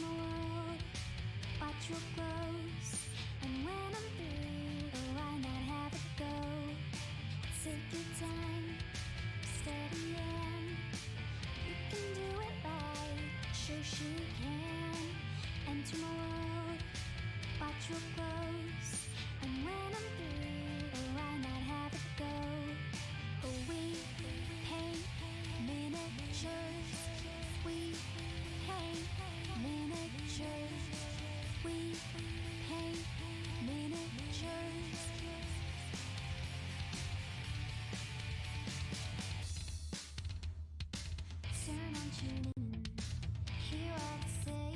my world, watch real close. And when I'm through, why not have it go? Take your time, steady and you can do it right. Shoshie can enter my world, watch real close. And when I'm through, why not have it go? We paint miniatures. We paint miniatures. We paint miniatures. Turn on tune in, hear what I say.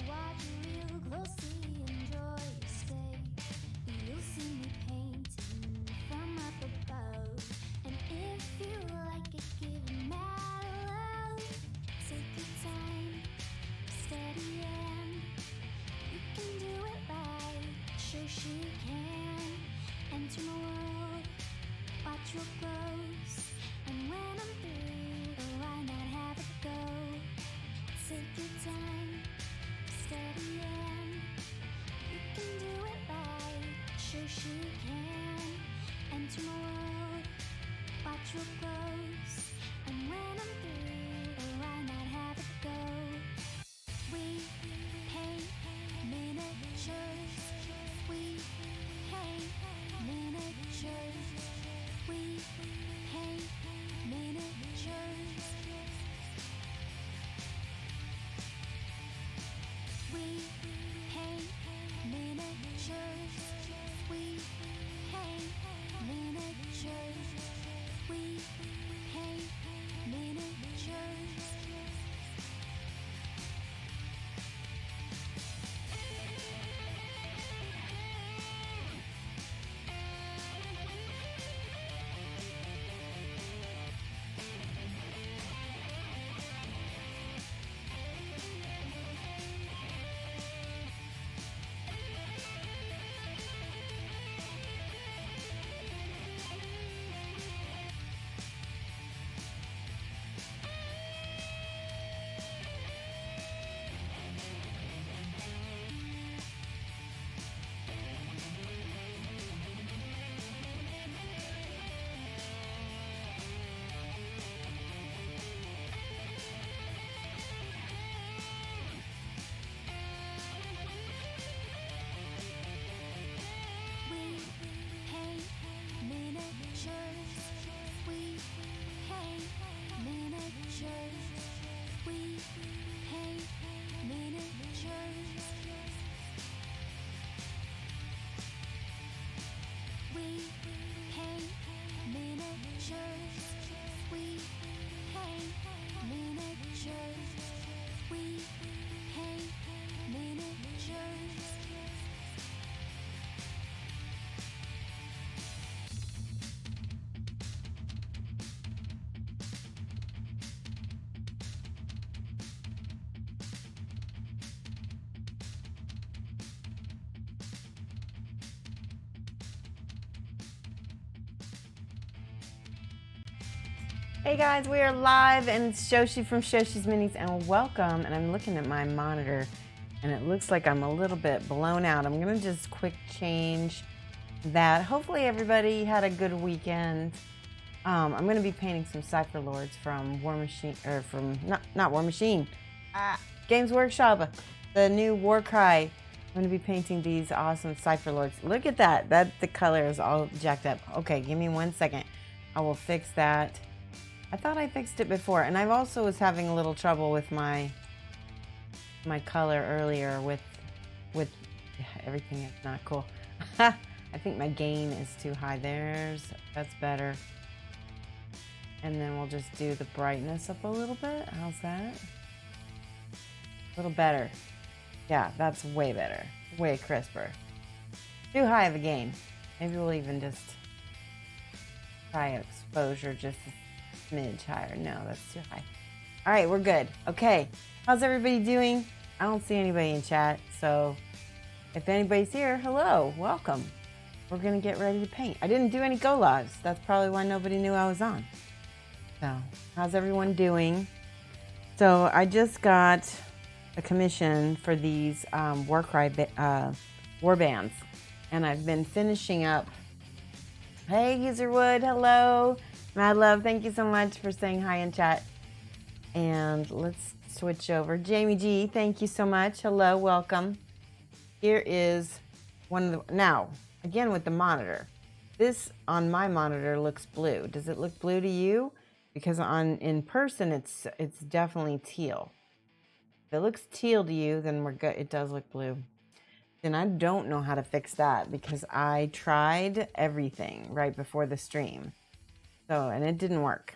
Watch real closely, enjoy your stay. You'll see me painting from up above, and if you like it, give it mad love. Take your time, steady and you can do it right. Shoshie can enter my world, watch real close. And when I'm through, why not have it go? Take your time, steady and you can do it right. Shoshie can enter my world, watch real close. And when I'm through, why not have it go? We paint miniatures. We paint miniatures. We paint miniatures. We paint miniatures. We paint miniatures. We paint miniatures. We paint miniatures. We paint miniatures. We paint miniatures. We paint miniatures. We paint miniatures. We paint miniatures. Hey guys, we are live and it's Shoshie from Shoshie's Minis and welcome. And I'm looking at my monitor and it looks like I'm a little bit blown out. I'm gonna just quick change that. Hopefully everybody had a good weekend. I'm gonna be painting some Cypher Lords from War Machine, or from not War Machine, Games Workshop, the new Warcry. I'm gonna be painting these awesome Cypher Lords. Look at that. The color is all jacked up. Okay, give me 1 second. I will fix that. I thought I fixed it before, and I've also was having a little trouble with my color earlier with everything. It's not cool. I think my gain is too high. That's better. And then we'll just do the brightness up a little bit. How's that? A little better. Yeah, that's way better. Way crisper. Too high of a gain. Maybe we'll even just try exposure just a smidge higher. No, that's too high. All right, we're good. Okay, how's everybody doing? I don't see anybody in chat, so if anybody's here, hello, welcome. We're gonna get ready to paint. I didn't do any go lives. That's probably why nobody knew I was on. So, how's everyone doing? So I just got a commission for these Warcry warbands, and I've been finishing up. Hey, Userwood, hello. Mad Love, thank you so much for saying hi in chat. And let's switch over. Jamie G, thank you so much. Hello, welcome. Here is one of the, now, again with the monitor. This on my monitor looks blue. Does it look blue to you? Because in person, it's definitely teal. If it looks teal to you, then we're good. It does look blue. And I don't know how to fix that because I tried everything right before the stream. And it didn't work.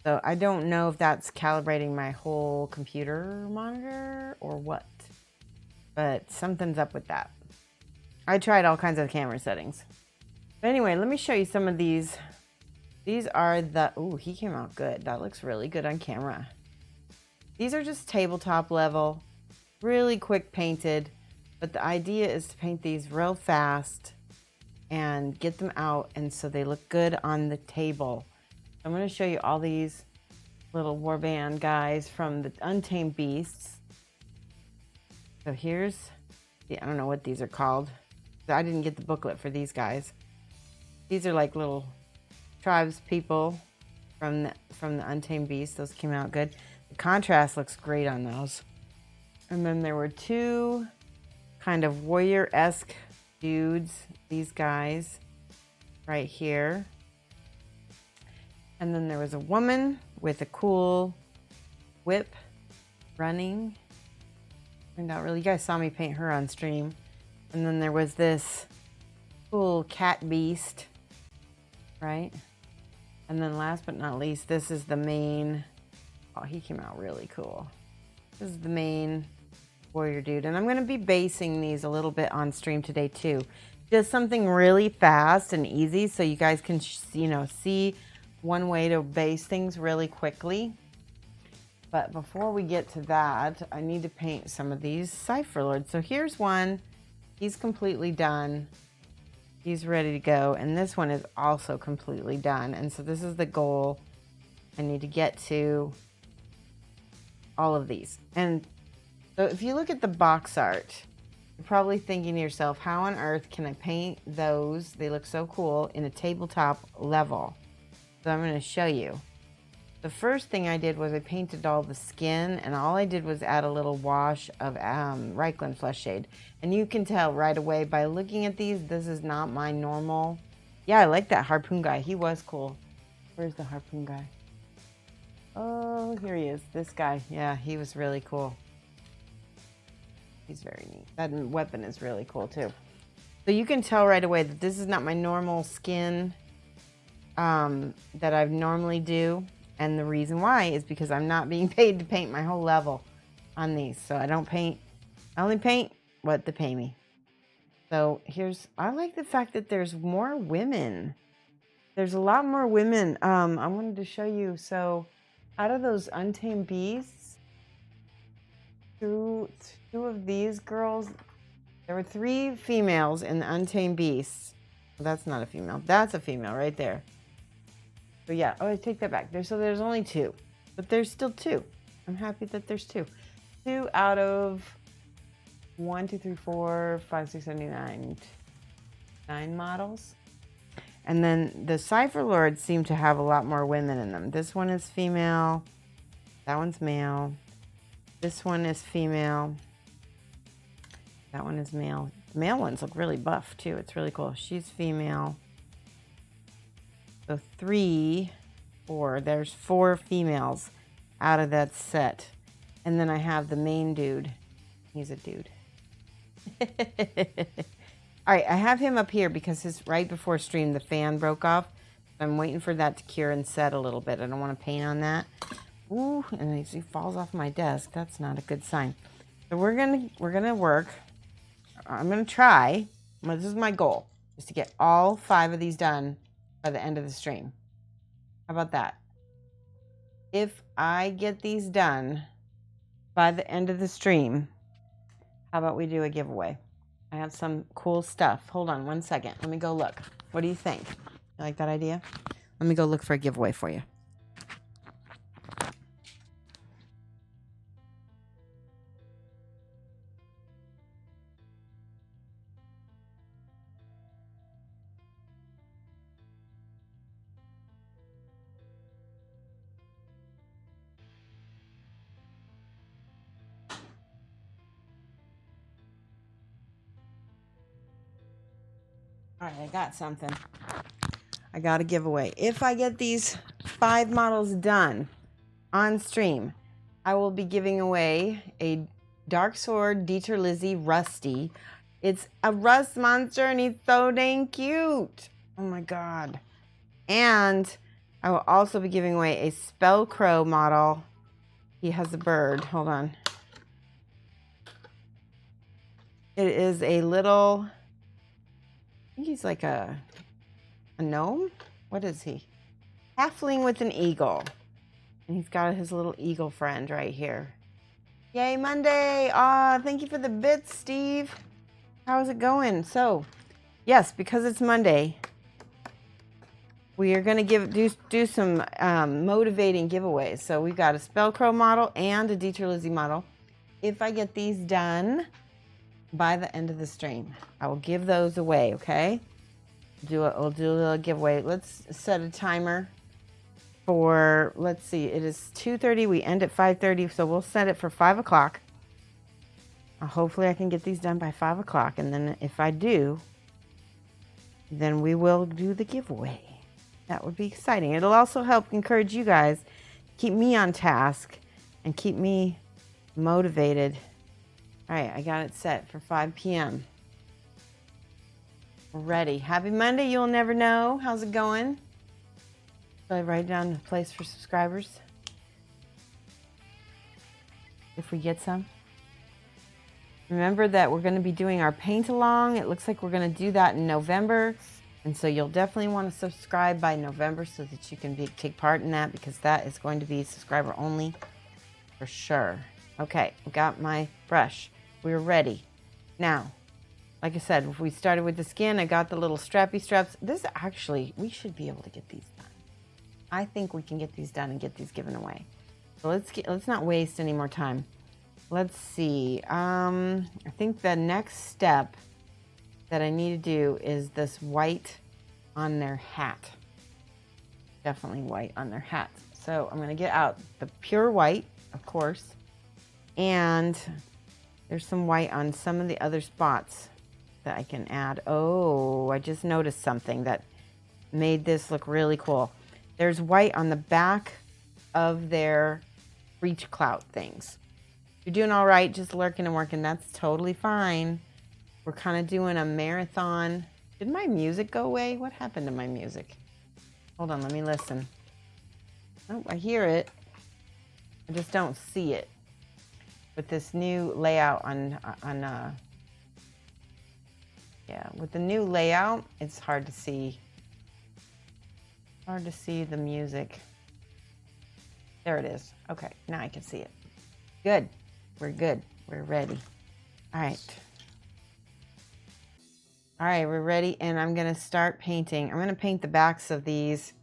So I don't know if that's calibrating my whole computer monitor or what. But something's up with that. I tried all kinds of camera settings. But anyway, let me show you some of these. These are the, ooh, he came out good. That looks really good on camera. These are just tabletop level, really quick painted. But the idea is to paint these real fast and get them out, and so they look good on the table. I'm going to show you all these little warband guys from the Untamed Beasts. So here's, I don't know what these are called. I didn't get the booklet for these guys. These are like little tribes people from the Untamed Beasts. Those came out good. The contrast looks great on those. And then there were two kind of warrior-esque dudes, these guys right here. And then there was a woman with a cool whip running. Turned out really, you guys saw me paint her on stream. And then there was this cool cat beast, right? And then last but not least, this is the main, oh, he came out really cool. This is the main warrior dude. And I'm going to be basing these a little bit on stream today too. Just something really fast and easy so you guys can, see one way to base things really quickly. But before we get to that, I need to paint some of these Cypher Lords. So here's one. He's completely done. He's ready to go. And this one is also completely done. And so this is the goal. I need to get to all of these. And so if you look at the box art, you're probably thinking to yourself, how on earth can I paint those? They look so cool in a tabletop level. So I'm going to show you. The first thing I did was I painted all the skin, and all I did was add a little wash of Reikland Flesh Shade. And you can tell right away by looking at these, this is not my normal. Yeah, I like that harpoon guy. He was cool. Where's the harpoon guy? Oh, here he is. This guy. Yeah, he was really cool. He's very neat. That weapon is really cool too. So you can tell right away that this is not my normal skin that I normally do. And the reason why is because I'm not being paid to paint my whole level on these. So I only paint what they pay me. So I like the fact that there's more women. There's a lot more women. I wanted to show you. So out of those Untamed Beasts, two of these girls, there were 3 females in the Untamed Beasts. Well, that's not a female. That's a female right there. So yeah, I take that back. There's only 2, but there's still 2. I'm happy that there's 2. 2 out of 1, 2, 3, 4, 5, 6, 7, 8, 9 models. And then the Cypher Lords seem to have a lot more women in them. This one is female. That one's male. This one is female. That one is male. The male ones look really buff too. It's really cool. She's female. So 3, 4. There's 4 females out of that set. And then I have the main dude. He's a dude. All right, I have him up here because right before stream, the fan broke off. I'm waiting for that to cure and set a little bit. I don't want to paint on that. Ooh, and he falls off my desk. That's not a good sign. So we're gonna work. I'm gonna try. This is my goal, is to get all 5 of these done by the end of the stream. How about that? If I get these done by the end of the stream, how about we do a giveaway? I have some cool stuff. Hold on one second. Let me go look. What do you think? You like that idea? Let me go look for a giveaway for you. All right, I got something. I got a giveaway. If I get these 5 models done on stream, I will be giving away a Dark Sword Dieter Lizzie Rusty. It's a rust monster and he's so dang cute. Oh my god. And I will also be giving away a Spell Crow model. He has a bird. Hold on. It is a little, I think he's like a gnome? What is he? Halfling with an eagle. And he's got his little eagle friend right here. Yay, Monday! Aw, thank you for the bits, Steve. How's it going? So, yes, because it's Monday, we are going to do some motivating giveaways. So we've got a Spellcrow model and a Dieter Lizzie model. If I get these done by the end of the stream, I will give those away, okay? We'll do a little giveaway. Let's set a timer for, let's see, it is 2:30. We end at 5:30, so we'll set it for 5 o'clock. Hopefully I can get these done by 5 o'clock, and then if I do, then we will do the giveaway. That would be exciting. It'll also help encourage you guys, keep me on task, and keep me motivated. All right, I got it set for 5 p.m. We're ready. Happy Monday, you'll never know. How's it going? Should I write down the place for subscribers? If we get some. Remember that we're going to be doing our paint along. It looks like we're going to do that in November. And so you'll definitely want to subscribe by November so that you can take part in that, because that is going to be subscriber only for sure. Okay, I got my brush. We're ready. Now, like I said, if we started with the skin, I got the little strappy straps. This actually, we should be able to get these done. I think we can get these done and get these given away. So let's not waste any more time. Let's see. I think the next step that I need to do is this white on their hat. Definitely white on their hat. So I'm going to get out the pure white, of course. And there's some white on some of the other spots that I can add. Oh, I just noticed something that made this look really cool. There's white on the back of their breech clout things. You're doing all right, just lurking and working. That's totally fine. We're kind of doing a marathon. Did my music go away? What happened to my music? Hold on, let me listen. Oh, I hear it. I just don't see it. With this new layout with the new layout, it's hard to see. Hard to see the music. There it is. Okay, now I can see it. Good. We're good. We're ready. All right. All right, we're ready, and I'm going to start painting. I'm going to paint the backs of these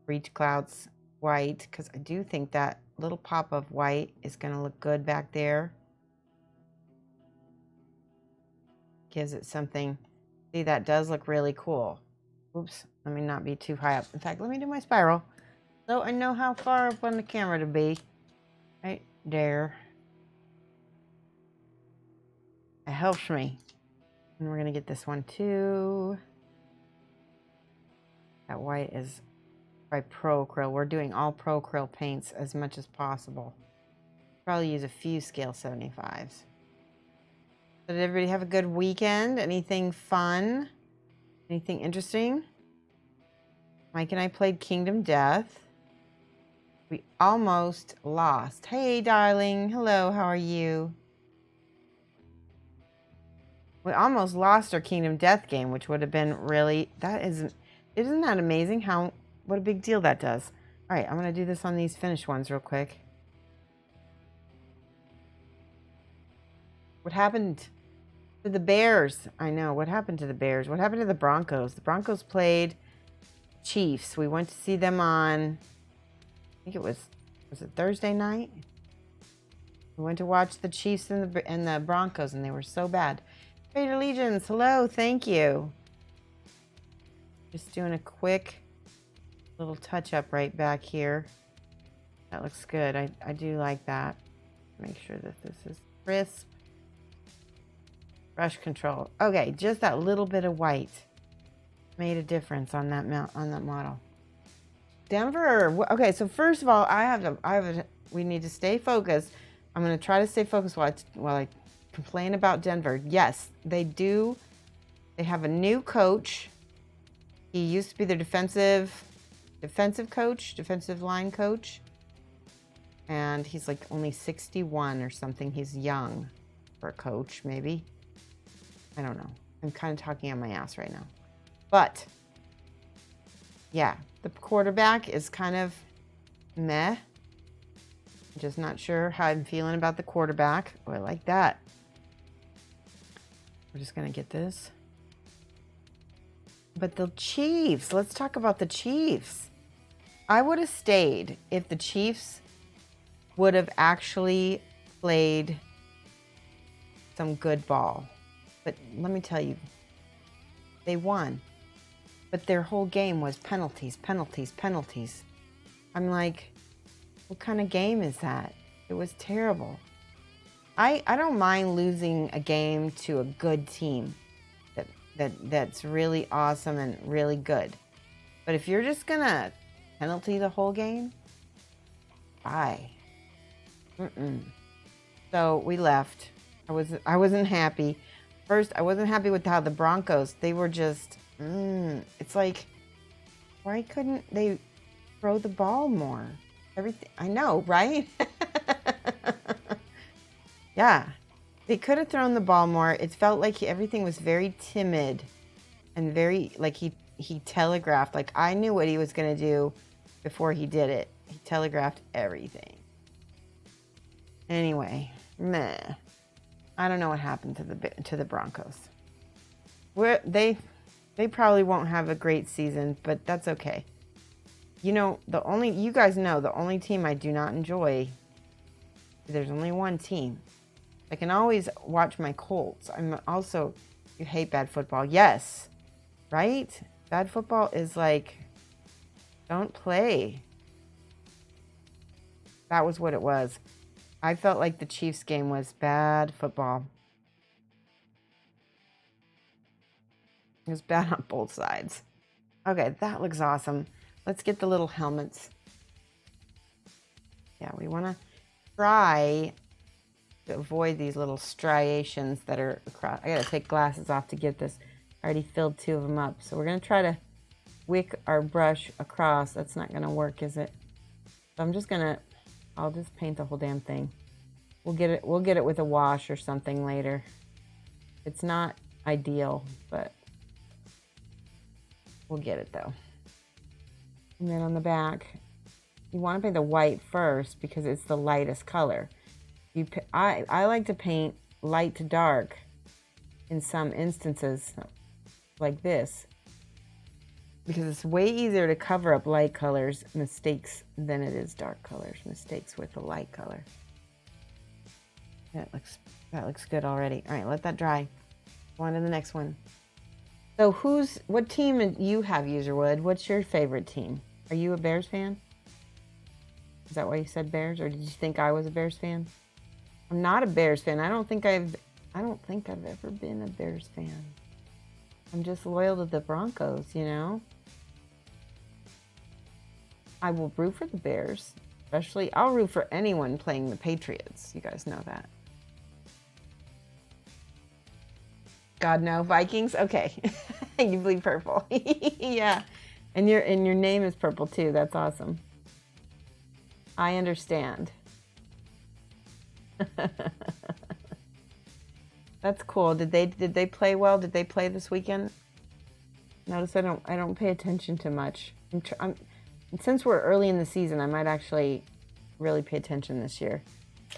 breech clouds white, because I do think that little pop of white is going to look good back there. Gives it something. See, that does look really cool. Oops, let me not be too high up. In fact, let me do my spiral so I know how far up on the camera to be. Right there. It helps me. And we're going to get this one too. That white is by Pro Acryl. We're doing all Pro Acryl paints as much as possible. Probably use a few scale 75s. So did everybody have a good weekend? Anything fun? Anything interesting? Mike and I played Kingdom Death. We almost lost. Hey, darling. Hello, how are you? We almost lost our Kingdom Death game, which would have been really, isn't that amazing what a big deal that does. All right, I'm going to do this on these finished ones real quick. What happened to the Bears? I know, what happened to the Bears? What happened to the Broncos? The Broncos played Chiefs. We went to see them on, I think it was it Thursday night? We went to watch the Chiefs and the Broncos, and they were so bad. Great Allegiance, hello, thank you. Just doing a quick little touch up right back here. That looks good. I do like that. Make sure that this is crisp. Brush control. Okay, just that little bit of white. made a difference on that model. Denver. Okay, so first of all, we need to stay focused. I'm going to try to stay focused while I complain about Denver. Yes, they do. They have a new coach. He used to be their defensive line coach. And he's like only 61 or something. He's young for a coach, maybe. I don't know. I'm kind of talking on my ass right now. But, yeah, the quarterback is kind of meh. I'm just not sure how I'm feeling about the quarterback. Oh, I like that. We're just going to get this. But the Chiefs, let's talk about the Chiefs. I would have stayed if the Chiefs would have actually played some good ball. But let me tell you, they won. But their whole game was penalties, penalties, penalties. I'm like, what kind of game is that? It was terrible. I don't mind losing a game to a good team that's really awesome and really good. But if you're just gonna penalty the whole game, bye. So we left. I wasn't happy. First, I wasn't happy with how the Broncos, they were just, it's like, why couldn't they throw the ball more? Everything, I know, right? Yeah, they could have thrown the ball more. It felt like everything was very timid and very, like he telegraphed, like I knew what he was going to do before he did it. He telegraphed everything. Anyway, meh. I don't know what happened to the Broncos. They probably won't have a great season, but that's okay. You know, you guys know the only team I do not enjoy, there's only one team. I can always watch my Colts. You hate bad football. Yes, right? Bad football is like, don't play. That was what it was. I felt like the Chiefs game was bad football. It was bad on both sides. Okay, that looks awesome. Let's get the little helmets. Yeah, we want to try to avoid these little striations that are across. I got to take glasses off to get this. I already filled 2 of them up. So we're going to try to wick our brush across. That's not going to work, is it? So I'm just going to, I'll just paint the whole damn thing. We'll get it with a wash or something later. It's not ideal, but we'll get it though. And then on the back, you want to paint the white first because it's the lightest color. I like to paint light to dark in some instances like this because it's way easier to cover up light colors mistakes than it is dark colors mistakes with the light color. That looks good already. All right, let that dry. Go on to the next one. So what team do you have, Userwood? What's your favorite team? Are you a Bears fan? Is that why you said Bears, or did you think I was a Bears fan? I'm not a Bears fan. I don't think I've ever been a Bears fan. I'm just loyal to the Broncos, you know? I will root for the Bears. Especially, I'll root for anyone playing the Patriots. You guys know that. God, no. Vikings? Okay. You bleed purple. Yeah. And your name is purple too. That's awesome. I understand. That's cool. Did they play well? Did they play this weekend? Notice I don't pay attention to much. Since we're early in the season, I might actually really pay attention this year.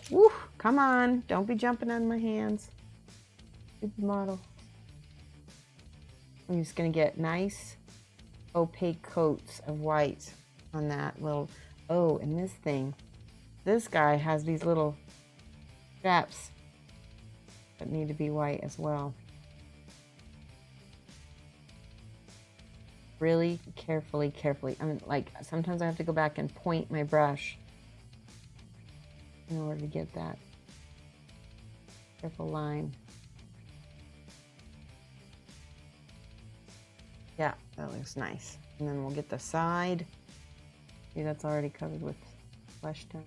Woo! Come on, don't be jumping on my hands. Stupid model. I'm just gonna get nice opaque coats of white on that little. Oh, and this thing. This guy has these little straps that need to be white as well. Really carefully. I mean, like, sometimes I have to go back and point my brush in order to get that careful line. Yeah, that looks nice. And then we'll get the side. See, that's already covered with flesh tone.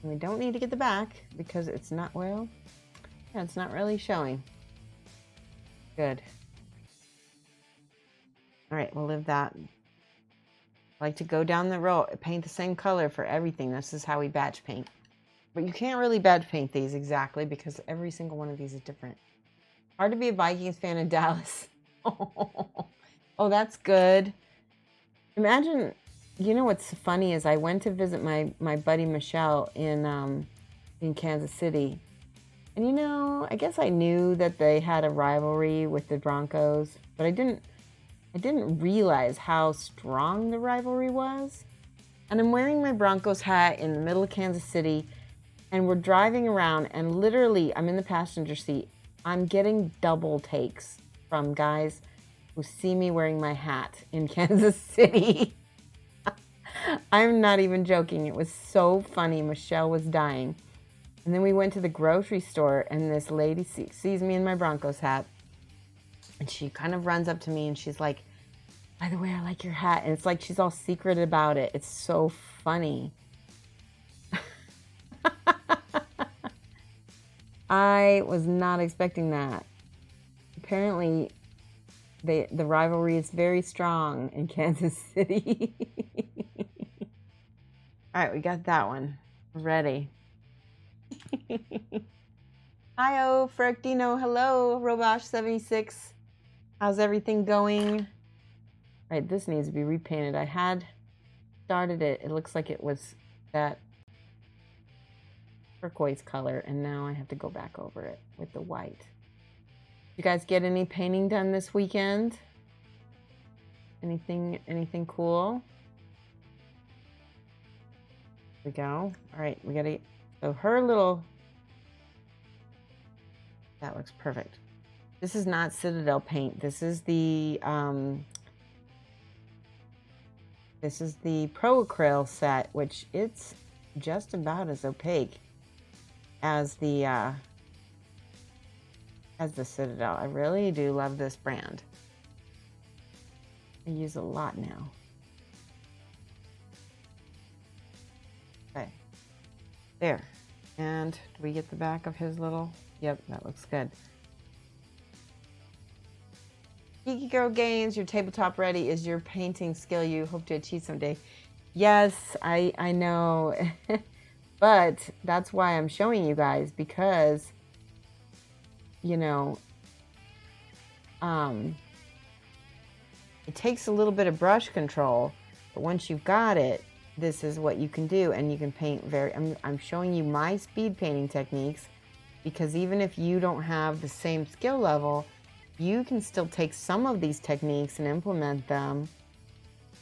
And we don't need to get the back because it's not, well, yeah, it's not really showing. Good. All right, we'll leave that. I like to go down the row, paint the same color for everything. This is how we batch paint. But you can't really batch paint these exactly because every single one of these is different. Hard to be a Vikings fan in Dallas. Oh, that's good. Imagine, you know what's funny is I went to visit my buddy Michelle in Kansas City. And you know, I guess I knew that they had a rivalry with the Broncos, but I didn't realize how strong the rivalry was. And I'm wearing my Broncos hat in the middle of Kansas City, and we're driving around, and literally, I'm in the passenger seat. I'm getting double takes from guys who see me wearing my hat in Kansas City. I'm not even joking. It was so funny. Michelle was dying. And then we went to the grocery store, and this lady sees me in my Broncos hat. And she kind of runs up to me, and she's like, by the way, I like your hat. And it's like she's all secret about it. It's so funny. I was not expecting that. Apparently, the rivalry is very strong in Kansas City. All right, we got that one. We're ready. Hi-oh, Ferrictino. Hello, Robosh76. How's everything going? All right, this needs to be repainted. I had started it. It looks like it was that turquoise color, and now I have to go back over it with the white. You guys get any painting done this weekend? Anything cool? Here we go. All right, we gotta, so her little, that looks perfect. This is not Citadel paint. This is the Pro Acryl set, which it's just about as opaque as the Citadel. I really do love this brand. I use a lot now. Okay, there. And do we get the back of his little? Yep, that looks good. Geeky Girl Games, your tabletop ready is your painting skill you hope to achieve someday. Yes, I know. But that's why I'm showing you guys, because, you know, it takes a little bit of brush control, but once you've got it, this is what you can do, and you can paint very, I'm showing you my speed painting techniques, because even if you don't have the same skill level, you can still take some of these techniques and implement them,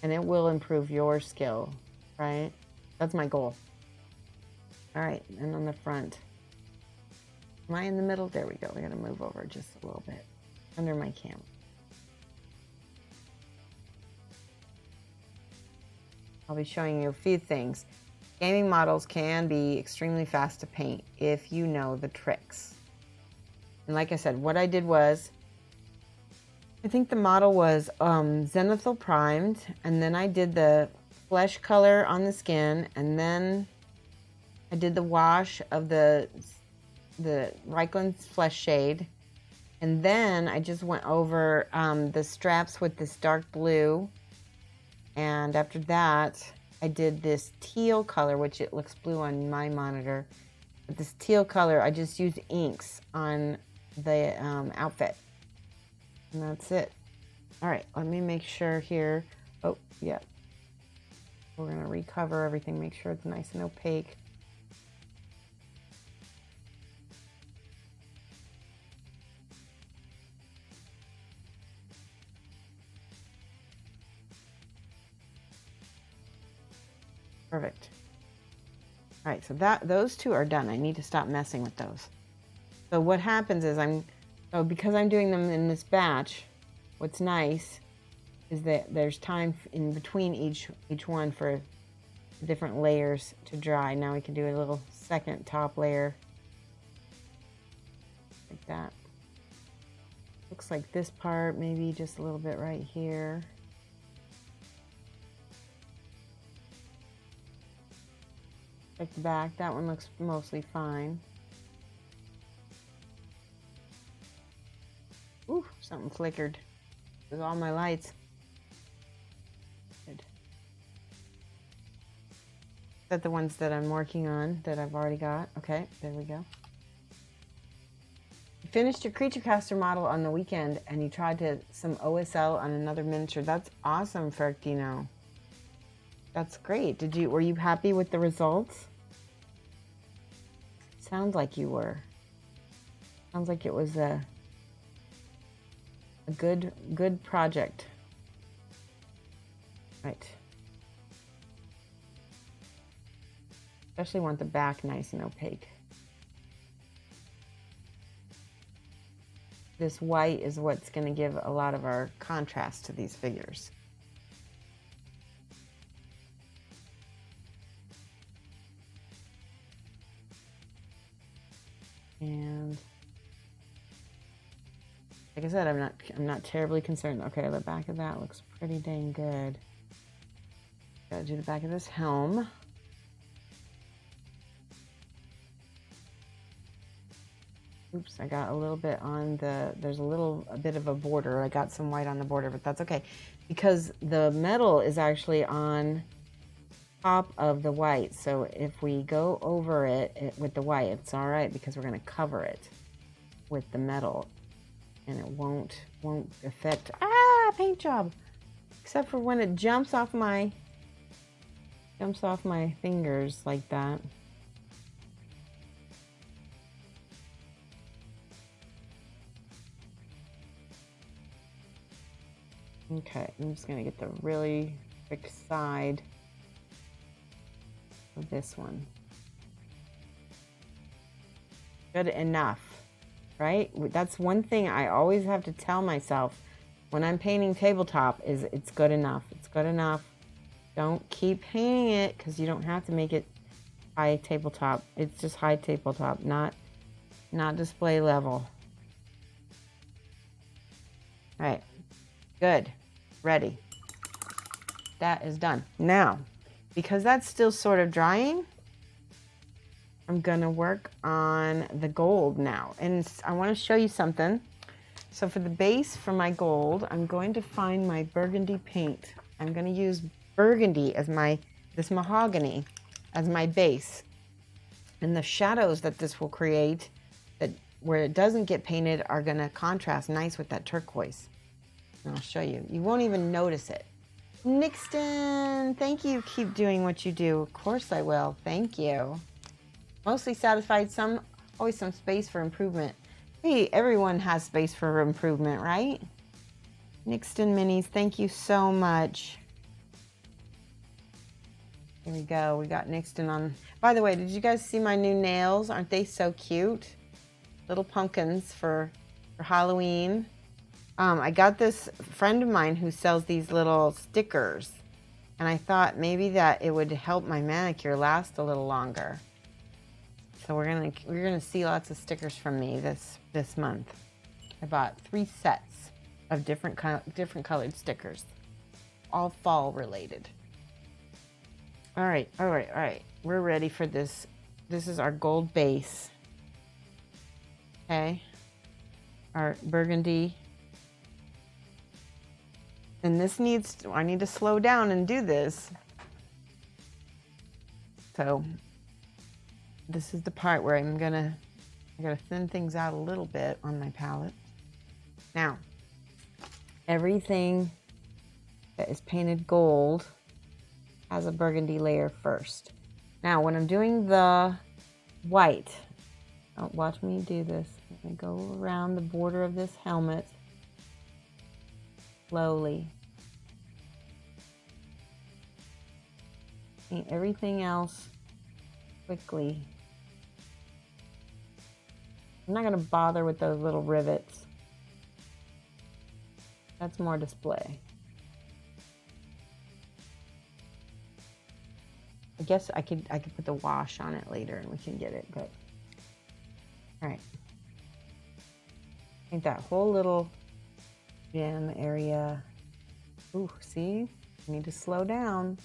and it will improve your skill, right? That's my goal. All right, and on the front. Am I in the middle? There we go. We gotta move over just a little bit under my camera. I'll be showing you a few things. Gaming models can be extremely fast to paint if you know the tricks. And like I said, what I did was, I think the model was zenithal primed, and then I did the flesh color on the skin, and then I did the wash of the Reikland's flesh shade, and then I just went over the straps with this dark blue, and after that I did this teal color, which it looks blue on my monitor, but this teal color I just used inks on the outfit, and that's it. All right, let me make sure here. Oh yeah, we're gonna recover everything, make sure it's nice and opaque. Perfect. All right, so those two are done. I need to stop messing with those. So what happens is because I'm doing them in this batch, what's nice is that there's time in between each one for different layers to dry. Now we can do a little second top layer like that. Looks like this part, maybe just a little bit right here. Check the back, that one looks mostly fine. Ooh, something flickered. With all my lights. Good. Is that the ones that I'm working on that I've already got? Okay, there we go. You finished your creature caster model on the weekend and you tried some OSL on another miniature. That's awesome, Ferctino. That's great. Were you happy with the results? Sounds like you were. Sounds like it was a good project. Right. Especially want the back nice and opaque. This white is what's going to give a lot of our contrast to these figures. And like I said, I'm not terribly concerned. Okay, the back of that looks pretty dang good. Gotta do the back of this helm. Oops, I got a little bit on there's a bit of a border. I got some white on the border, but that's okay. Because the metal is actually on top of the white. So if we go over it with the white, it's all right because we're going to cover it with the metal. And it won't affect, paint job. Except for when it jumps off my fingers like that. Okay, I'm just gonna get the really thick side of this one. Good enough, right? That's one thing I always have to tell myself when I'm painting tabletop is it's good enough. It's good enough. Don't keep painting it because you don't have to make it high tabletop. It's just high tabletop, not display level. All right, good. Ready. That is done. Now, because that's still sort of drying, I'm gonna work on the gold now. And I wanna show you something. So for the base for my gold, I'm going to find my burgundy paint. I'm gonna use burgundy as this mahogany as my base. And the shadows that this will create, where it doesn't get painted, are gonna contrast nice with that turquoise. And I'll show you. You won't even notice it. Nixton, thank you. Keep doing what you do. Of course I will. Thank you. Mostly satisfied. Always some space for improvement. Hey, everyone has space for improvement, right? Nixton Minis, thank you so much. Here we go. We got Nixton on. By the way, did you guys see my new nails? Aren't they so cute? Little pumpkins for Halloween. I got this friend of mine who sells these little stickers, and I thought maybe that it would help my manicure last a little longer. So we're gonna see lots of stickers from me this month. I bought 3 sets of different colored stickers, all fall related. All right. We're ready for this. This is our gold base. Okay, our burgundy. And I need to slow down and do this. So this is the part where I gotta thin things out a little bit on my palette. Now, everything that is painted gold has a burgundy layer first. Now, when I'm doing the white, watch me do this. I'm gonna go around the border of this helmet. Slowly. Paint everything else quickly. I'm not going to bother with those little rivets. That's more display. I guess I could put the wash on it later and we can get it, but all right. Paint that whole little Gem area. Ooh, see? I need to slow down.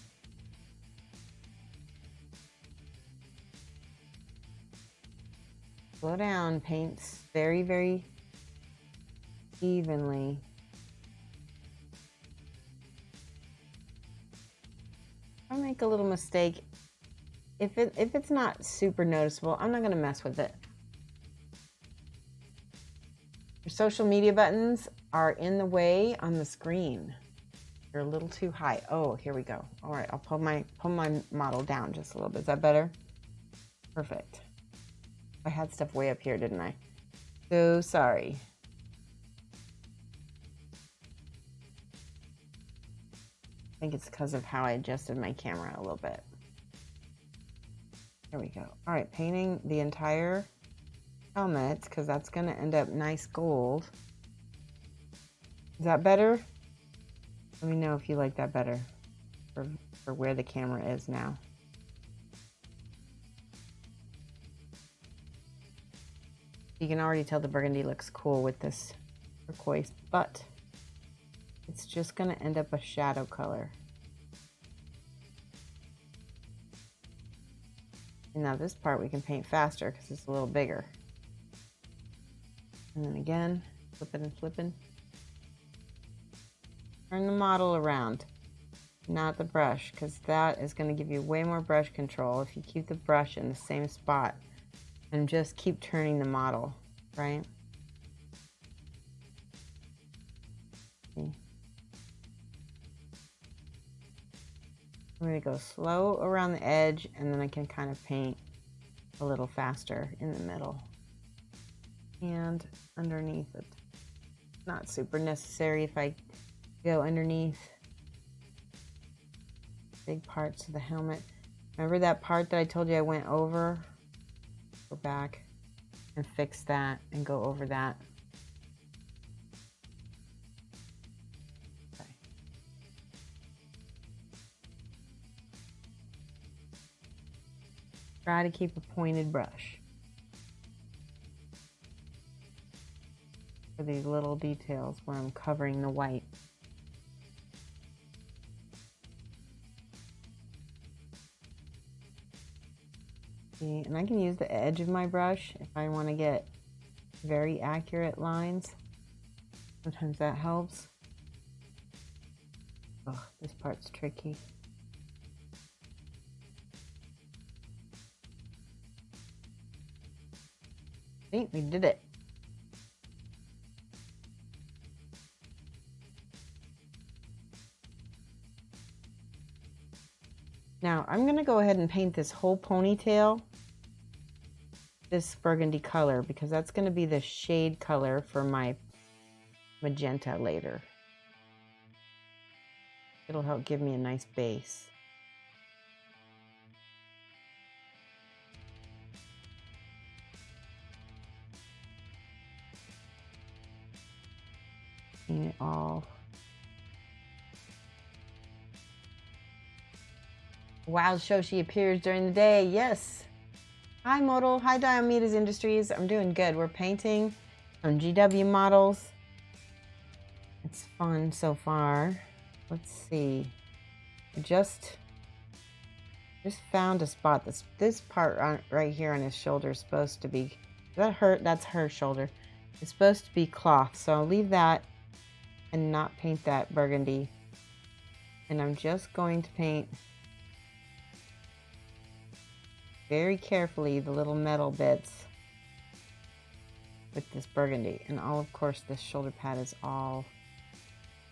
Slow down. Paints very, very evenly. If I make a little mistake, if it's not super noticeable, I'm not going to mess with it. Your social media buttons are in the way on the screen. They're a little too high. Oh, here we go. All right, I'll pull my model down just a little bit. Is that better? Perfect. I had stuff way up here, didn't I? So sorry. I think it's because of how I adjusted my camera a little bit. There we go. All right, painting the entire helmet because that's going to end up nice gold. Is that better? Let me know if you like that better for where the camera is now. You can already tell the burgundy looks cool with this turquoise, but it's just going to end up a shadow color. And now this part we can paint faster because it's a little bigger. And then again, flipping and flipping. Turn the model around, not the brush, because that is going to give you way more brush control if you keep the brush in the same spot and just keep turning the model, right? See? I'm going to go slow around the edge, and then I can kind of paint a little faster in the middle and underneath it. Not super necessary if I go underneath big parts of the helmet. Remember that part that I told you I went over? Go back and fix that and go over that. Okay. Try to keep a pointed brush for these little details where I'm covering the white. See, and I can use the edge of my brush if I want to get very accurate lines. Sometimes that helps. Oh, this part's tricky. See, we did it. Now, I'm going to go ahead and paint this whole ponytail this burgundy color because that's going to be the shade color for my magenta later. It'll help give me a nice base. Paint it all. Wild Shoshie appears during the day. Yes. Hi, Modal. Hi, Diomedes Industries. I'm doing good. We're painting some GW models. It's fun so far. Let's see. I just found a spot. This part right here on his shoulder is supposed to be. That's her shoulder. It's supposed to be cloth. So I'll leave that and not paint that burgundy. And I'm just going to paint very carefully the little metal bits with this burgundy. And all, of course, this shoulder pad is all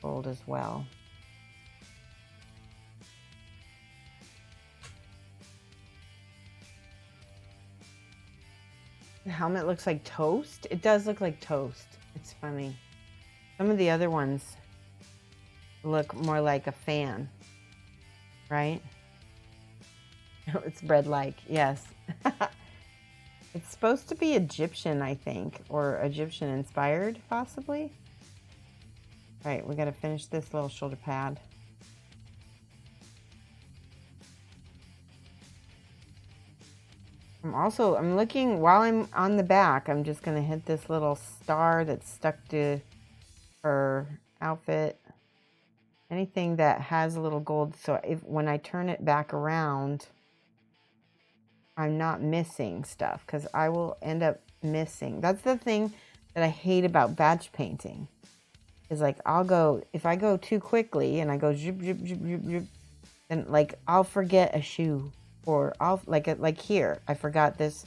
gold as well. The helmet looks like toast. It does look like toast. It's funny. Some of the other ones look more like a fan, right? It's bread-like, yes. It's supposed to be Egyptian, I think, or Egyptian-inspired, possibly. All right, we got to finish this little shoulder pad. I'm looking, while I'm on the back, I'm just going to hit this little star that's stuck to her outfit, anything that has a little gold. So when I turn it back around, I'm not missing stuff, because I will end up missing. That's the thing that I hate about batch painting. Is like if I go too quickly and I go zip, zip, zip, zip, zip, then like I'll forget a shoe, or I'll like here I forgot this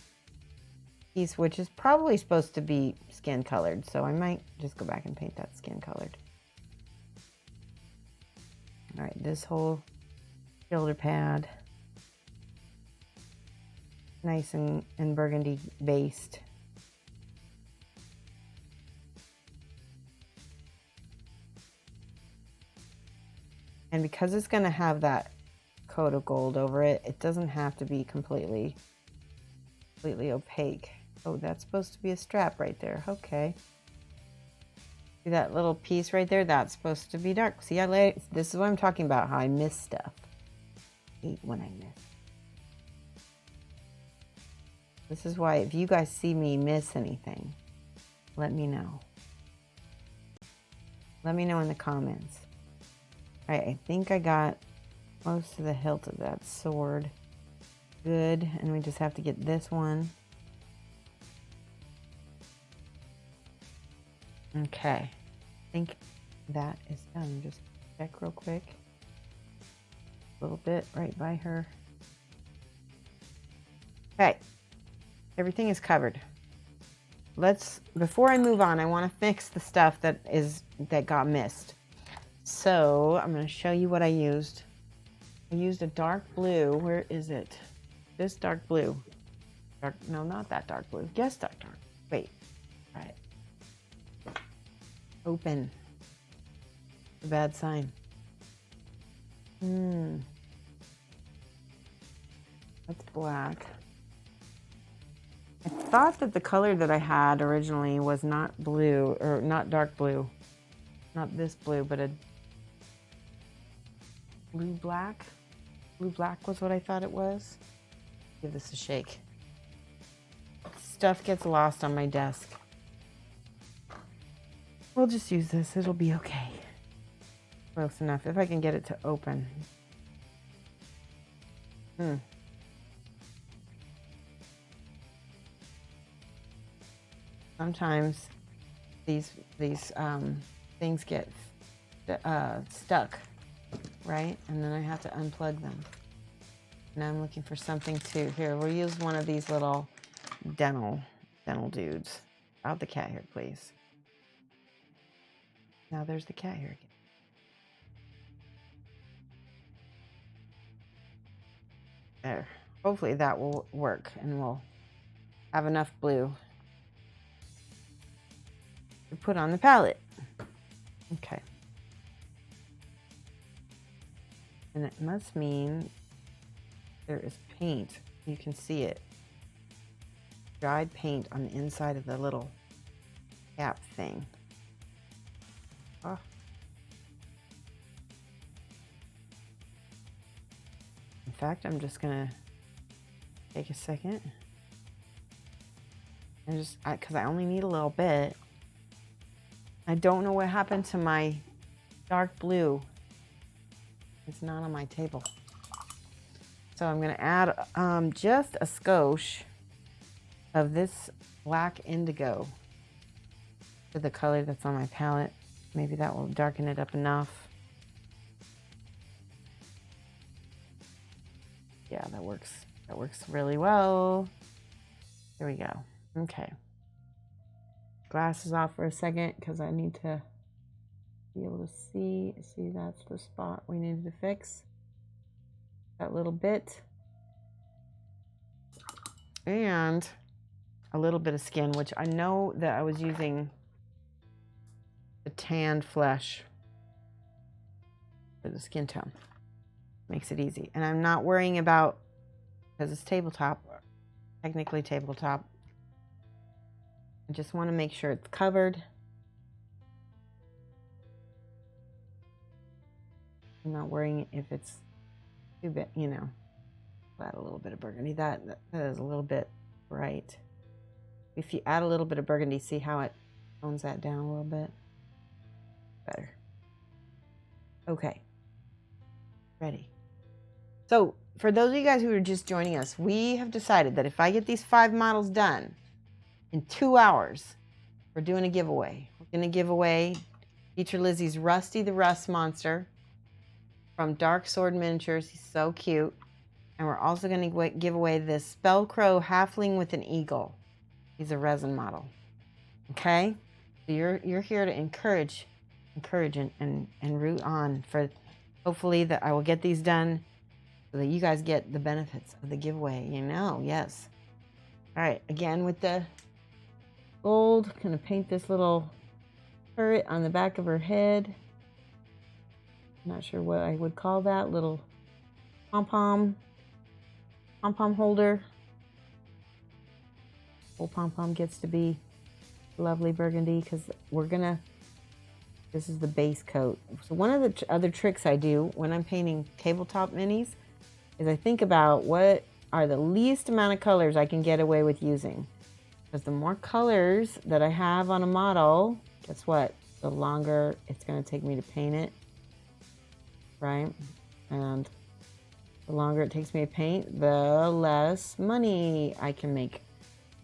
piece, which is probably supposed to be skin colored, so I might just go back and paint that skin colored. All right, this whole shoulder pad, nice and burgundy based. And because it's going to have that coat of gold over it, it doesn't have to be completely opaque. Oh, that's supposed to be a strap right there. Okay. See that little piece right there? That's supposed to be dark. See, this is what I'm talking about, how I miss stuff. I hate when I miss. This is why if you guys see me miss anything, let me know. Let me know in the comments. All right, I think I got most of the hilt of that sword. Good, and we just have to get this one. Okay, I think that is done. Just check real quick. A little bit right by her. Okay, everything is covered. Before I move on, I want to fix the stuff that got missed. So I'm going to show you what I used. I used a dark blue. Where is it? This dark blue. No, not that dark blue. Yes, dark. Wait. All right. Open. A bad sign. That's black. I thought that the color that I had originally was not blue, or not dark blue. Not this blue, but a blue black. Blue black was what I thought it was. Give this a shake. Stuff gets lost on my desk. We'll just use this. It'll be okay. Close enough. If I can get it to open. Sometimes these things get stuck, right? And then I have to unplug them. Now I'm looking for something to, here, we'll use one of these little dental dudes. Out the cat hair, please. Now there's the cat hair again. There. Hopefully that will work and we'll have enough blue to put on the palette. Okay. And it must mean there is paint. You can see it. Dried paint on the inside of the little cap thing. Oh. In fact, I'm just gonna take a second and just, because I only need a little bit. I don't know what happened to my dark blue. It's not on my table. So I'm gonna add just a skosh of this black indigo to the color that's on my palette. Maybe that will darken it up enough. Yeah, that works. That works really well. There we go. Okay. Glasses off for a second because I need to be able to see. See, that's the spot we needed to fix. That little bit. And a little bit of skin, which I know that I was using the tanned flesh for the skin tone. Makes it easy. And I'm not worrying about, because it's tabletop, technically tabletop. I just want to make sure it's covered. I'm not worrying if it's too bit, you know. Add a little bit of burgundy. That is a little bit bright. If you add a little bit of burgundy, see how it tones that down a little bit. Better. Okay. Ready. So for those of you guys who are just joining us, we have decided that if I get these 5 models done in 2 hours, we're doing a giveaway. We're going to give away Teacher Lizzie's Rusty the Rust Monster from Dark Sword Miniatures. He's so cute. And we're also going to give away this Spellcrow Halfling with an Eagle. He's a resin model. Okay? So you're here to encourage and root on for hopefully that I will get these done so that you guys get the benefits of the giveaway. You know, yes. All right, again with the gold, gonna paint this little turret on the back of her head. Not sure what I would call that, little pom-pom holder. Old pom-pom gets to be lovely burgundy because this is the base coat. So one of the other tricks I do when I'm painting tabletop minis is I think about what are the least amount of colors I can get away with using. Because the more colors that I have on a model, guess what? The longer it's going to take me to paint it, right? And the longer it takes me to paint, the less money I can make.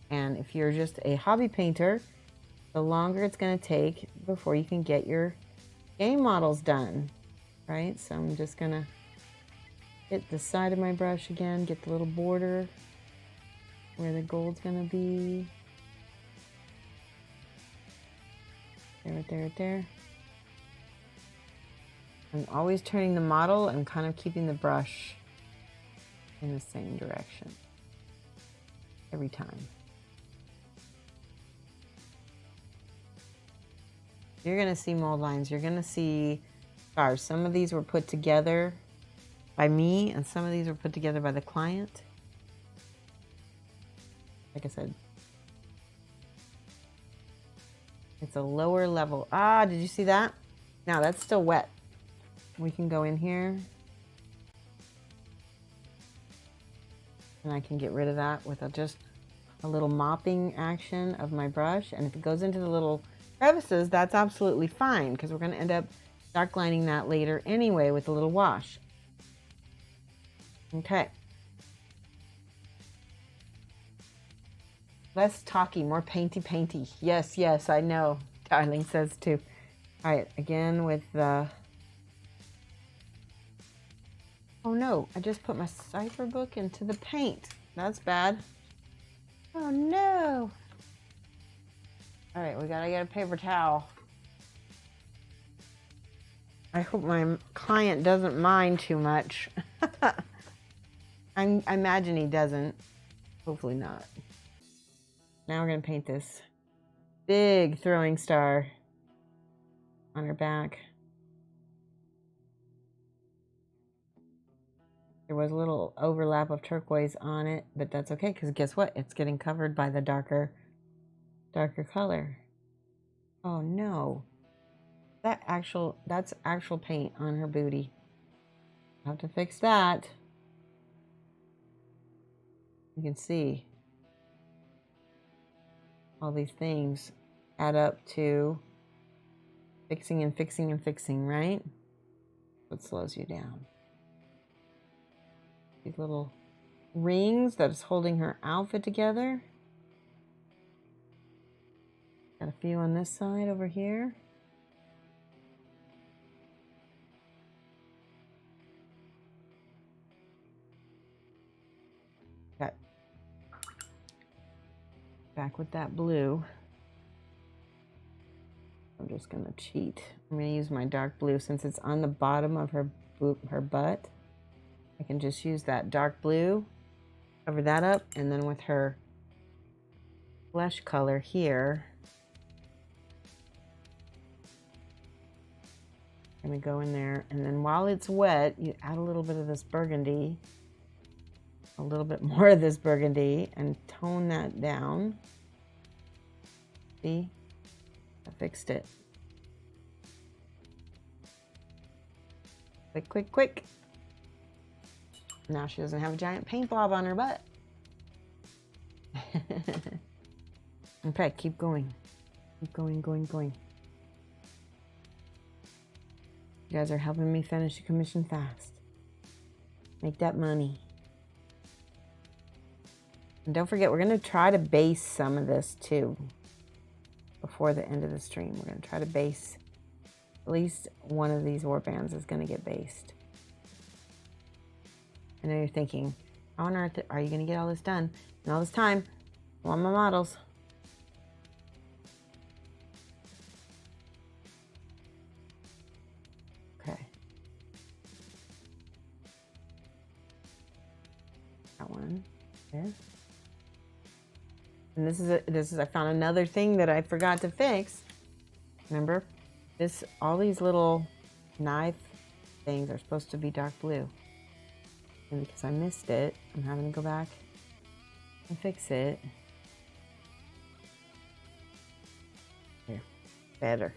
And if you're just a hobby painter, the longer it's going to take before you can get your game models done, right? So I'm just going to hit the side of my brush again, get the little border where the gold's going to be. There, right there, right there. I'm always turning the model and kind of keeping the brush in the same direction every time. You're going to see mold lines. You're going to see scars. Some of these were put together by me, and some of these were put together by the client. Like I said, it's a lower level. Ah, did you see that? Now that's still wet. We can go in here, and I can get rid of that with just a little mopping action of my brush. And if it goes into the little crevices, that's absolutely fine because we're going to end up dark lining that later anyway with a little wash. Okay. Less talky, more painty. Yes, yes, I know. Darling says too. All right, again with the... Oh no, I just put my cipher book into the paint. That's bad. Oh no. All right, we gotta get a paper towel. I hope my client doesn't mind too much. I imagine he doesn't. Hopefully not. Now we're gonna paint this big throwing star on her back. There was a little overlap of turquoise on it, but that's okay because guess what? It's getting covered by the darker color. Oh no. That's actual paint on her booty. I'll have to fix that. You can see all these things add up to fixing and fixing and fixing, right? What slows you down? These little rings that is holding her outfit together. Got a few on this side over here. Got back with that blue. I'm just gonna cheat. I'm gonna use my dark blue since it's on the bottom of her butt. I can just use that dark blue, cover that up, and then with her flesh color here, I'm gonna go in there, and then while it's wet, you add a little bit of this burgundy, a little bit more of this burgundy, and tone that down. See? I fixed it. Quick, quick, quick. Now she doesn't have a giant paint blob on her butt. Okay, keep going. Keep going. You guys are helping me finish the commission fast. Make that money. And don't forget, we're going to try to base some of this too. Before the end of the stream, we're going to try to base. At least one of these warbands is going to get based. I know you're thinking, how on earth are you going to get all this done in all this time? I want my models. Okay. That one. There. And this is I found another thing that I forgot to fix. Remember? All these little knife things are supposed to be dark blue. And because I missed it, I'm having to go back and fix it. Here, better.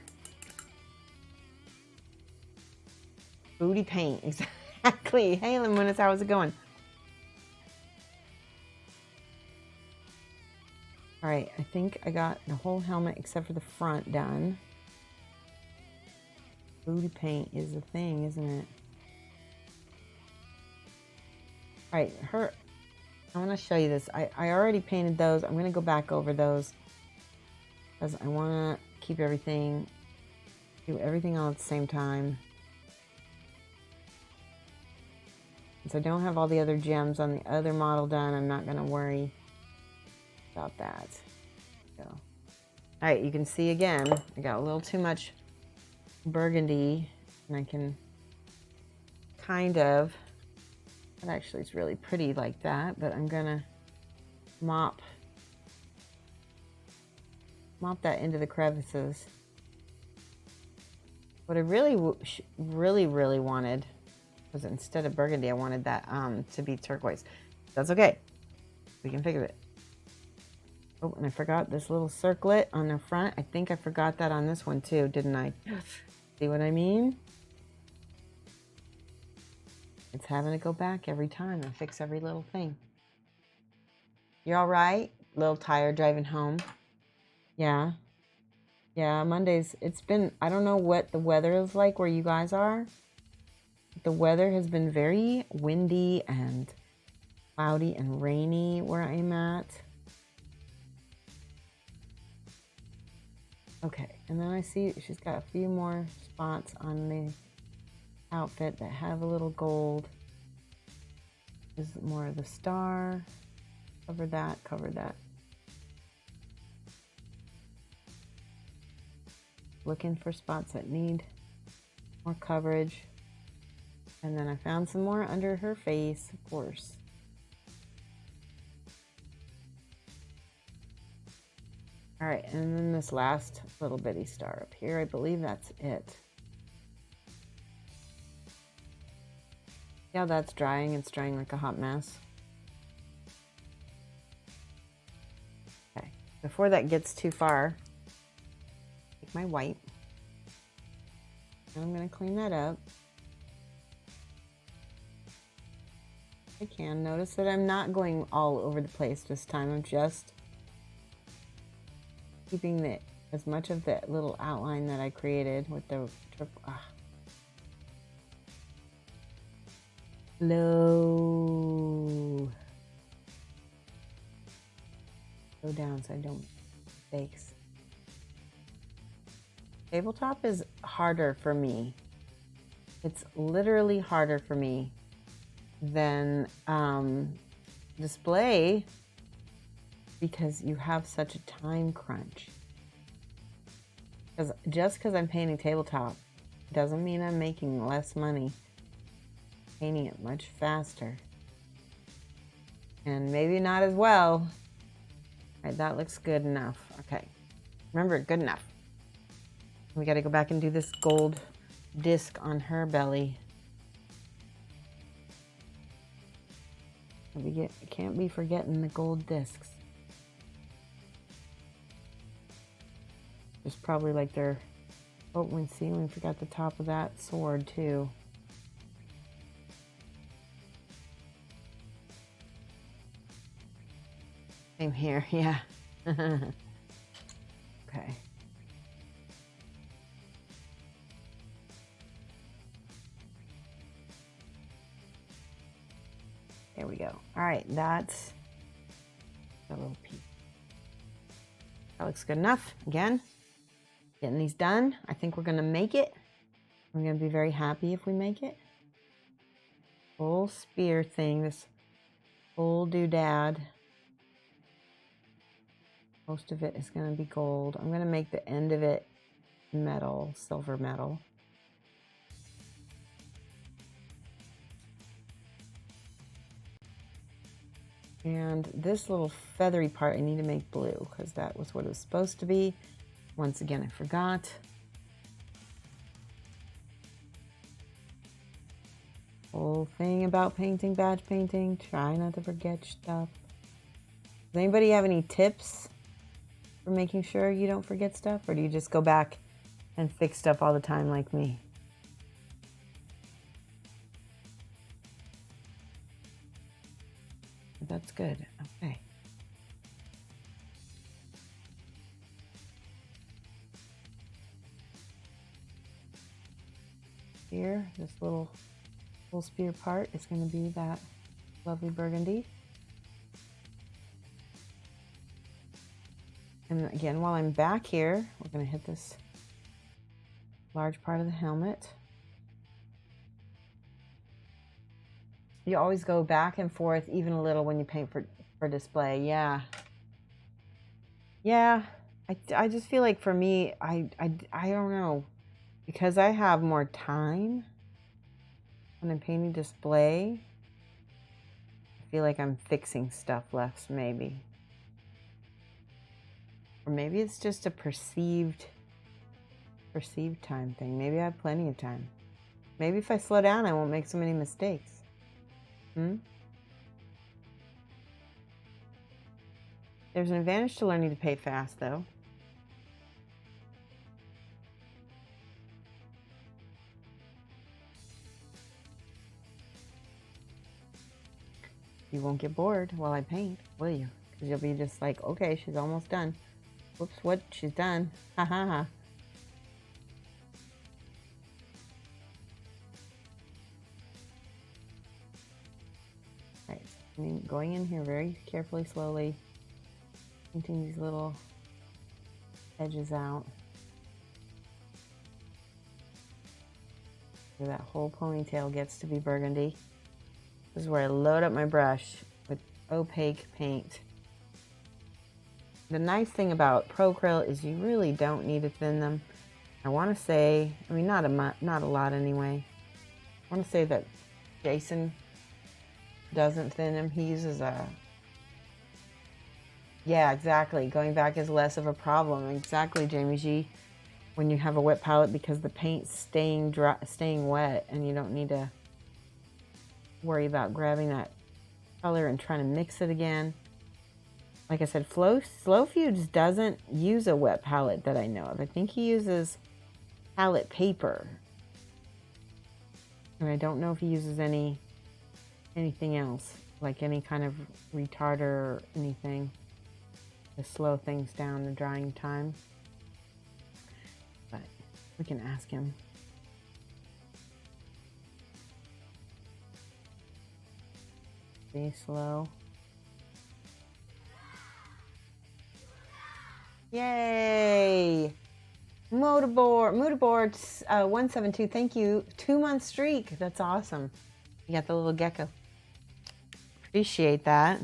Booty paint, exactly. Hey, Lemonis, how's it going? All right, I think I got the whole helmet except for the front done. Booty paint is a thing, isn't it? All right, I want to show you this. I already painted those. I'm going to go back over those because I want to keep everything, do everything all at the same time. Since I don't have all the other gems on the other model done, I'm not going to worry about that. So, all right, you can see again, I got a little too much burgundy, and I can kind of, that actually is really pretty like that, but I'm gonna mop that into the crevices. What I really wanted was, instead of burgundy, I wanted that to be turquoise. That's okay, we can fix it. Oh, and I forgot this little circlet on the front. I think I forgot that on this one too, didn't I? See what I mean? It's having to go back every time and fix every little thing. You all right? A little tired driving home? Yeah. Yeah, Mondays, it's been, I don't know what the weather is like where you guys are. The weather has been very windy and cloudy and rainy where I'm at. Okay, and then I see she's got a few more spots on the outfit that have a little gold. This is more of the star. Cover that, cover that. Looking for spots that need more coverage. And then I found some more under her face, of course. All right, and then this last little bitty star up here, I believe that's it. Yeah, that's drying. It's drying like a hot mess. Okay, before that gets too far, take my wipe. And I'm going to clean that up. I can notice that I'm not going all over the place this time. I'm just keeping as much of the little outline that I created with the low. Go down so I don't mistakes. Tabletop is harder for me. It's literally harder for me than display, because you have such a time crunch. Because just because I'm painting tabletop doesn't mean I'm making less money. Painting it much faster. And maybe not as well. All right, that looks good enough. Okay. Remember, good enough. We got to go back and do this gold disc on her belly. Can't be forgetting the gold discs. There's probably like their, oh, we forgot the top of that sword too. Same here, yeah. Okay. There we go. All right, that's a little piece. That looks good enough. Again, getting these done. I think we're gonna make it. I'm gonna be very happy if we make it. Full spear thing, this full doodad. Most of it is gonna be gold. I'm gonna make the end of it metal, silver metal. And this little feathery part I need to make blue because that was what it was supposed to be. Once again, I forgot. Whole thing about painting, badge painting, try not to forget stuff. Does anybody have any tips for making sure you don't forget stuff? Or do you just go back and fix stuff all the time like me? That's good. Okay. Here, this little full spear part is going to be that lovely burgundy. And again, while I'm back here, we're going to hit this large part of the helmet. You always go back and forth even a little when you paint for display. Yeah. Yeah. I just feel like for me, I don't know, because I have more time when I'm painting display, I feel like I'm fixing stuff less maybe. Or maybe it's just a perceived time thing. Maybe I have plenty of time. Maybe if I slow down, I won't make so many mistakes. There's an advantage to learning to paint fast, though. You won't get bored while I paint, will you? Because you'll be just like, okay, she's almost done. Whoops, what? She's done. Ha ha ha. Right, I'm going in here very carefully, slowly, painting these little edges out. So that whole ponytail gets to be burgundy. This is where I load up my brush with opaque paint. The nice thing about Procryl is you really don't need to thin them. I want to say, I mean, not a lot anyway. I want to say that Jason doesn't thin them. He uses a, yeah, exactly. Going back is less of a problem. Exactly, Jamie G. When you have a wet palette, because the paint's staying dry, staying wet, and you don't need to worry about grabbing that color and trying to mix it again. Like I said, Slow Feuds doesn't use a wet palette that I know of. I think he uses palette paper. And I don't know if he uses anything else, like any kind of retarder or anything to slow things down the drying time. But we can ask him. Be slow. Yay! Moodboard 172. Thank you. 2-month streak. That's awesome. You got the little gecko. Appreciate that.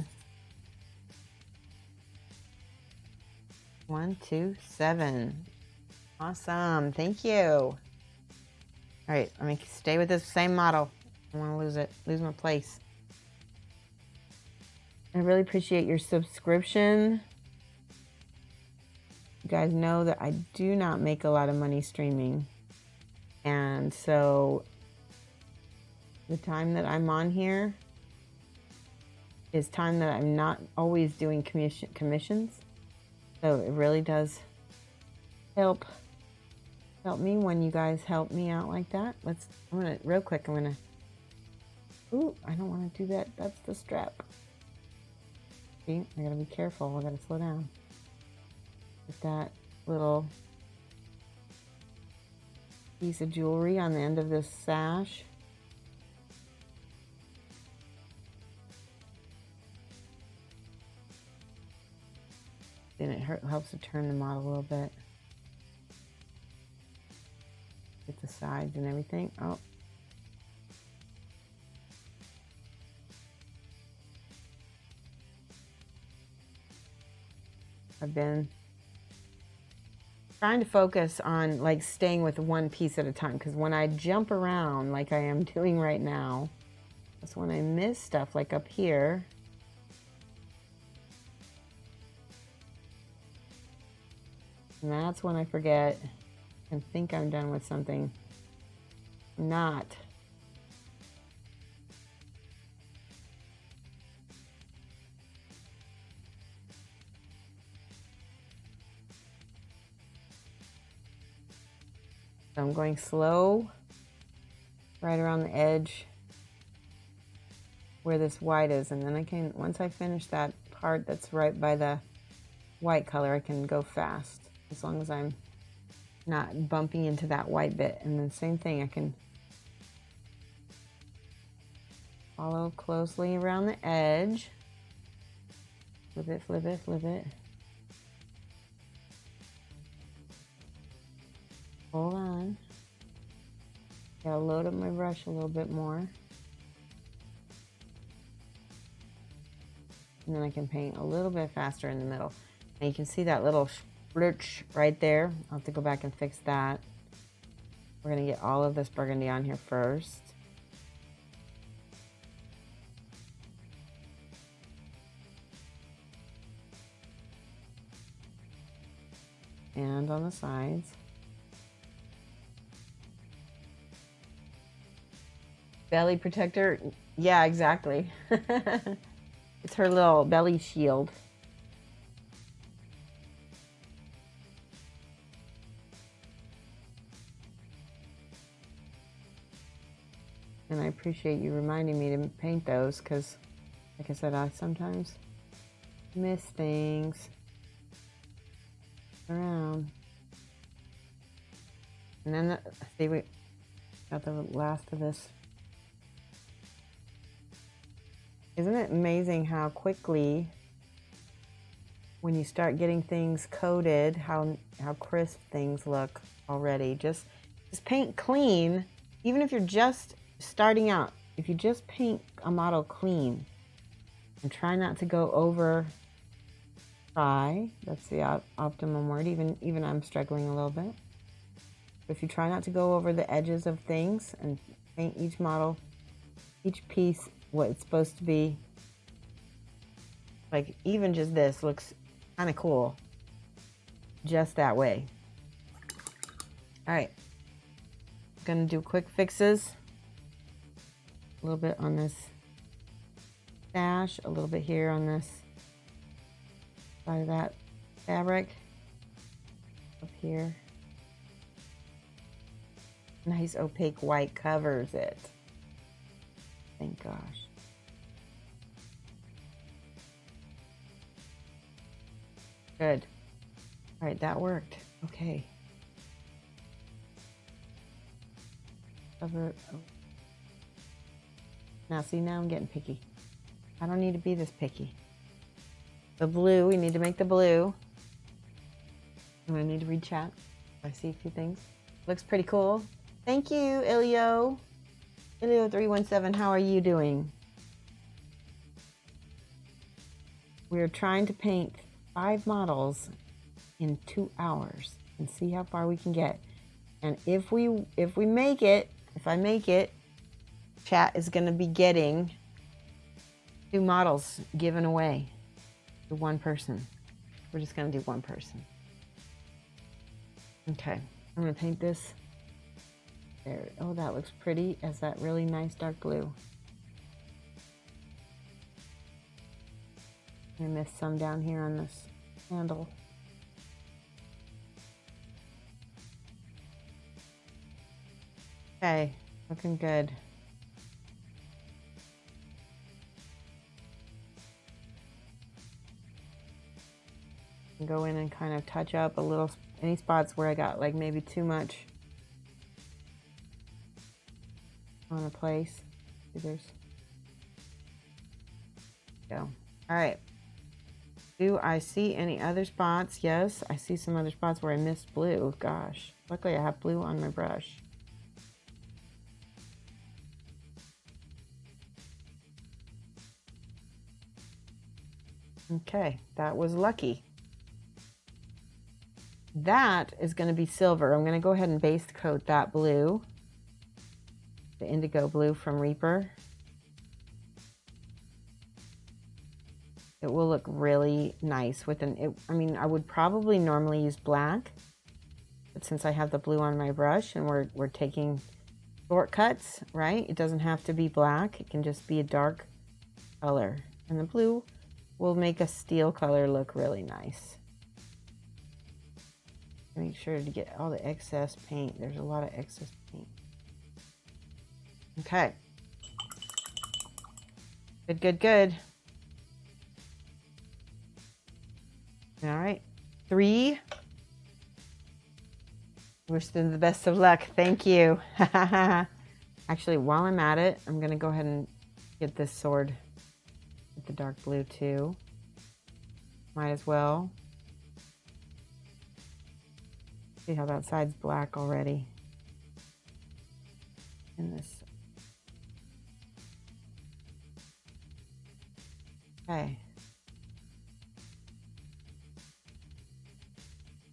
127. Awesome. Thank you. All right, let me stay with this same model. I don't want to lose my place. I really appreciate your subscription. You guys know that I do not make a lot of money streaming. And so the time that I'm on here is time that I'm not always doing commissions. So it really does help me when you guys help me out like that. Real quick, ooh, I don't want to do that. That's the strap. See, I gotta be careful. I gotta slow down. With that little piece of jewelry on the end of this sash. Then it helps to turn the model a little bit. Get the sides and everything. Oh. I've been trying to focus on like staying with one piece at a time, because when I jump around like I am doing right now, that's when I miss stuff like up here. And that's when I forget and think I'm done with something. Not. So I'm going slow right around the edge where this white is, and then I can, once I finish that part that's right by the white color, I can go fast as long as I'm not bumping into that white bit. And then same thing, I can follow closely around the edge. Flip it, flip it, flip it. Hold on. Gotta load up my brush a little bit more. And then I can paint a little bit faster in the middle. And you can see that little splurch right there. I'll have to go back and fix that. We're gonna get all of this burgundy on here first. And on the sides. Belly protector, yeah, exactly. It's her little belly shield. And I appreciate you reminding me to paint those, because, like I said, I sometimes miss things around. And then, see, we got the last of this. Isn't it amazing how quickly, when you start getting things coated, how crisp things look already? Just paint clean, even if you're just starting out. If you just paint a model clean and try not to go over, that's the optimum word. Even I'm struggling a little bit. But if you try not to go over the edges of things and paint each model, each piece what it's supposed to be. Like even just this looks kind of cool just that way. All right, gonna do quick fixes. A little bit on this sash, a little bit here on this side of that fabric, up here. Nice opaque white covers it. Thank gosh. Good. All right, that worked. Okay. Cover. Oh. Now, see, now I'm getting picky. I don't need to be this picky. The blue, we need to make the blue. And I need to read chat. I see a few things. Looks pretty cool. Thank you, Ilio. Ilio317, how are you doing? We're trying to paint 5 models in 2 hours and see how far we can get. And if we make it, if I make it, chat is going to be getting 2 models given away to one person. We're just going to do one person. Okay, I'm going to paint this. There. Oh, that looks pretty as that really nice dark blue. I missed some down here on this handle. Okay, looking good. Go in and kind of touch up a little, any spots where I got like maybe too much on a place. Go. All right. Do I see any other spots? Yes, I see some other spots where I missed blue. Gosh, luckily I have blue on my brush. Okay, that was lucky. That is going to be silver. I'm going to go ahead and base coat that blue, the indigo blue from Reaper. It will look really nice with I mean, I would probably normally use black, but since I have the blue on my brush and we're taking shortcuts, right? It doesn't have to be black. It can just be a dark color. And the blue will make a steel color look really nice. Make sure to get all the excess paint. There's a lot of excess paint. Okay. Good, good, good. All right. 3. Wish them the best of luck. Thank you. Actually, while I'm at it, I'm going to go ahead and get this sword with the dark blue too. Might as well. See how that side's black already. In this. Okay.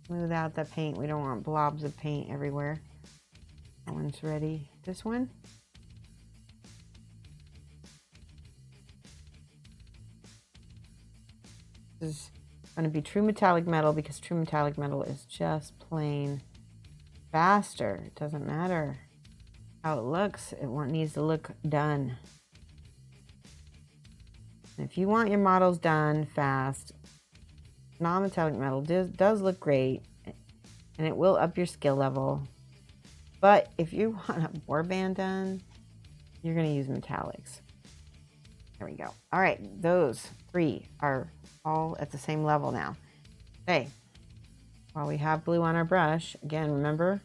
Smooth out the paint. We don't want blobs of paint everywhere. That one's ready. This one. This is going to be true metallic metal because true metallic metal is just plain faster. It doesn't matter how it looks. It needs to look done. And if you want your models done fast, non-metallic metal does look great, and it will up your skill level. But if you want a warband done, you're going to use metallics. There we go. All right, those 3 are all at the same level now. Okay, while we have blue on our brush, again, remember,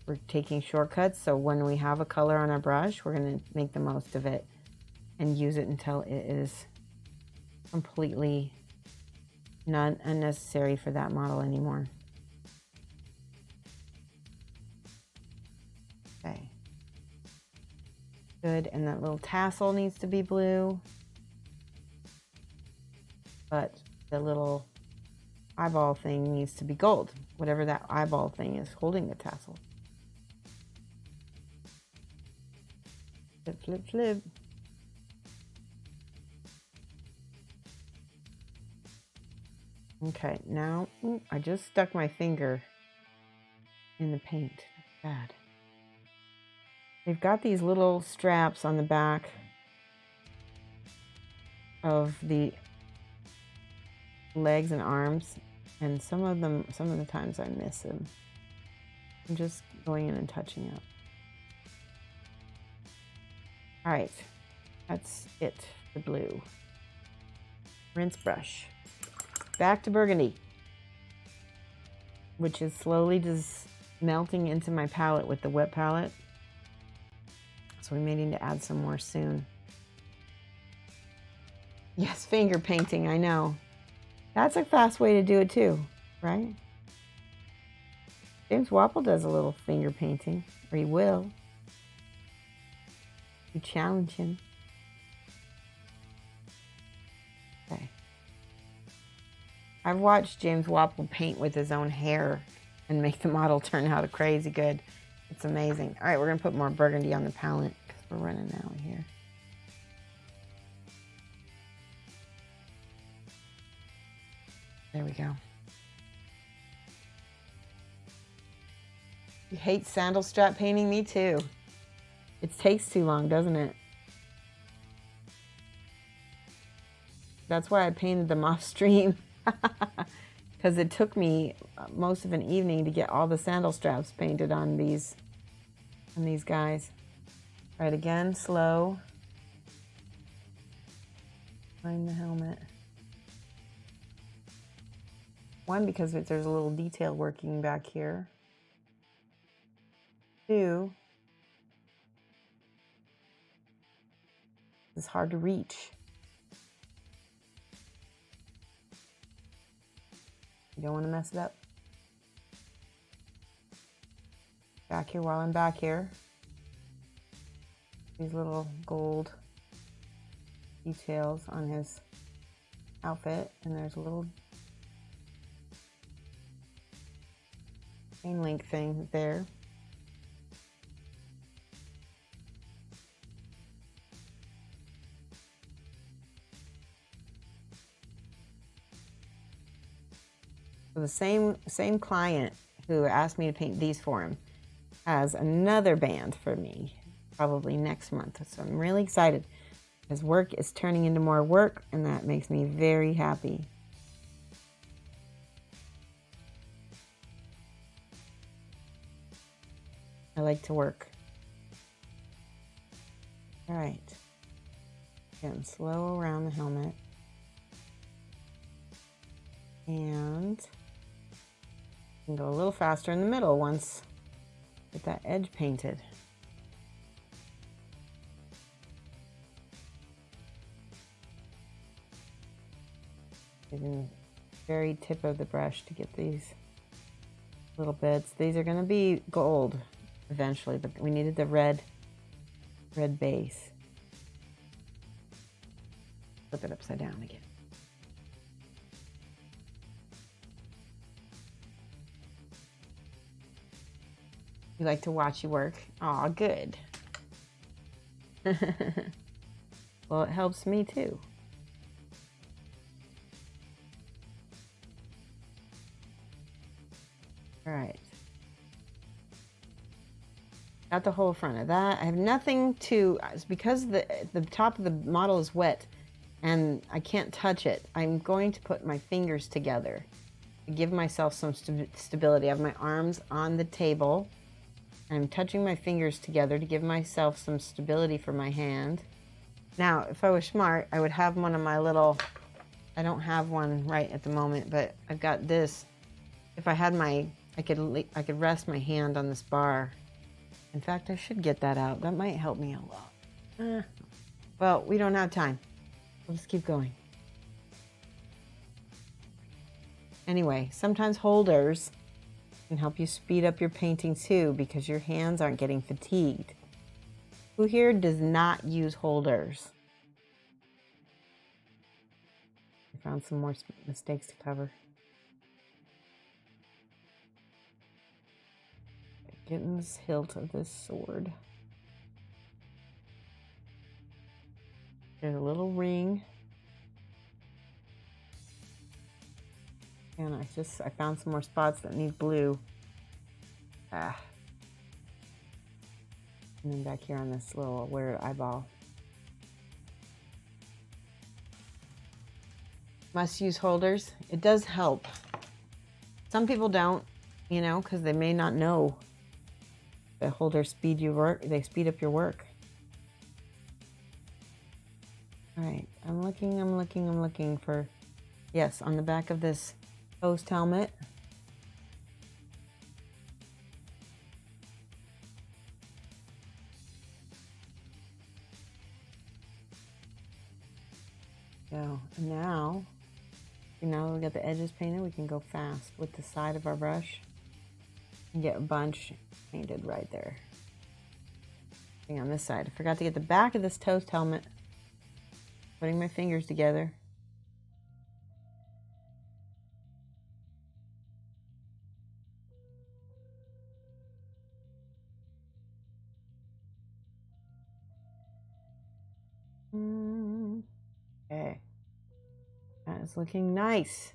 we're taking shortcuts, so when we have a color on our brush, we're going to make the most of it and use it until it is completely not unnecessary for that model anymore. Okay. Good, and that little tassel needs to be blue. But the little eyeball thing needs to be gold. Whatever that eyeball thing is holding the tassel. Flip, flip, flip. Okay, now, I just stuck my finger in the paint. That's bad. They've got these little straps on the back of the legs and arms, and some of the times I miss them. I'm just going in and touching up. All right, that's it for blue. Rinse brush. Back to burgundy, which is slowly just melting into my palette with the wet palette. So we may need to add some more soon. Yes, finger painting, I know. That's a fast way to do it too, right? James Wapple does a little finger painting, or he will. You challenge him. Okay. I've watched James Wapple paint with his own hair and make the model turn out crazy good. It's amazing. All right, we're going to put more burgundy on the palette because we're running out here. There we go. You hate sandal strap painting? Me too. It takes too long, doesn't it? That's why I painted them off stream. Because it took me most of an evening to get all the sandal straps painted on these guys. All right, again, slow. Find the helmet. 1, because there's a little detail working back here. 2, it's hard to reach. You don't want to mess it up. Back here, while I'm back here, these little gold details on his outfit, and there's a little chain link thing there. So the same client who asked me to paint these for him has another band for me, probably next month. So I'm really excited. His work is turning into more work, and that makes me very happy. I like to work. All right. Again, slow around the helmet. And can go a little faster in the middle once get that edge painted. Using the very tip of the brush to get these little bits. These are going to be gold eventually, but we needed the red base. Flip it upside down again. You like to watch you work? Aw, good. Well, it helps me too. All right. Got the whole front of that. I have nothing to, because the top of the model is wet and I can't touch it, I'm going to put my fingers together to give myself some stability. I have my arms on the table. I'm touching my fingers together to give myself some stability for my hand. Now, if I was smart, I would have one of my little, I don't have one right at the moment, but I've got this. If I had my, I could rest my hand on this bar. In fact, I should get that out. That might help me a lot. Well, we don't have time. We'll just keep going. Anyway, sometimes holders can help you speed up your painting too, because your hands aren't getting fatigued. Who here does not use holders? I found some more mistakes to cover. Getting this hilt of this sword. There's a little ring. And I found some more spots that need blue. And then back here on this little weird eyeball. Must use holders. It does help. Some people don't, you know, because they may not know that holders speed your work. They speed up your work. All right, I'm looking for, yes, on the back of this post helmet. So now we got the edges painted, we can go fast with the side of our brush and get a bunch painted right there. On this side, I forgot to get the back of this toast helmet. Putting my fingers together. Okay. That is looking nice.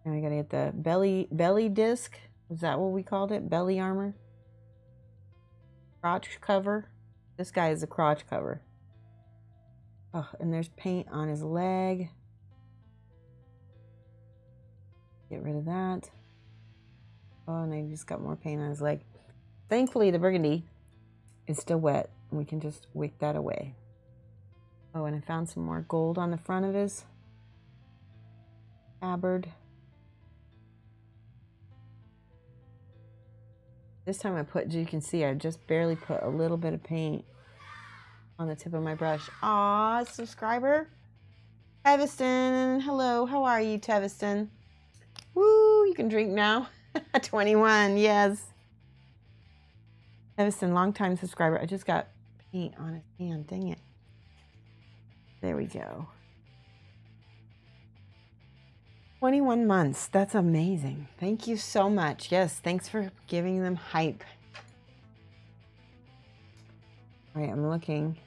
Now I gotta get the belly disc. Is that what we called it? Belly armor? Crotch cover. This guy is a crotch cover. Oh, and there's paint on his leg. Get rid of that. Oh, and I just got more paint on his leg. Thankfully, the burgundy is still wet. We can just wick that away. Oh, and I found some more gold on the front of his tabard. This time I put, you can see, I just barely put a little bit of paint on the tip of my brush. Aw, subscriber. Teviston, hello, how are you, Teviston? Woo, you can drink now. 21, yes. Teviston, long-time subscriber. I just got paint on his hand, dang it. There we go. 21 months, that's amazing. Thank you so much. Yes, thanks for giving them hype. All right, I'm looking.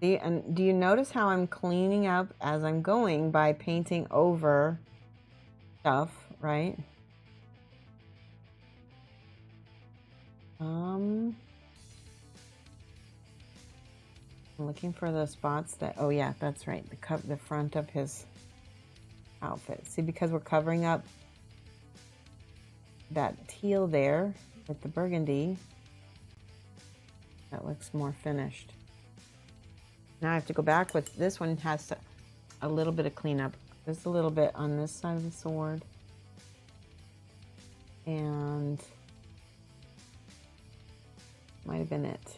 See, and do you notice how I'm cleaning up as I'm going by painting over stuff, right? I'm looking for the spots that, oh yeah, that's right, the front of his outfit. See, because we're covering up that teal there with the burgundy, that looks more finished. Now I have to go back with this one, has a little bit of cleanup. Just a little bit on this side of the sword. And might have been it.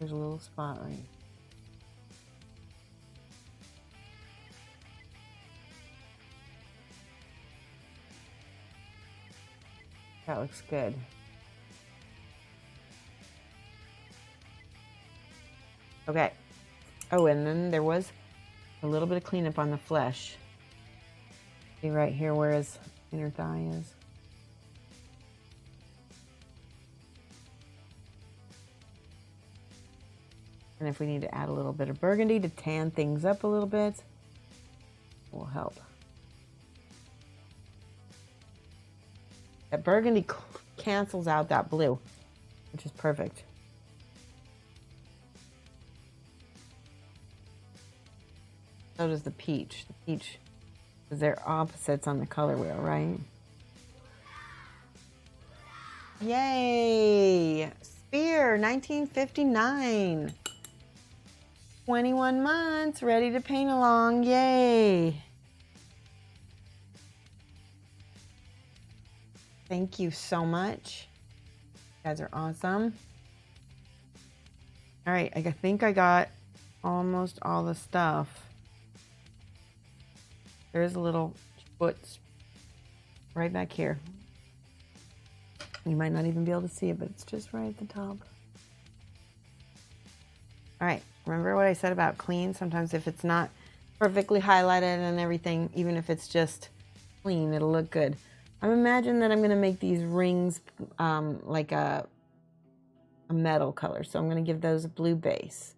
There's a little spot right. That looks good. Okay. Oh, and then there was a little bit of cleanup on the flesh. See right here where his inner thigh is. And if we need to add a little bit of burgundy to tan things up a little bit, it will help. That burgundy cancels out that blue, which is perfect. So does the peach. The peach, because they're opposites on the color wheel, right? Yay! Spear, 1959. 21 months, ready to paint along. Yay! Thank you so much. You guys are awesome. All right, I think I got almost all the stuff. There's a little foot right back here. You might not even be able to see it, but it's just right at the top. All right, remember what I said about clean? Sometimes if it's not perfectly highlighted and everything, even if it's just clean, it'll look good. I'm imagining that I'm gonna make these rings like a metal color. So I'm gonna give those a blue base.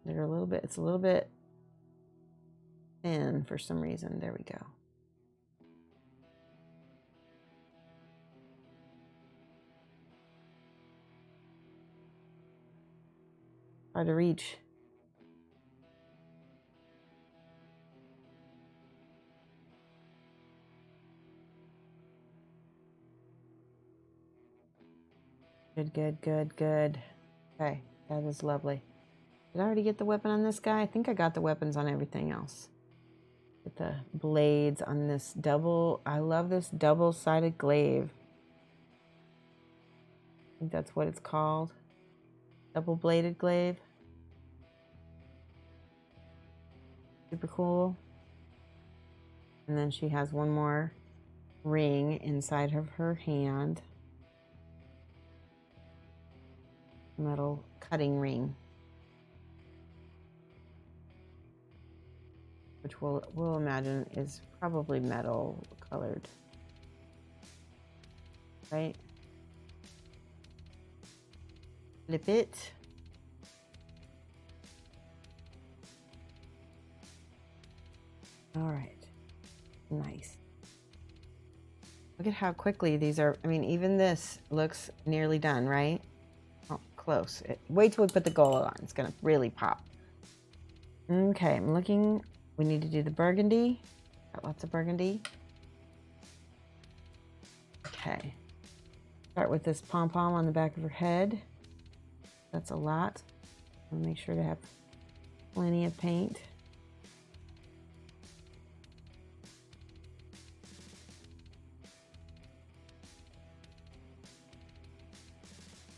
They're a little bit, it's a little bit thin for some reason. There we go. Hard to reach. Good, good, good, good. Okay, that is lovely. Did I already get the weapon on this guy? I think I got the weapons on everything else. Get the blades on this double. I love this double-sided glaive. I think that's what it's called. Double-bladed glaive. Super cool. And then she has one more ring inside of her hand. Metal cutting ring. Which we'll imagine is probably metal colored. Right? Flip it. All right. Nice. Look at how quickly these are. I mean, even this looks nearly done, right? Oh, close. Wait till we put the gold on. It's going to really pop. Okay, I'm looking. We need to do the burgundy. Got lots of burgundy. Okay. Start with this pom-pom on the back of her head. That's a lot. I'll make sure to have plenty of paint.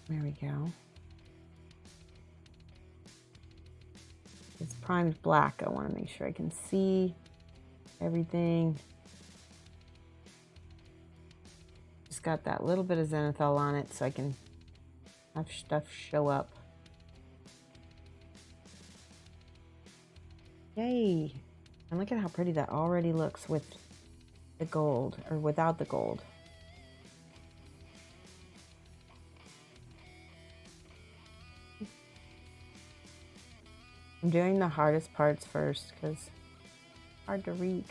There we go. It's primed black. I want to make sure I can see everything. Just got that little bit of zenithal on it so I can have stuff show up. Yay! And look at how pretty that already looks with the gold, or without the gold. I'm doing the hardest parts first because it's hard to reach.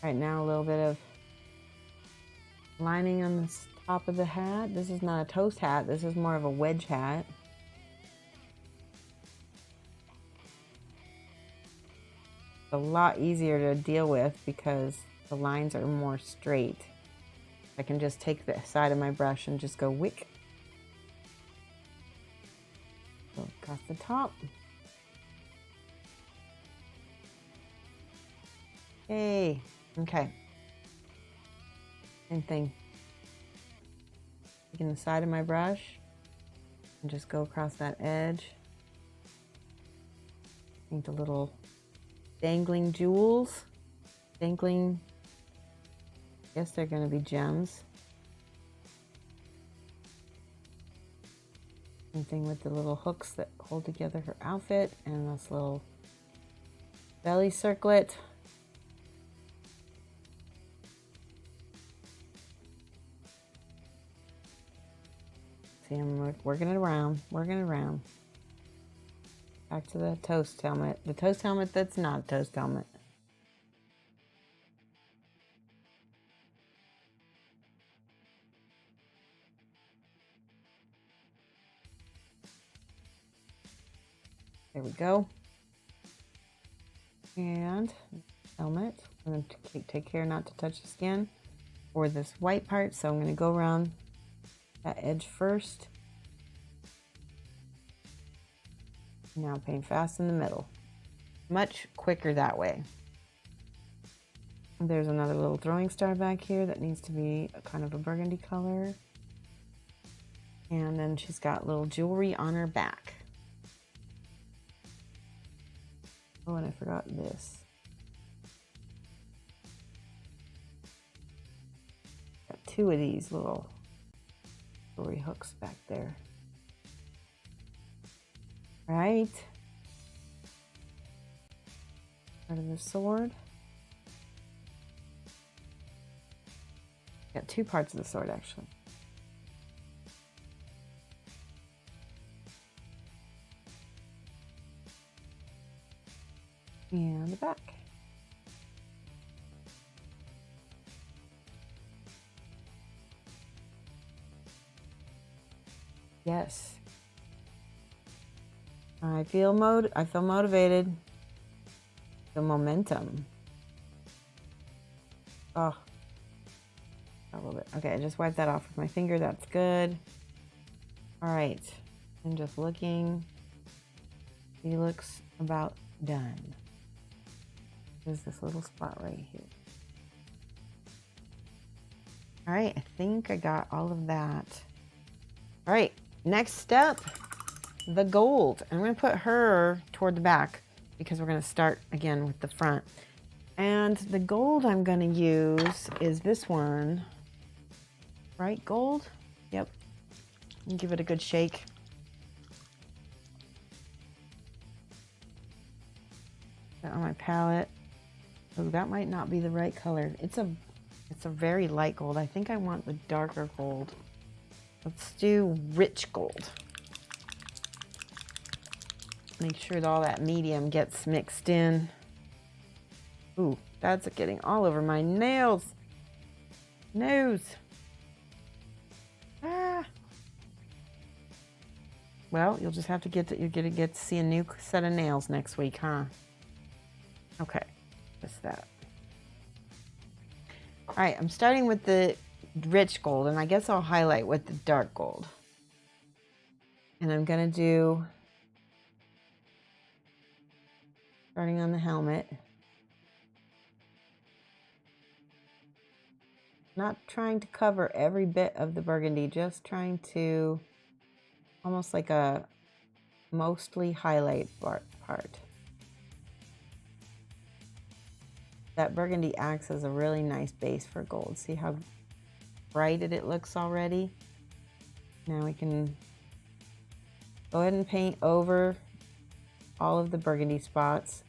Right now, a little bit of lining on the top of the hat. This is not a toast hat. This is more of a wedge hat. It's a lot easier to deal with because the lines are more straight. I can just take the side of my brush and just go wick. Go across the top. Hey, okay. Same thing. Taking the side of my brush and just go across that edge. Paint a little dangling jewels. Dangling, I guess they're going to be gems. Same thing with the little hooks that hold together her outfit and this little belly circlet. See, I'm working it around, working it around. Back to the toast helmet. The toast helmet that's not a toast helmet. There we go. And helmet. I'm going to take care not to touch the skin for this white part. So I'm going to go around that edge first. Now paint fast in the middle. Much quicker that way. There's another little throwing star back here that needs to be a kind of a burgundy color. And then she's got little jewelry on her back. Oh, and I forgot this. Got two of these little jewelry hooks back there. Right. Part of the sword. Got two parts of the sword actually. And the back. Yes. I feel motivated. The momentum. Oh. A little bit. Okay, I just wiped that off with my finger. That's good. All right. I'm just looking. He looks about done. There's this little spot right here. All right, I think I got all of that. All right, next step, the gold. I'm gonna put her toward the back because we're gonna start again with the front. And the gold I'm gonna use is this one. Right, gold? Yep. And give it a good shake. Put it on my palette. Oh, that might not be the right color. It's a very light gold. I think I want the darker gold. Let's do rich gold. Make sure that all that medium gets mixed in. Ooh, that's getting all over my nails. Nose. Ah. Well, you'll just have to you're gonna get to see a new set of nails next week, huh? Okay, just that. All right, I'm starting with the rich gold, and I guess I'll highlight with the dark gold. And I'm gonna do Starting on the helmet. Not trying to cover every bit of the burgundy, just trying to almost like a mostly highlight part. That burgundy acts as a really nice base for gold. See how bright it looks already? Now we can go ahead and paint over all of the burgundy spots.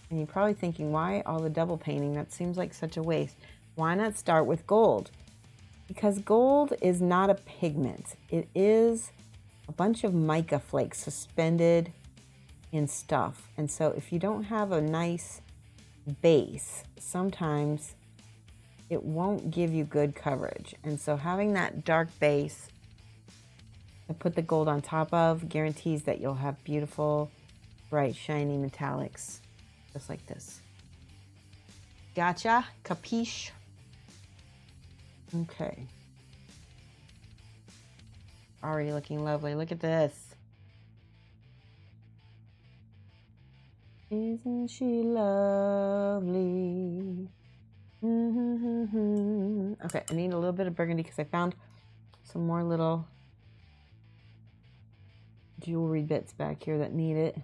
And you're probably thinking, why all the double painting? That seems like such a waste. Why not start with gold? Because gold is not a pigment. It is a bunch of mica flakes suspended in stuff. And so if you don't have a nice base, sometimes it won't give you good coverage. And so having that dark base to put the gold on top of guarantees that you'll have beautiful, bright, shiny metallics, just like this. Gotcha? Capiche? Okay. Already looking lovely. Look at this. Isn't she lovely? Okay, I need a little bit of burgundy because I found some more little jewelry bits back here that need it.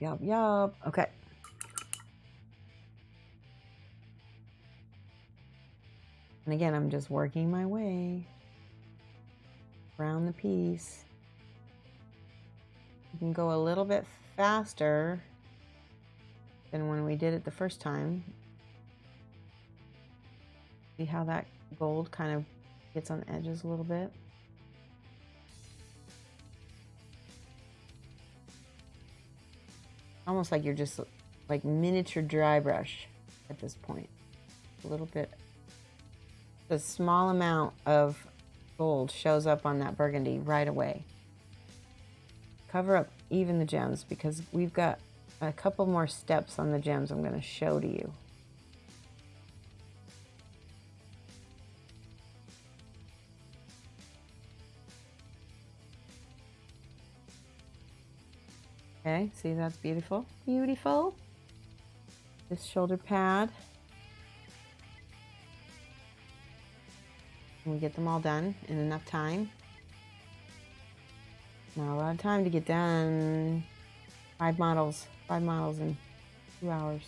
Yup. Okay. And again, I'm just working my way around the piece. You can go a little bit faster than when we did it the first time. See how that gold kind of gets on the edges a little bit? Almost like you're just like miniature dry brush at this point. A little bit. The small amount of gold shows up on that burgundy right away. Cover up even the gems because we've got a couple more steps on the gems I'm going to show to you. Okay, see, that's beautiful. Beautiful. This shoulder pad. And we get them all done in enough time. Not a lot of time to get done. 5 models in 2 hours.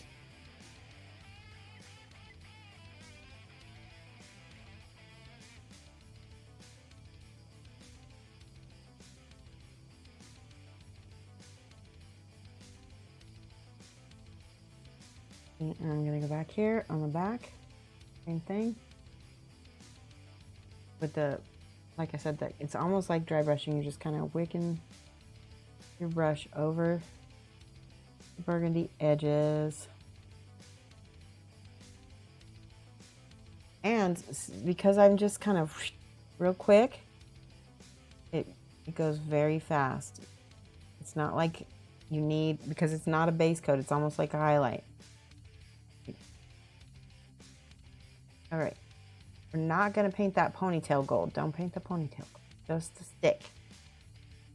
And I'm going to go back here on the back. Same thing. With the, like I said, that it's almost like dry brushing. You're just kind of wicking your brush over the burgundy edges. And because I'm just kind of real quick, it goes very fast. It's not like you need, because it's not a base coat, it's almost like a highlight. All right, we're not going to paint that ponytail gold. Don't paint the ponytail gold, just the stick.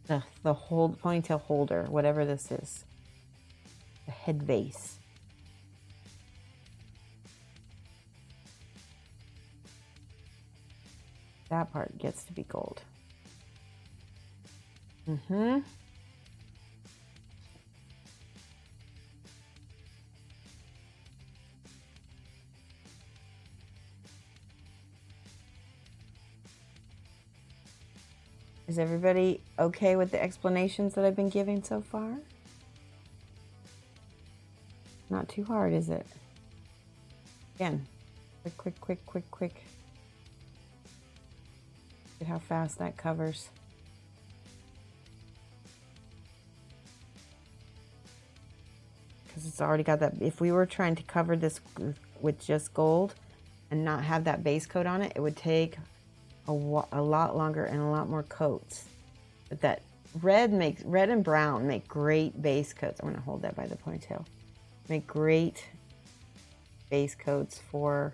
The ponytail holder, whatever this is. The head vase. That part gets to be gold. Is everybody okay with the explanations that I've been giving so far? Not too hard, is it? Again, quick. Look at how fast that covers. Because it's already got that. If we were trying to cover this with just gold and not have that base coat on it, it would take a lot longer and a lot more coats. But that red and brown make great base coats. I'm going to hold that by the ponytail. Make great base coats for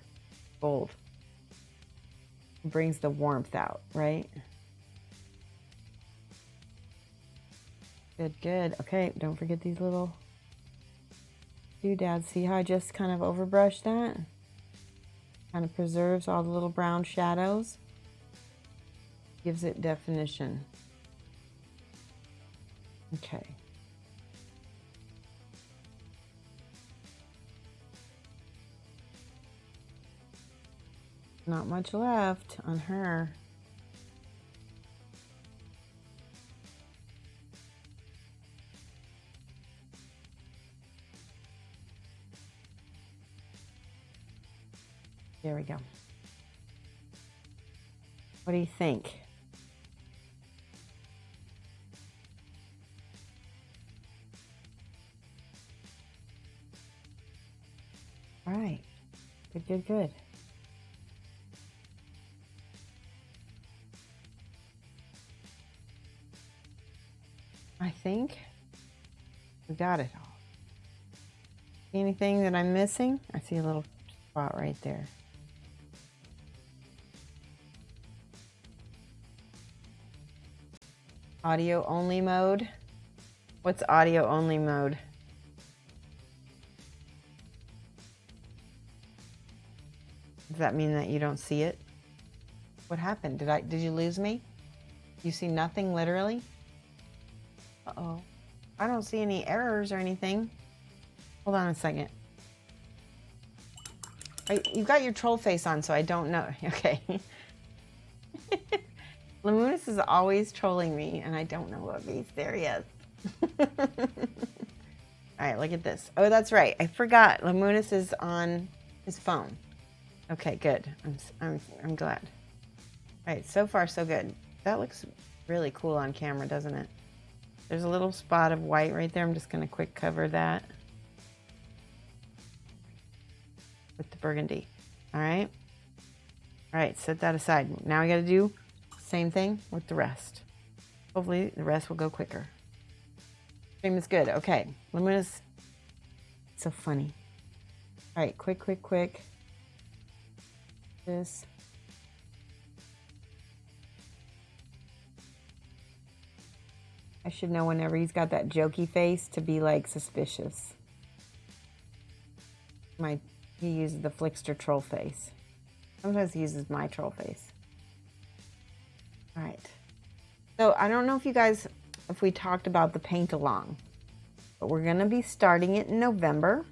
gold. It brings the warmth out, right? Good, good. Okay, don't forget these little doodads. See how I just kind of overbrushed that? Kind of preserves all the little brown shadows. Gives it definition. Okay. Not much left on her. There we go. What do you think? All right. Good, good, good. I think we got it all. Anything that I'm missing? I see a little spot right there. Audio only mode. What's audio only mode? Does that mean that you don't see it? What happened? Did you lose me? You see nothing literally? Uh-oh. I don't see any errors or anything. Hold on a second. You've got your troll face on, so I don't know. Okay. Lamunis is always trolling me, and I don't know what he's there yet. All right, look at this. Oh, that's right. I forgot. Lamunis is on his phone. Okay, good. I'm glad. All right, so far so good. That looks really cool on camera, doesn't it? There's a little spot of white right there. I'm just going to quick cover that with the burgundy. All right. All right, set that aside. Now we got to do same thing with the rest. Hopefully the rest will go quicker. Stream is good. Okay, Luminous. So funny. All right, quick. This. I should know whenever he's got that jokey face to be like suspicious. He uses the Flickster troll face. Sometimes he uses my troll face. All right. So I don't know if we talked about the paint along, but we're going to be starting it in November.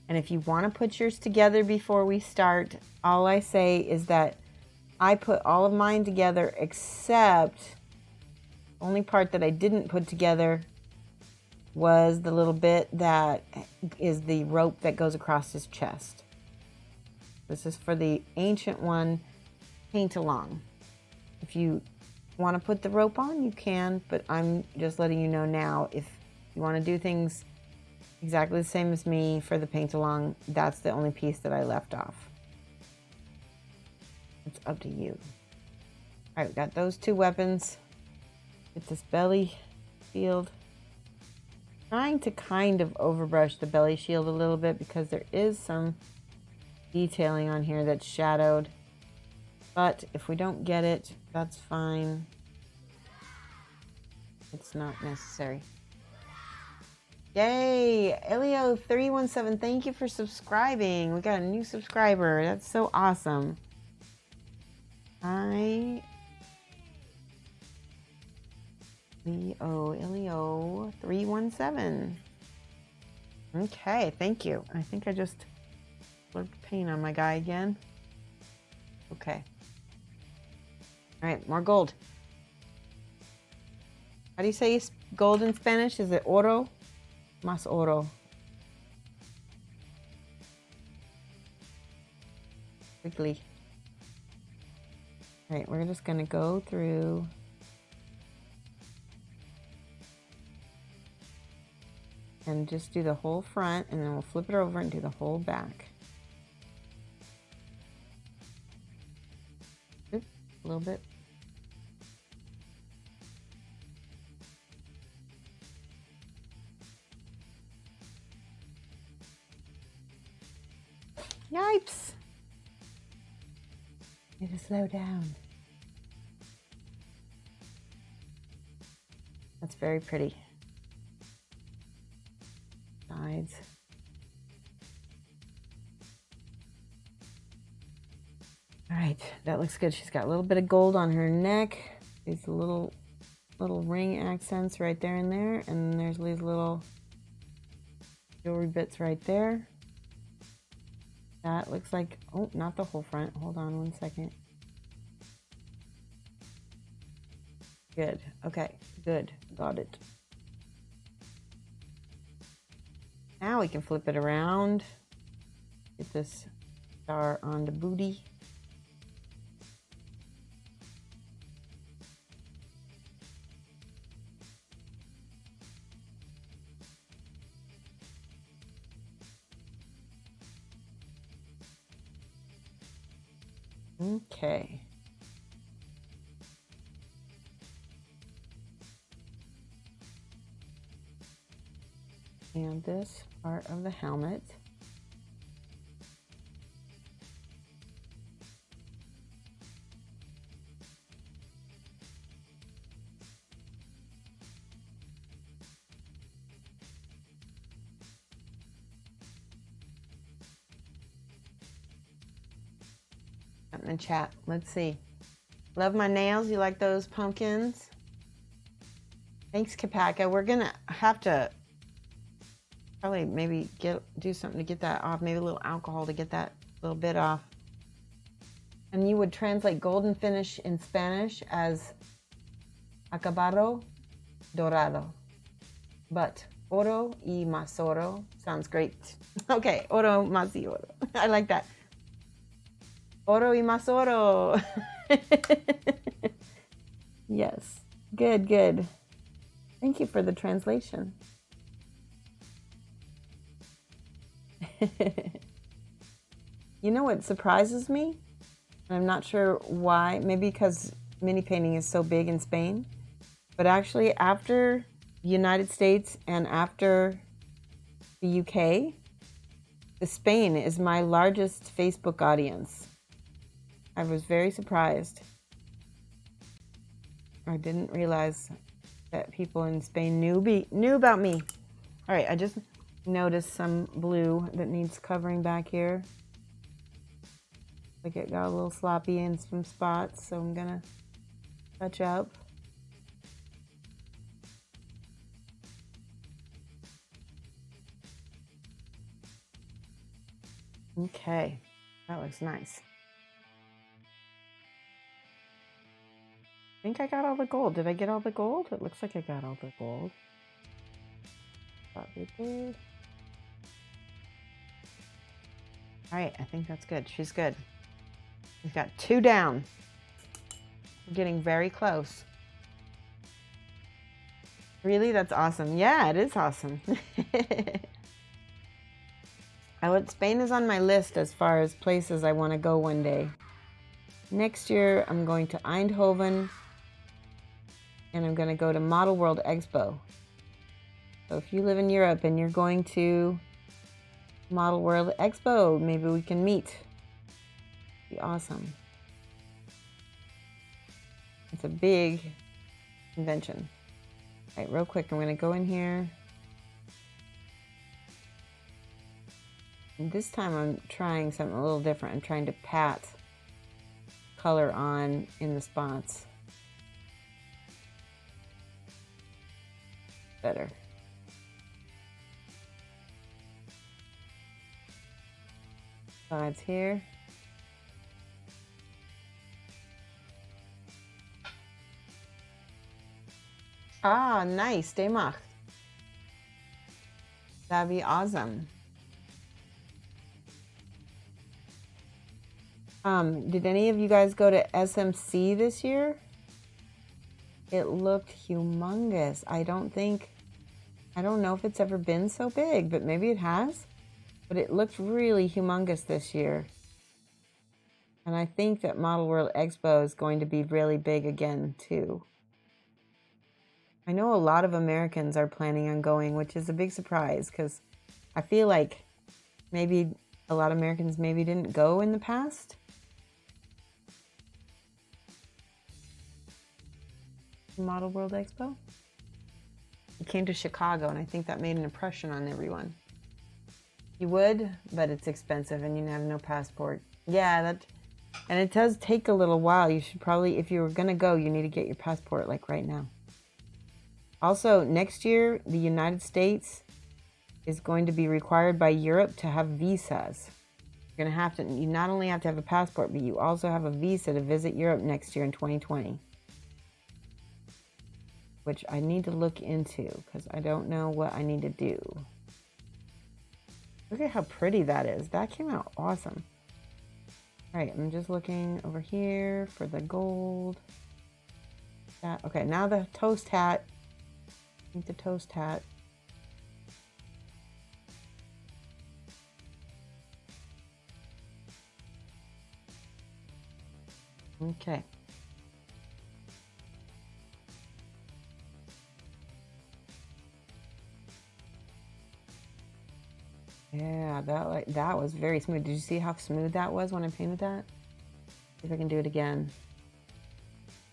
And if you want to put yours together before we start, all I say is that I put all of mine together except the only part that I didn't put together was the little bit that is the rope that goes across his chest. This is for the ancient one, paint along. If you want to put the rope on, you can, but I'm just letting you know now, if you want to do things exactly the same as me for the paint along, that's the only piece that I left off. It's up to you. All right, we got those two weapons. Get this belly shield. Trying to kind of overbrush the belly shield a little bit because there is some detailing on here that's shadowed. But if we don't get it, that's fine. It's not necessary. Yay! Elio317, thank you for subscribing. We got a new subscriber. That's so awesome. Elio317. Okay, thank you. I think I just slurped paint on my guy again. Okay. All right, more gold. How do you say gold in Spanish? Is it oro? Más oro. Quickly. All right, we're just going to go through. And just do the whole front, and then we'll flip it over and do the whole back. Oops, a little bit. Yipes! Need to slow down. That's very pretty. sides. All right, that looks good. She's got a little bit of gold on her neck. These little ring accents right there and there. And there's these little jewelry bits right there. That looks like, oh, not the whole front. Hold on one second. Good. Okay, good. Got it. Now we can flip it around. Get this star on the booty. Okay. And this part of the helmet. In the chat, let's see. Love my nails. You like those pumpkins? Thanks, Kapaka. We're gonna have to probably maybe do something to get that off. Maybe a little alcohol to get that little bit off. And you would translate golden finish in Spanish as acabado dorado. But oro y más oro sounds great. Okay, oro más y oro. I like that. Oro y más oro. Yes. Good, good. Thank you for the translation. You know what surprises me? I'm not sure why. Maybe because mini painting is so big in Spain. But actually, after the United States and after the UK, Spain is my largest Facebook audience. I was very surprised. I didn't realize that people in Spain knew about me. All right, I just noticed some blue that needs covering back here. Like it got a little sloppy in some spots, so I'm gonna touch up. Okay, that looks nice. I think I got all the gold. Did I get all the gold? It looks like I got all the gold. Probably did. All right, I think that's good. She's good. We've got 2 down. We're getting very close. Really? That's awesome. Yeah, it is awesome. Spain is on my list as far as places I want to go one day. Next year, I'm going to Eindhoven, and I'm going to go to Model World Expo. So if you live in Europe and you're going to Model World Expo, maybe we can meet. Be awesome. It's a big convention. All right, real quick, I'm going to go in here. And this time I'm trying something a little different. I'm trying to pat color on in the spots. Better. Sides here. Ah, nice. Demach. That'd be awesome. Did any of you guys go to SMC this year? It looked humongous. I don't know if it's ever been so big, but maybe it has. But it looked really humongous this year. And I think that Model World Expo is going to be really big again, too. I know a lot of Americans are planning on going, which is a big surprise because I feel like maybe a lot of Americans maybe didn't go in the past. Model World Expo. It came to Chicago, and I think that made an impression on everyone. You would, but it's expensive and you have no passport. Yeah, and it does take a little while. You should probably, if you were gonna go, you need to get your passport like right now. Also, next year, the United States is going to be required by Europe to have visas. You're gonna have to, you not only have to have a passport, but you also have a visa to visit Europe next year in 2020. Which I need to look into because I don't know what I need to do. Look at how pretty that is. That came out awesome. All right, I'm just looking over here for the gold. Okay, now the toast hat. I need the toast hat. Okay. Yeah, that was very smooth. Did you see how smooth that was when I painted that? See if I can do it again.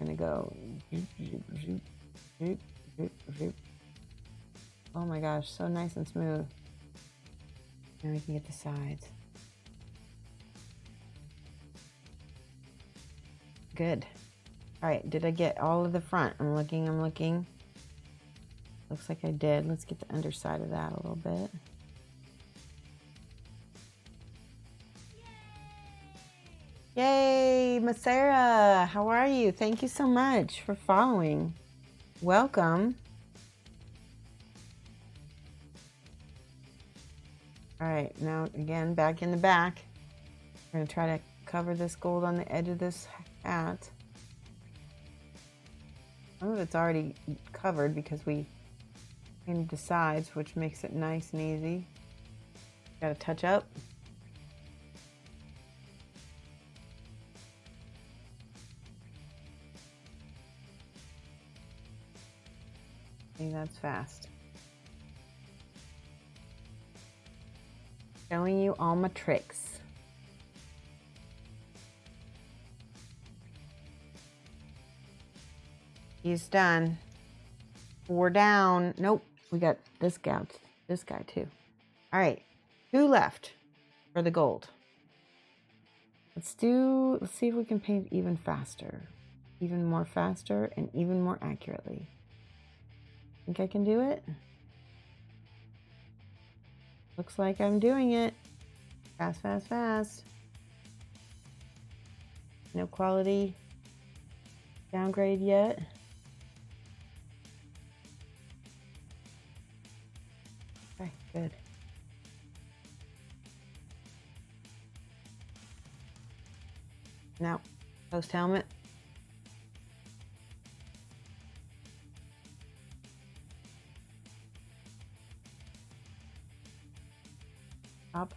I'm gonna go. Oh my gosh, so nice and smooth. Now we can get the sides. Good. All right, did I get all of the front? I'm looking. Looks like I did. Let's get the underside of that a little bit. Yay, Masera, how are you? Thank you so much for following. Welcome. All right, now again, back in the back. We're gonna try to cover this gold on the edge of this hat. Some of it's already covered because we painted the sides, which makes it nice and easy. Got to touch up. I think that's fast. Showing you all my tricks. He's done. 4 down. Nope. We got this guy too. All right. 2 left for the gold. Let's see if we can paint even faster. Even more faster and even more accurately. Think I can do it? Looks like I'm doing it. Fast, fast, fast. No quality downgrade yet. Okay, good. Now, post helmet. Up.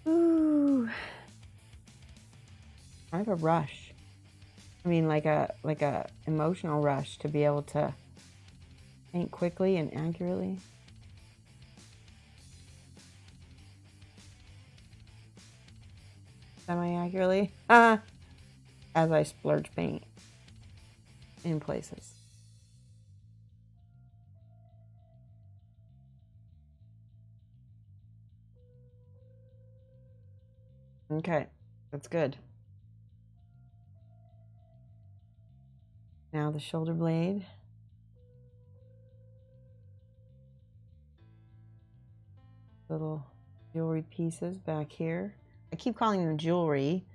Ooh. I have a rush. I mean, like a emotional rush to be able to paint quickly and accurately. Semi-accurately. As I splurge paint in places. Okay, that's good. Now the shoulder blade. Little jewelry pieces back here. I keep calling them jewelry.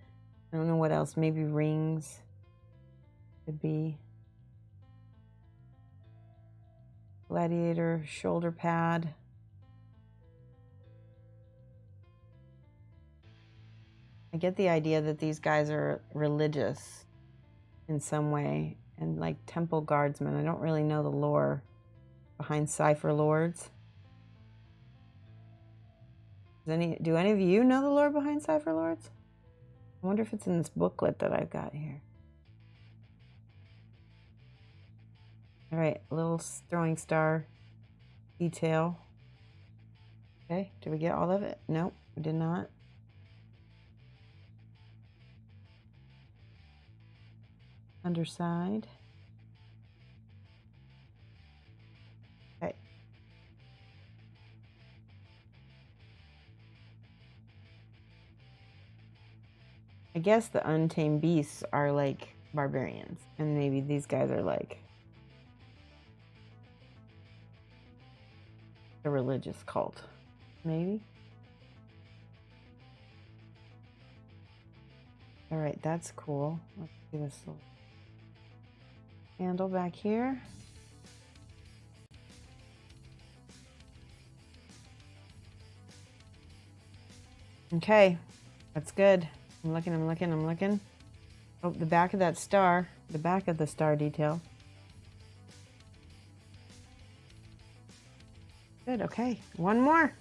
I don't know what else. Maybe rings. Could be. Gladiator shoulder pad. I get the idea that these guys are religious in some way and like temple guardsmen. I don't really know the lore behind Cypher Lords. Do any of you know the lore behind Cypher Lords? I wonder if it's in this booklet that I've got here. All right, a little throwing star detail. Okay, did we get all of it? Nope, we did not. Underside. Okay. I guess the untamed beasts are like barbarians, and maybe these guys are like a religious cult, maybe. All right, that's cool. Let's do this little handle back here. Okay, that's good. I'm looking. Oh, the back of that star, the back of the star detail. Good, okay. One more.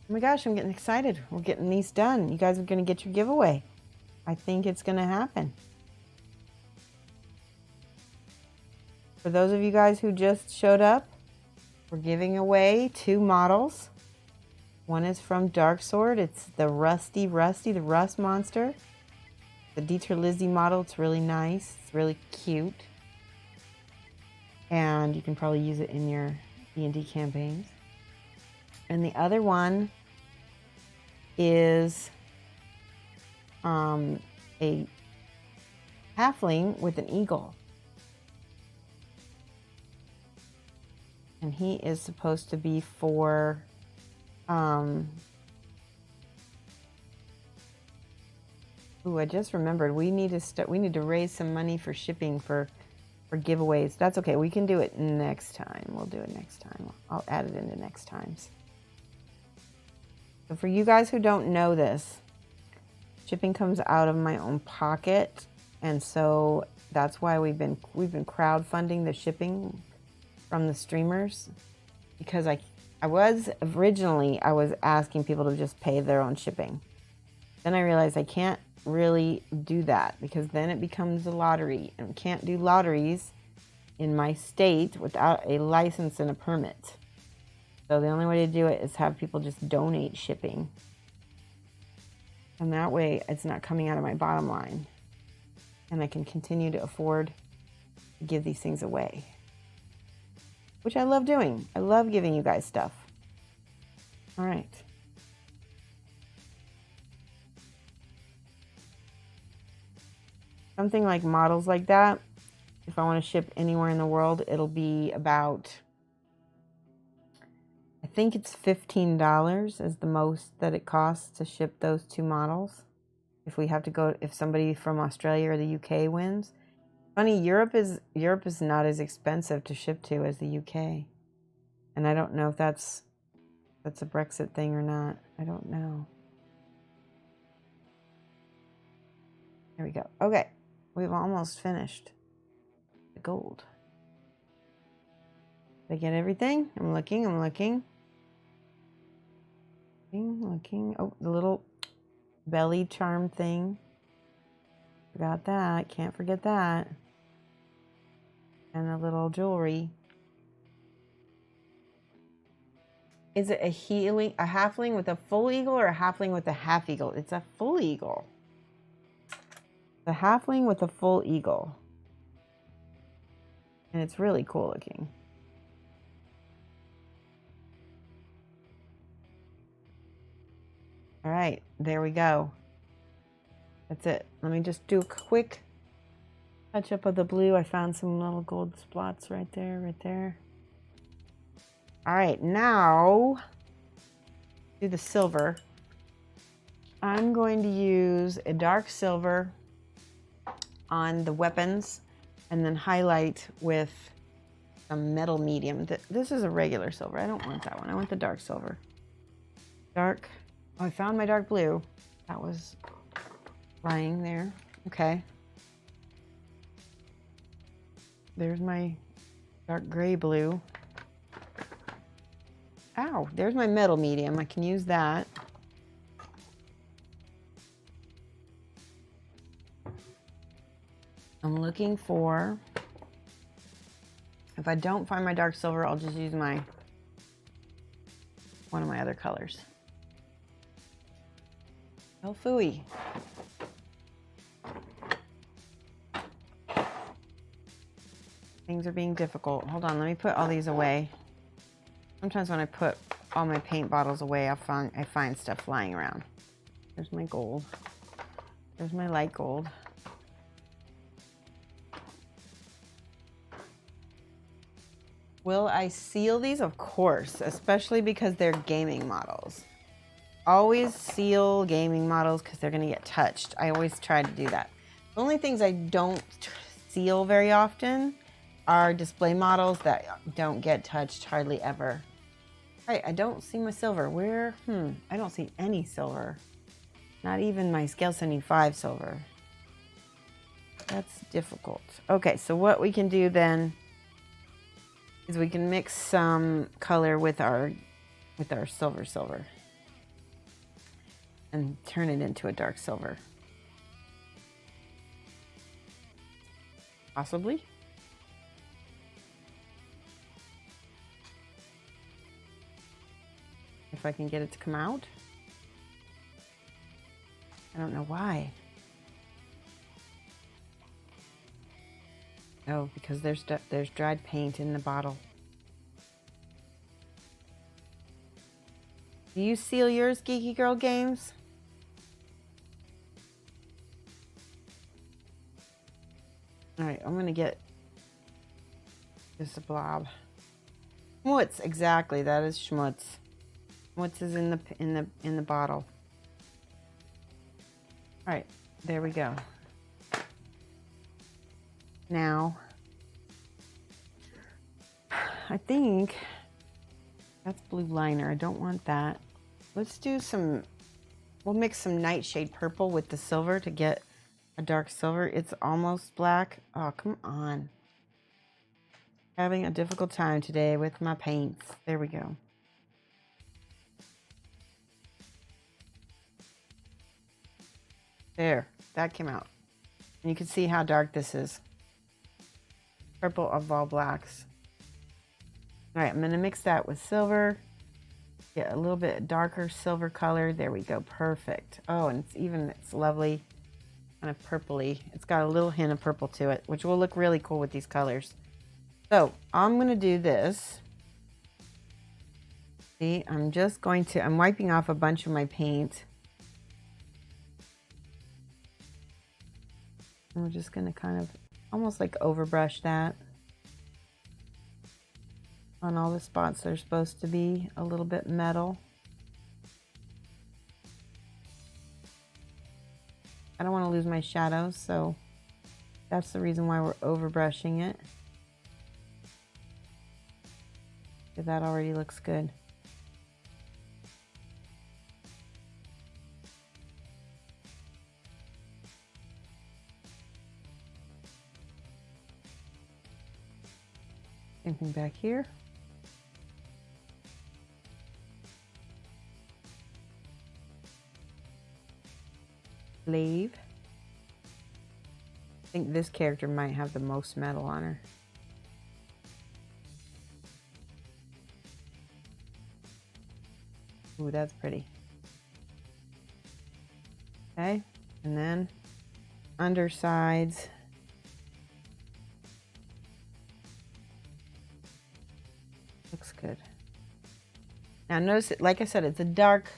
Oh my gosh, I'm getting excited. We're getting these done. You guys are gonna get your giveaway. I think it's gonna happen. For those of you guys who just showed up, we're giving away 2 models. One is from Dark Sword. It's the Rusty, the Rust Monster. The Dieter Lizzie model. It's really nice. It's really cute. And you can probably use it in your D&D campaigns. And the other one is a halfling with an eagle. And he is supposed to be for I just remembered we need to raise some money for shipping for giveaways. That's okay. We can do it next time. We'll do it next time. I'll add it into next times. So for you guys who don't know this, shipping comes out of my own pocket, and so that's why we've been crowdfunding the shipping from the streamers, because I was asking people to just pay their own shipping. Then I realized I can't really do that because then it becomes a lottery, and can't do lotteries in my state without a license and a permit. So the only way to do it is have people just donate shipping. And that way it's not coming out of my bottom line. And I can continue to afford to give these things away, which I love doing. I love giving you guys stuff. All right. Something like models like that, if I want to ship anywhere in the world, it'll be about, I think it's $15 is the most that it costs to ship those 2 models. If somebody from Australia or the UK wins. Funny, Europe is not as expensive to ship to as the UK. And I don't know if that's a Brexit thing or not. I don't know. There we go. Okay. We've almost finished the gold. Did I get everything? I'm looking. Oh, the little belly charm thing. Forgot that. Can't forget that. And the little jewelry. Is it a halfling with a full eagle or a halfling with a half eagle? It's a full eagle. The halfling with a full eagle. And it's really cool looking. All right, there we go. That's it. Let me just do a quick touch up of the blue. I found some little gold spots right there. All right, now do the silver. I'm going to use a dark silver on the weapons and then highlight with some metal medium. This is a regular silver. I don't want that one. I want the dark silver. Dark. Oh, I found my dark blue. That was lying there. Okay. There's my dark gray blue. Ow, there's my metal medium. I can use that. I'm looking for, if I don't find my dark silver, I'll just use one of my other colors. Oh, phooey. Things are being difficult. Hold on, let me put all these away. Sometimes when I put all my paint bottles away, I find stuff lying around. There's my gold. There's my light gold. Will I seal these? Of course, especially because they're gaming models. Always seal gaming models because they're going to get touched. I always try to do that. The only things I don't seal very often are display models that don't get touched hardly ever. All right, I don't see my silver. Where? I don't see any silver. Not even my Scale 75 silver. That's difficult. Okay, so what we can do then is we can mix some color with our silver and turn it into a dark silver. Possibly. If I can get it to come out. I don't know why. Oh, because there's dried paint in the bottle. Do you seal yours, Geeky Girl Games? All right, I'm gonna get just a blob. Schmutz, exactly. That is schmutz. Schmutz is in the bottle. All right, there we go. Now, I think that's blue liner. I don't want that. Let's do some, we'll mix some nightshade purple with the silver to get a dark silver. It's almost black. Oh, come on. Having a difficult time today with my paints. There we go. There, that came out. And you can see how dark this is. Purple of all blacks. All right, I'm gonna mix that with silver. Get a little bit darker silver color. There we go, perfect. Oh, and it's lovely, kind of purpley. It's got a little hint of purple to it, which will look really cool with these colors. So I'm gonna do this. See, I'm wiping off a bunch of my paint. And we're just gonna kind of almost like overbrush that on all the spots that are supposed to be a little bit metal. I don't want to lose my shadows, so that's the reason why we're overbrushing it. That already looks good. Same thing back here. Leave. I think this character might have the most metal on her. Ooh, that's pretty. Okay, and then undersides. Looks good. Now notice it, like I said, it's a dark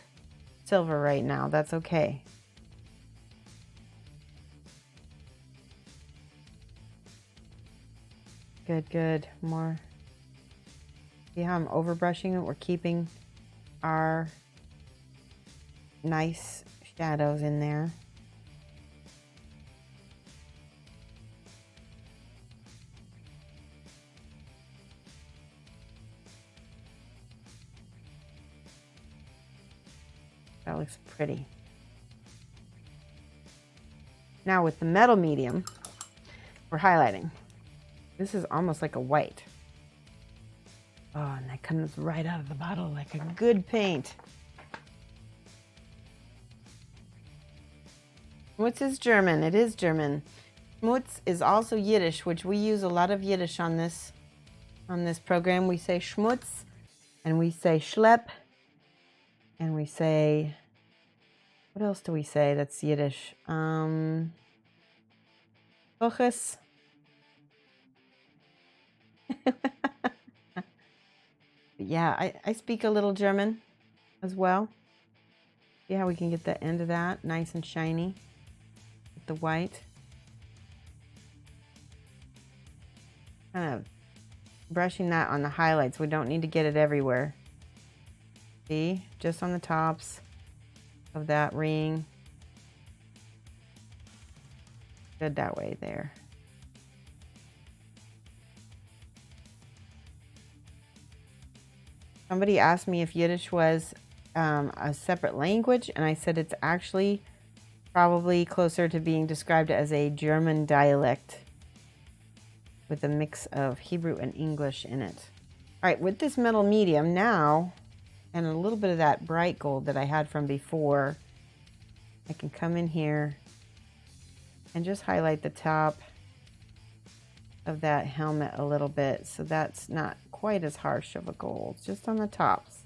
silver right now. That's okay. Good, good. More. See how I'm overbrushing it? We're keeping our nice shadows in there. That looks pretty. Now with the metal medium, we're highlighting. This is almost like a white. Oh, and that comes right out of the bottle like a good paint. Schmutz is German. It is German. Schmutz is also Yiddish, which we use a lot of Yiddish on this program. We say schmutz, and we say schlepp, and we say, what else do we say that's Yiddish? Hoches. Yeah, I speak a little German as well. See how we can get the end of that nice and shiny. the white. Kind of brushing that on the highlights. We don't need to get it everywhere. See, just on the tops of that ring. Good that way there. Somebody asked me if Yiddish was a separate language, and I said it's actually probably closer to being described as a German dialect with a mix of Hebrew and English in it. All right, with this metal medium now, and a little bit of that bright gold that I had from before, I can come in here and just highlight the top of that helmet a little bit, so that's not quite as harsh of a gold, just on the tops.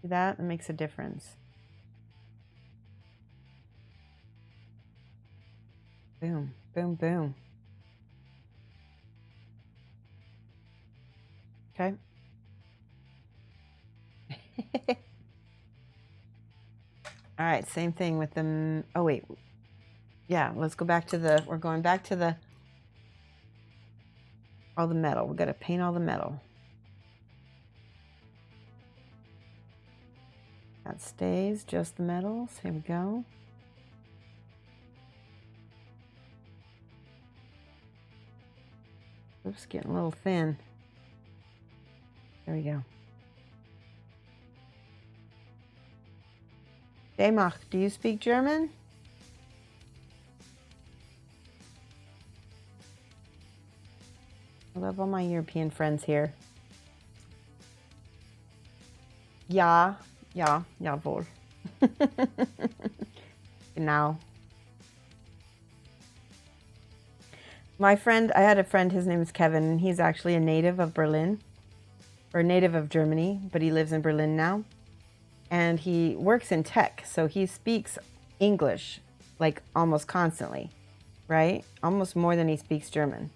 See that? It makes a difference. Boom, boom, boom. Okay. All right, same thing with them. Oh, wait. Yeah, let's go back to the, we're going back to the, all the metal. We've got to paint all the metal. That stays, just the metals. Here we go. Oops, getting a little thin. There we go. Demach, do you speak German? I love all my European friends here. Ja, ja, jawohl. Genau. My friend, I had a friend, his name is Kevin, and he's actually a native of Berlin, or a native of Germany, but he lives in Berlin now. And he works in tech, so he speaks English like almost constantly, right? Almost more than he speaks German,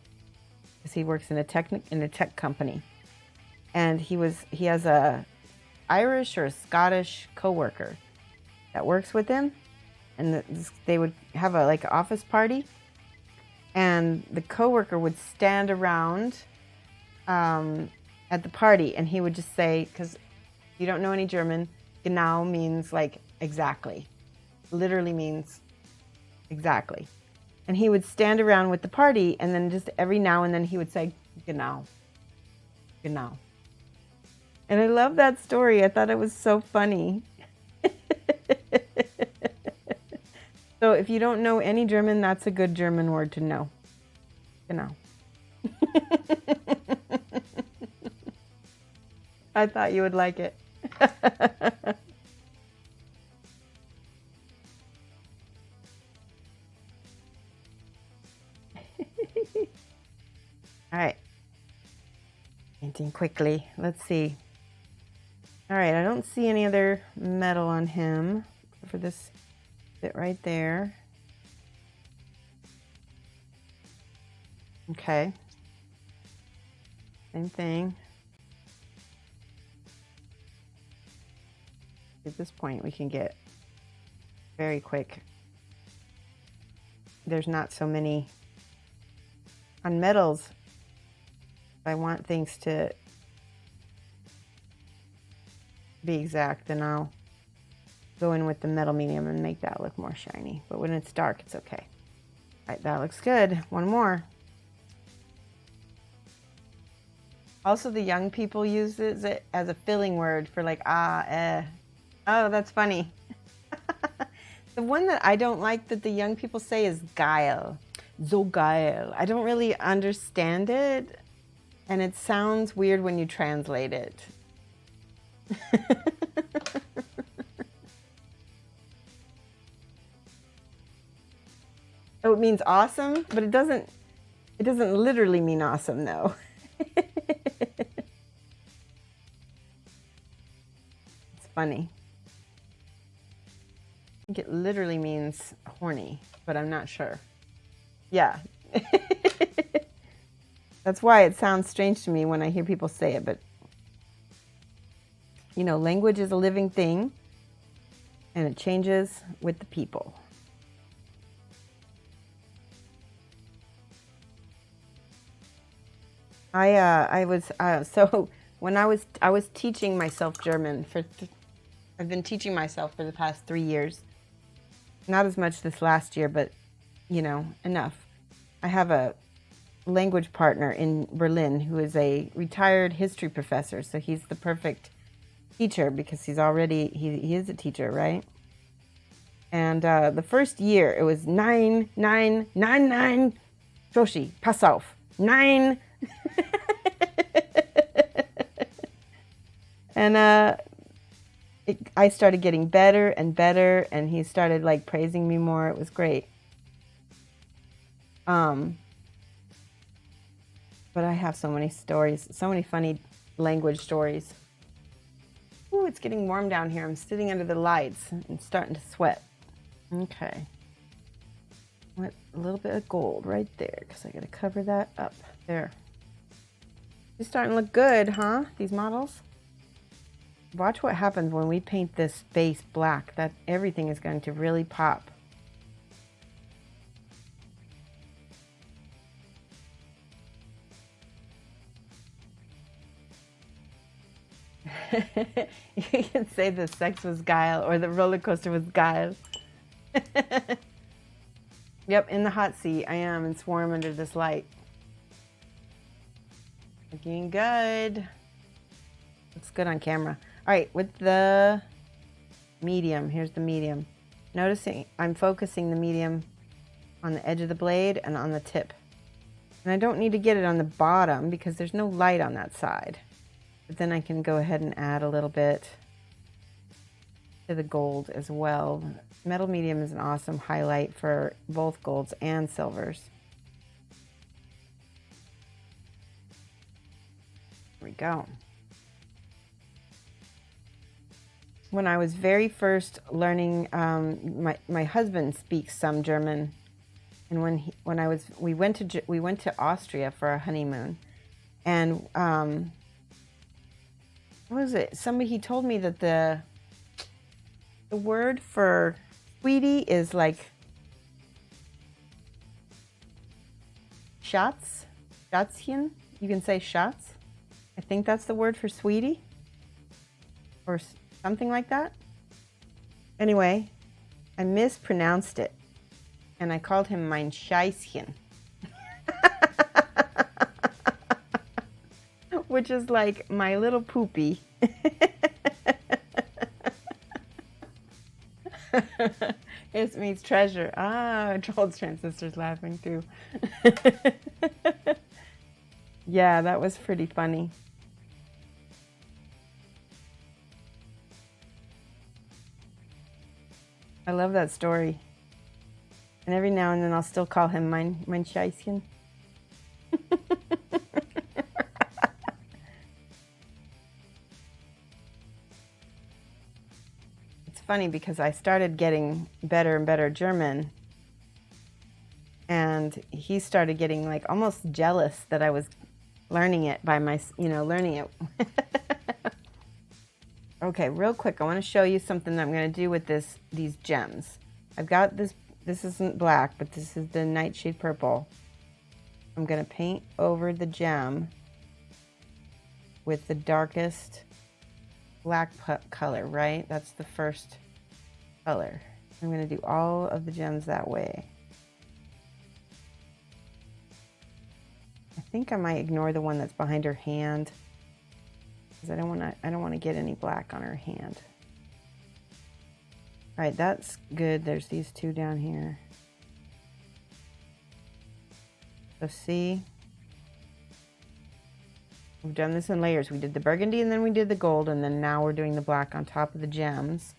because he works in a tech company. And he has a Irish or Scottish coworker that works with him, and they would have a like office party, and the coworker would stand around at the party, and he would just say, because you don't know any German, genau means like exactly, literally means exactly. And he would stand around with the party, and then just every now and then he would say genau, genau. And I love that story. I thought it was so funny. So if you don't know any German, that's a good German word to know. Genau. I thought you would like it. All right. Painting quickly. Let's see. All right, I don't see any other metal on him for this bit right there. Okay. Same thing. At this point, we can get very quick. There's not so many on metals. If I want things to be exact, then I'll go in with the metal medium and make that look more shiny. But when it's dark, it's okay. All right, that looks good. One more. Also, the young people uses it as a filling word for like ah, eh. Oh, that's funny. The one that I don't like that the young people say is geil. So geil. I don't really understand it, and it sounds weird when you translate it. Oh, it means awesome, but it doesn't literally mean awesome though. It's funny. I think it literally means horny, but I'm not sure. Yeah. That's why it sounds strange to me when I hear people say it, but you know, language is a living thing, and it changes with the people. I was so when I was teaching myself German I've been teaching myself for the past 3 years. Not as much this last year, but you know, enough. I have a language partner in Berlin who is a retired history professor, so he's the perfect teacher because he is a teacher, right? And the first year it was 9, 9, 9, 9. Shoshie, pass auf. 9. And I started getting better and better, and he started like praising me more. It was great. But I have so many stories, so many funny language stories. Ooh, it's getting warm down here. I'm sitting under the lights and starting to sweat. Okay. A little bit of gold right there because I got to cover that up. There. They're starting to look good, huh? These models. Watch what happens when we paint this base black. That everything is going to really pop. You can say the sex was guile or the roller coaster was guile. Yep, in the hot seat I am and swarm under this light. Looking good. Looks good on camera. All right, with the medium, here's the medium. Noticing I'm focusing the medium on the edge of the blade and on the tip. And I don't need to get it on the bottom because there's no light on that side. But then I can go ahead and add a little bit to the gold as well. Metal medium is an awesome highlight for both golds and silvers. There we go. When I was very first learning, my husband speaks some German, and we went to Austria for our honeymoon, and what was it? He told me that the word for sweetie is like Schatz, Schatzchen. You can say Schatz. I think that's the word for sweetie, or something like that. Anyway, I mispronounced it, and I called him mein Scheißchen. Which is like my little poopy. It means treasure. Ah, Troll's Transistor's laughing too. Yeah, that was pretty funny. I love that story. And every now and then I'll still call him mein Scheißchen. It's funny because I started getting better and better German, and he started getting like almost jealous that I was learning it by learning it. Okay, real quick, I want to show you something that I'm going to do with these gems. I've got this isn't black, but this is the Nightshade Purple. I'm going to paint over the gem with the darkest black color, right? That's the first color. I'm going to do all of the gems that way. I think I might ignore the one that's behind her hand, because I don't want to get any black on her hand. All right, that's good. There's these two down here. So see, we've done this in layers. We did the burgundy and then we did the gold, and then now we're doing the black on top of the gems.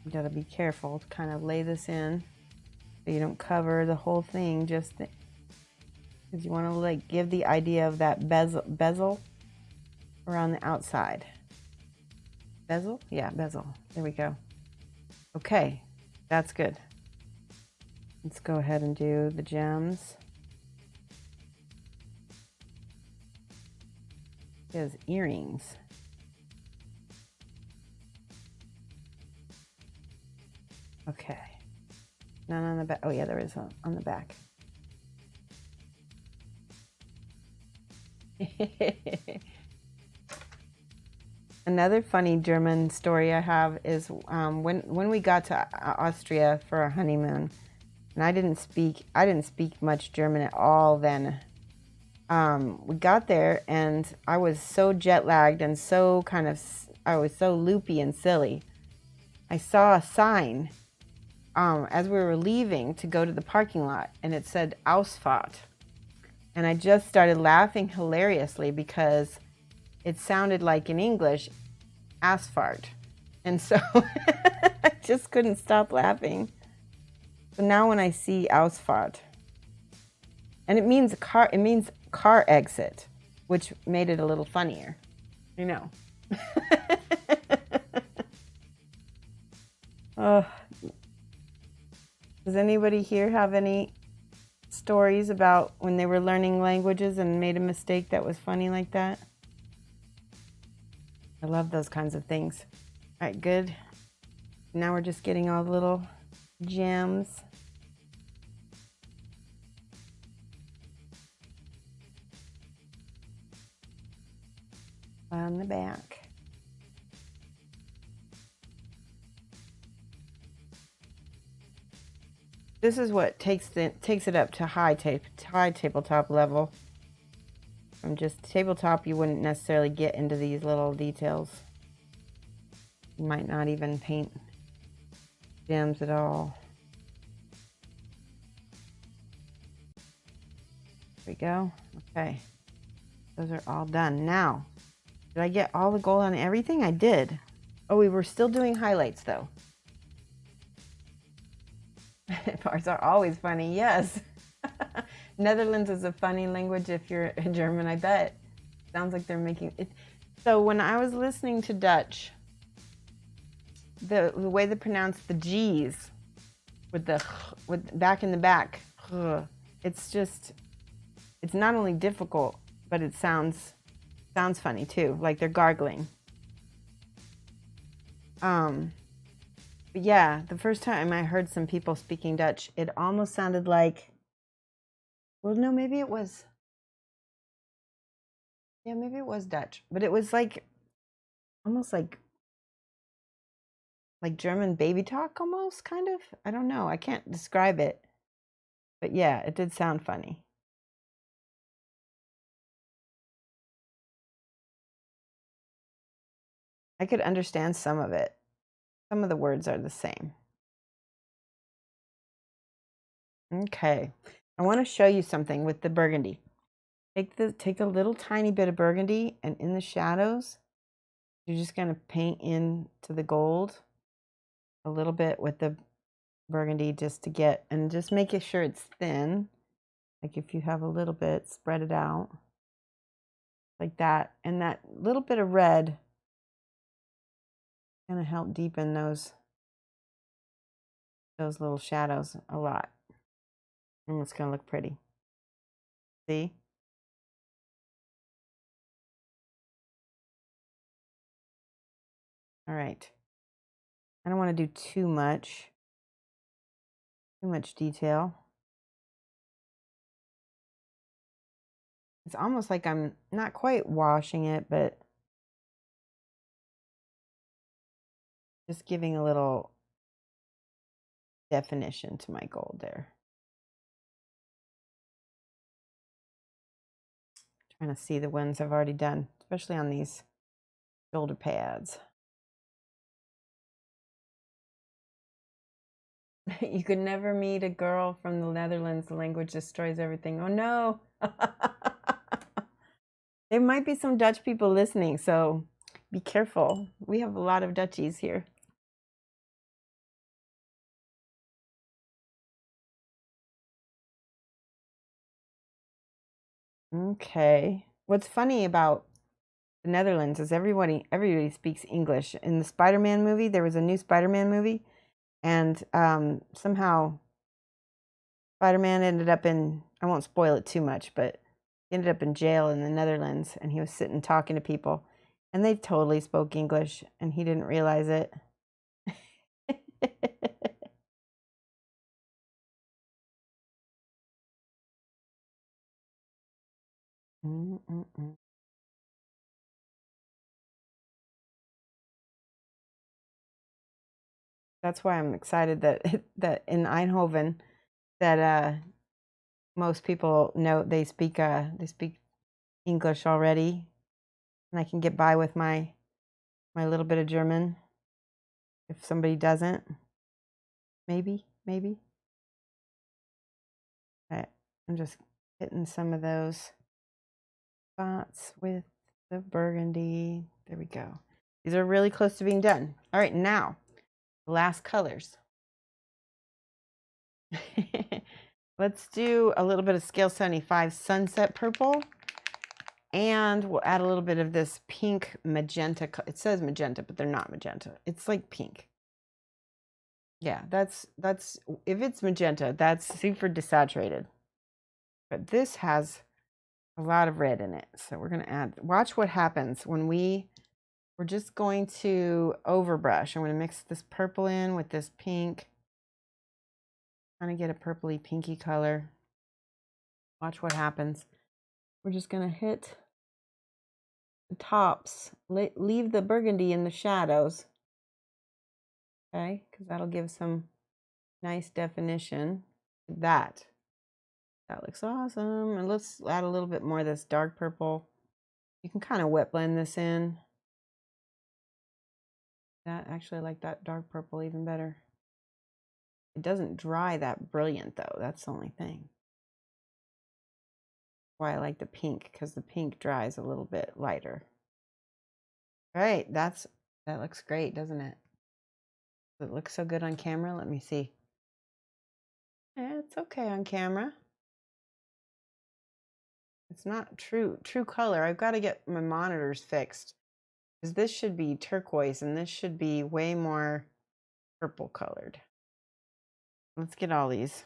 You gotta be careful to kind of lay this in so you don't cover the whole thing, just because you want to like give the idea of that bezel around the outside. Bezel? Yeah, bezel. There we go. Okay, that's good. Let's go ahead and do the gems. There's earrings. Okay. None on the back. Oh yeah, there is one on the back. Another funny German story I have is when we got to Austria for our honeymoon, and I didn't speak much German at all then. We got there and I was so jet lagged and I was so loopy and silly. I saw a sign as we were leaving to go to the parking lot, and it said Ausfahrt. And I just started laughing hilariously because it sounded like in English, asphalt. And so I just couldn't stop laughing. So now when I see Ausfahrt, and it means car exit, which made it a little funnier. You know. Does anybody here have any stories about when they were learning languages and made a mistake that was funny like that? I love those kinds of things. All right, good. Now we're just getting all the little gems. On the back. This is what takes it up to high tabletop level. From just tabletop, you wouldn't necessarily get into these little details. You might not even paint gems at all. There we go. Okay. Those are all done. Now, did I get all the gold on everything? I did. Oh, we were still doing highlights though. Parts are always funny, yes. Netherlands is a funny language if you're a German, I bet. Sounds like they're making it. So when I was listening to Dutch, the way they pronounce the G's with back in the back, it's not only difficult, but it sounds funny too, like they're gargling. But yeah, the first time I heard some people speaking Dutch, it almost sounded like, well, no, maybe it was Dutch, but it was like, almost like German baby talk almost, kind of. I don't know. I can't describe it. But yeah, it did sound funny. I could understand some of it. Some of the words are the same. Okay. I want to show you something with the burgundy. Take a little tiny bit of burgundy, and in the shadows, you're just going to paint into the gold a little bit with the burgundy just making sure it's thin. Like if you have a little bit, spread it out like that. And that little bit of red is going to help deepen those little shadows a lot. And it's going to look pretty. See? All right. I don't want to do too much detail. It's almost like I'm not quite washing it, but just giving a little definition to my gold there. Trying to see the ones I've already done, especially on these shoulder pads. You could never meet a girl from the Netherlands. The language destroys everything. Oh no. There might be some Dutch people listening, so be careful. We have a lot of Dutchies here. Okay. What's funny about the Netherlands is everybody speaks English. In the Spider-Man movie, there was a new Spider-Man movie, and somehow Spider-Man ended up in, I won't spoil it too much, but he ended up in jail in the Netherlands, and he was sitting talking to people, and they totally spoke English, and he didn't realize it. That's why I'm excited that that in Eindhoven that most people know they speak English already, and I can get by with my little bit of German. If somebody doesn't, maybe. Okay, I'm just hitting some of those spots with the burgundy. There we go. These are really close to being done. All right, now the last colors. Let's do a little bit of Scale 75 Sunset Purple. And we'll add a little bit of this pink magenta. It says magenta, but they're not magenta. It's like pink. Yeah, that's if it's magenta, that's super desaturated. But this has a lot of red in it. So we're going to add, watch what happens when we're just going to overbrush. I'm going to mix this purple in with this pink. Kind of get a purpley pinky color. Watch what happens. We're just going to hit the tops, leave the burgundy in the shadows. Okay, because that'll give some nice definition. That looks awesome. And let's add a little bit more of this dark purple. You can kind of wet blend this in. That actually, I like that dark purple even better. It doesn't dry that brilliant though. That's the only thing. Why I like the pink, because the pink dries a little bit lighter. All right, that looks great, doesn't it? Does it look so good on camera? Let me see. Yeah, it's okay on camera. It's not true color. I've got to get my monitors fixed, because this should be turquoise and this should be way more purple colored. Let's get all these.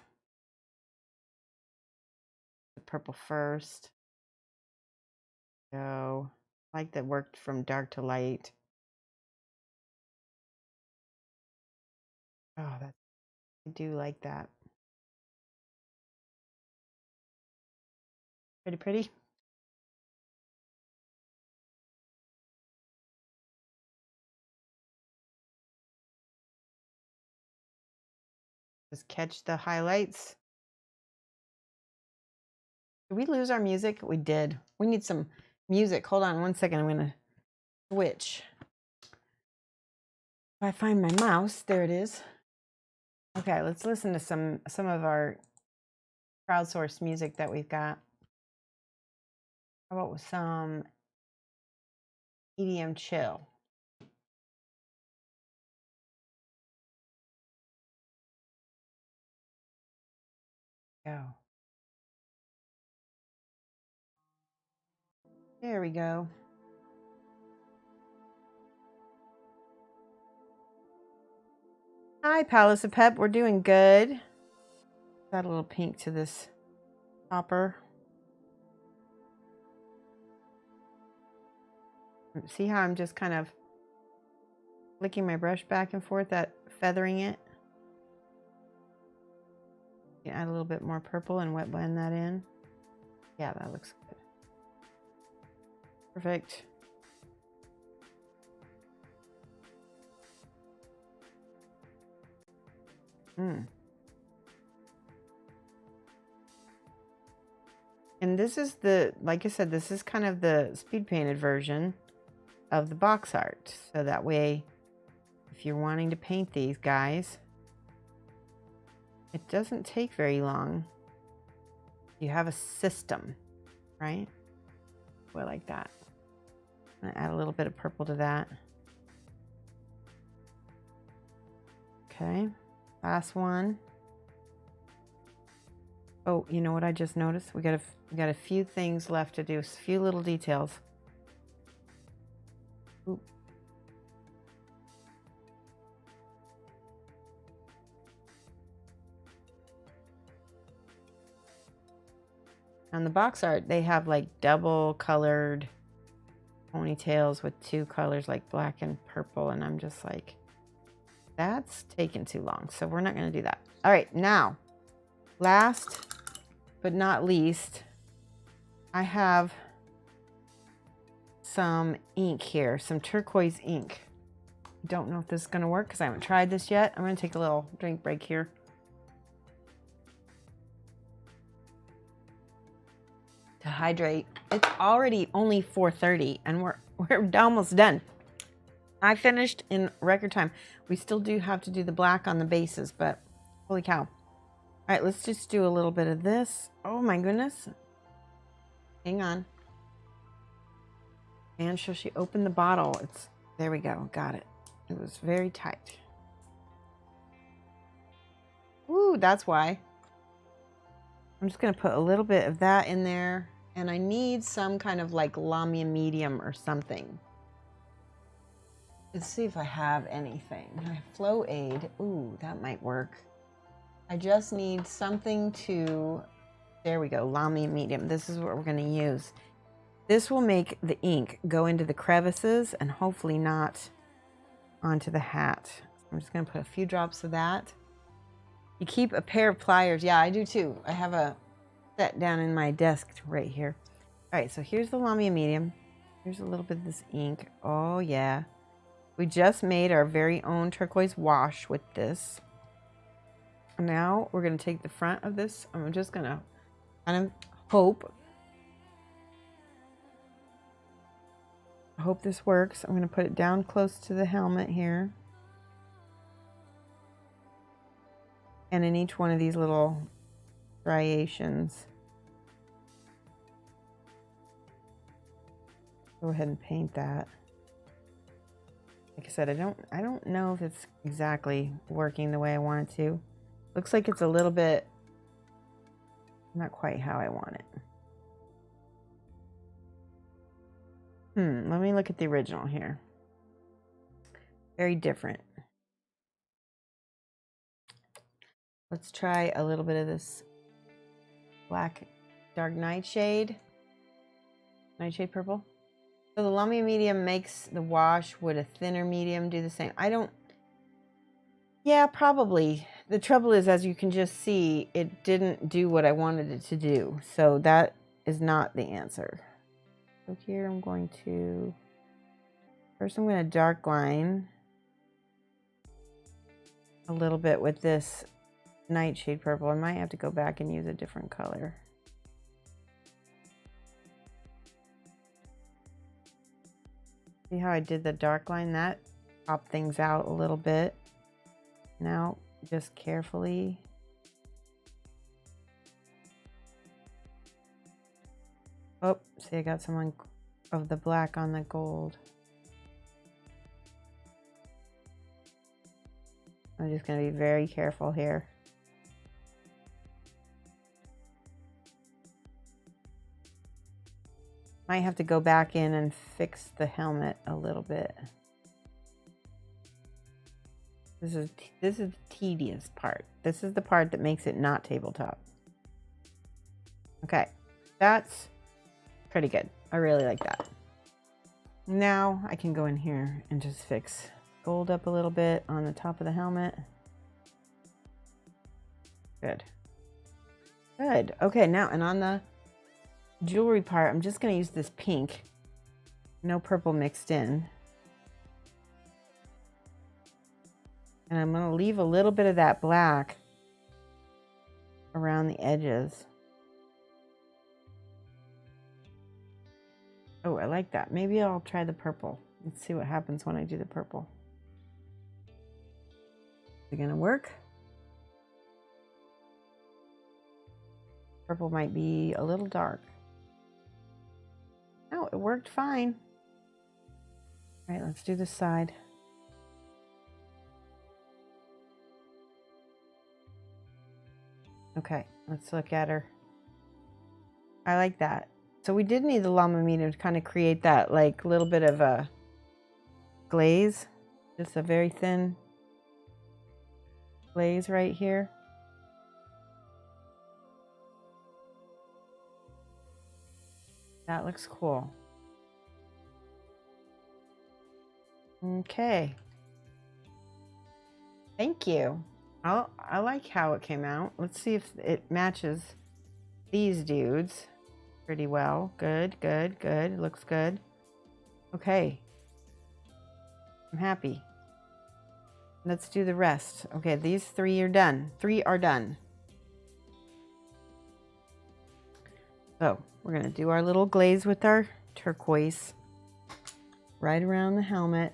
The purple first. So, I like that worked from dark to light. Oh, I do like that. Pretty. Just catch the highlights. Did we lose our music? We did. We need some music. Hold on one second. I'm going to switch. If I find my mouse, there it is. Okay, let's listen to some of our crowdsourced music that we've got. How about with some EDM chill? Go. There we go. Hi, Palace of Pep. We're doing good. Got a little pink to this topper. See how I'm just kind of flicking my brush back and forth, that feathering it? You can add a little bit more purple and wet blend that in. Yeah, that looks good. Perfect. And this is like I said, this is kind of the speed painted version of the box art. So that way, if you're wanting to paint these guys, it doesn't take very long. You have a system, right? I like that. I'm gonna add a little bit of purple to that. Okay, last one. Oh, you know what I just noticed? We got a few things left to do, a few little details. Ooh. On the box art, they have like double colored ponytails with two colors, like black and purple, and I'm just like, that's taking too long, so we're not going to do that. All right, now, last but not least, I have some ink here, some turquoise ink. Don't know if this is going to work because I haven't tried this yet. I'm going to take a little drink break here. To hydrate. It's already only 4:30 and we're almost done. I finished in record time. We still do have to do the black on the bases, but holy cow. All right, let's just do a little bit of this. Oh my goodness. Hang on. And Shoshie, open the bottle. There we go. Got it. It was very tight. Ooh, that's why. I'm just going to put a little bit of that in there. And I need some kind of like Lamia medium or something. Let's see if I have anything. I have Flow Aid. Ooh, that might work. I just need something to... There we go. Lamia medium. This is what we're going to use. This will make the ink go into the crevices and hopefully not onto the hat. I'm just going to put a few drops of that. You keep a pair of pliers. Yeah, I do too. I have a set down in my desk right here. All right, so here's the Lamia medium. Here's a little bit of this ink. Oh, yeah. We just made our very own turquoise wash with this. Now we're going to take the front of this. I'm just going to kind of hope this works. I'm going to put it down close to the helmet here. And in each one of these little striations. Go ahead and paint that. Like I said, I don't know if it's exactly working the way I want it to. Looks like it's a little bit not quite how I want it. Let me look at the original here. Very different. Let's try a little bit of this black dark nightshade purple. So the Lamia medium makes the wash. Would a thinner medium do the same? Yeah, probably. The trouble is, as you can just see, it didn't do what I wanted it to do. So that is not the answer. So here I'm going to, first I'm going to dark line a little bit with this nightshade purple. I might have to go back and use a different color. See how I did the dark line? That popped things out a little bit. Now, just carefully. Oh, see, I got some of the black on the gold. I'm just going to be very careful here. Might have to go back in and fix the helmet a little bit. This is the tedious part. This is the part that makes it not tabletop. Okay, that's pretty good. I really like that. Now I can go in here and just fix gold up a little bit on the top of the helmet. Good. Good. Okay, now, and on the jewelry part, I'm just going to use this pink. No purple mixed in. And I'm going to leave a little bit of that black around the edges. Oh, I like that. Maybe I'll try the purple. Let's see what happens when I do the purple. Is it going to work? Purple might be a little dark. No, it worked fine. All right, let's do this side. Okay, let's look at her. I like that. So we did need the Lamia medium to kind of create that like little bit of a glaze. Just a very thin glaze right here. That looks cool. Okay. Thank you. I like how it came out. Let's see if it matches these dudes pretty well. Good, good, good. Looks good. Okay. I'm happy. Let's do the rest. Okay, these 3 are done. 3 are done. So we're going to do our little glaze with our turquoise right around the helmet.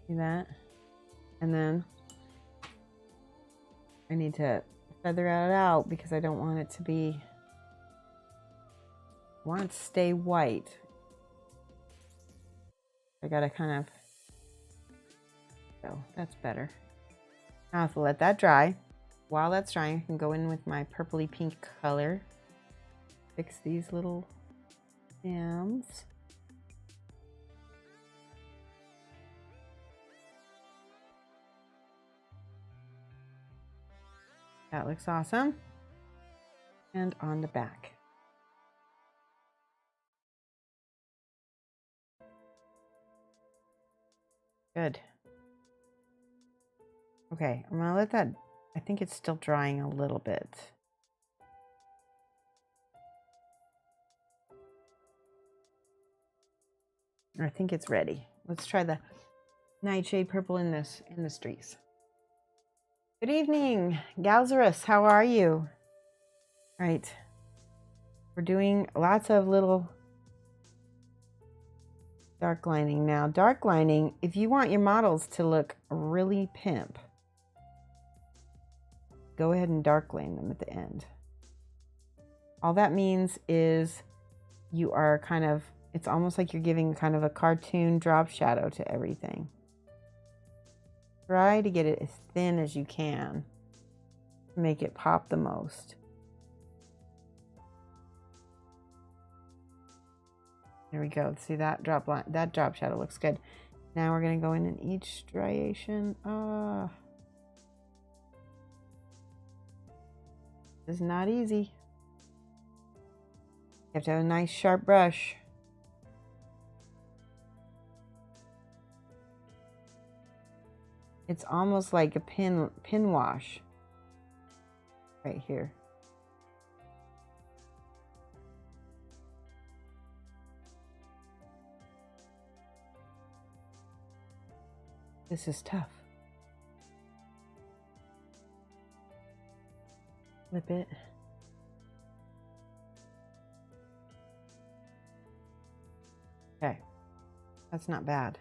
See that? And then I need to feather it out because I don't want it to be, I want it to stay white. I gotta kind of, so that's better. Now I have to let that dry. While that's drying, I can go in with my purpley pink color. Fix these little stems. That looks awesome. And on the back. Good. Okay, I'm gonna let that, I think it's still drying a little bit. I think it's ready. Let's try the Nightshade Purple in the streets. Good evening, Galzarus. How are you? All right. We're doing lots of little dark lining now. Dark lining, if you want your models to look really pimp, go ahead and dark line them at the end. All that means is you are kind of, it's almost like you're giving kind of a cartoon drop shadow to everything. Try to get it as thin as you can to make it pop the most. There we go. See that drop line, that drop shadow looks good. Now we're going to go in each striation. This is not easy. You have to have a nice sharp brush. It's almost like a pin wash right here. This is tough. Flip it. Okay, that's not bad.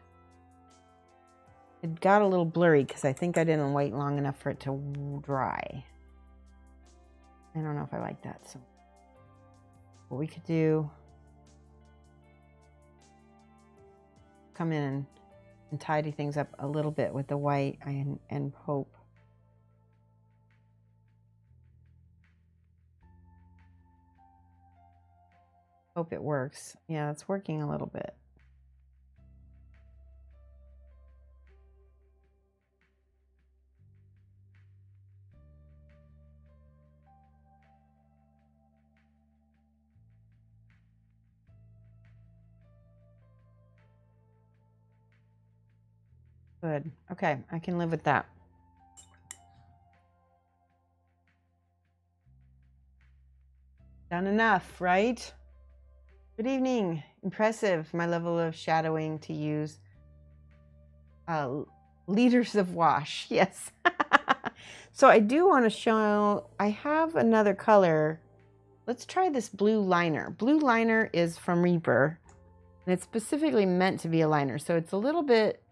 It got a little blurry because I think I didn't wait long enough for it to dry. I don't know if I like that. So what we could do, come in and tidy things up a little bit with the white and hope. Hope it works. Yeah, it's working a little bit. Good. Okay, I can live with that. Done enough, right? Good evening. Impressive, my level of shadowing to use liters of wash. Yes. So I do want to show, I have another color. Let's try this blue liner. Blue liner is from Reaper, and it's specifically meant to be a liner. So it's a little bit,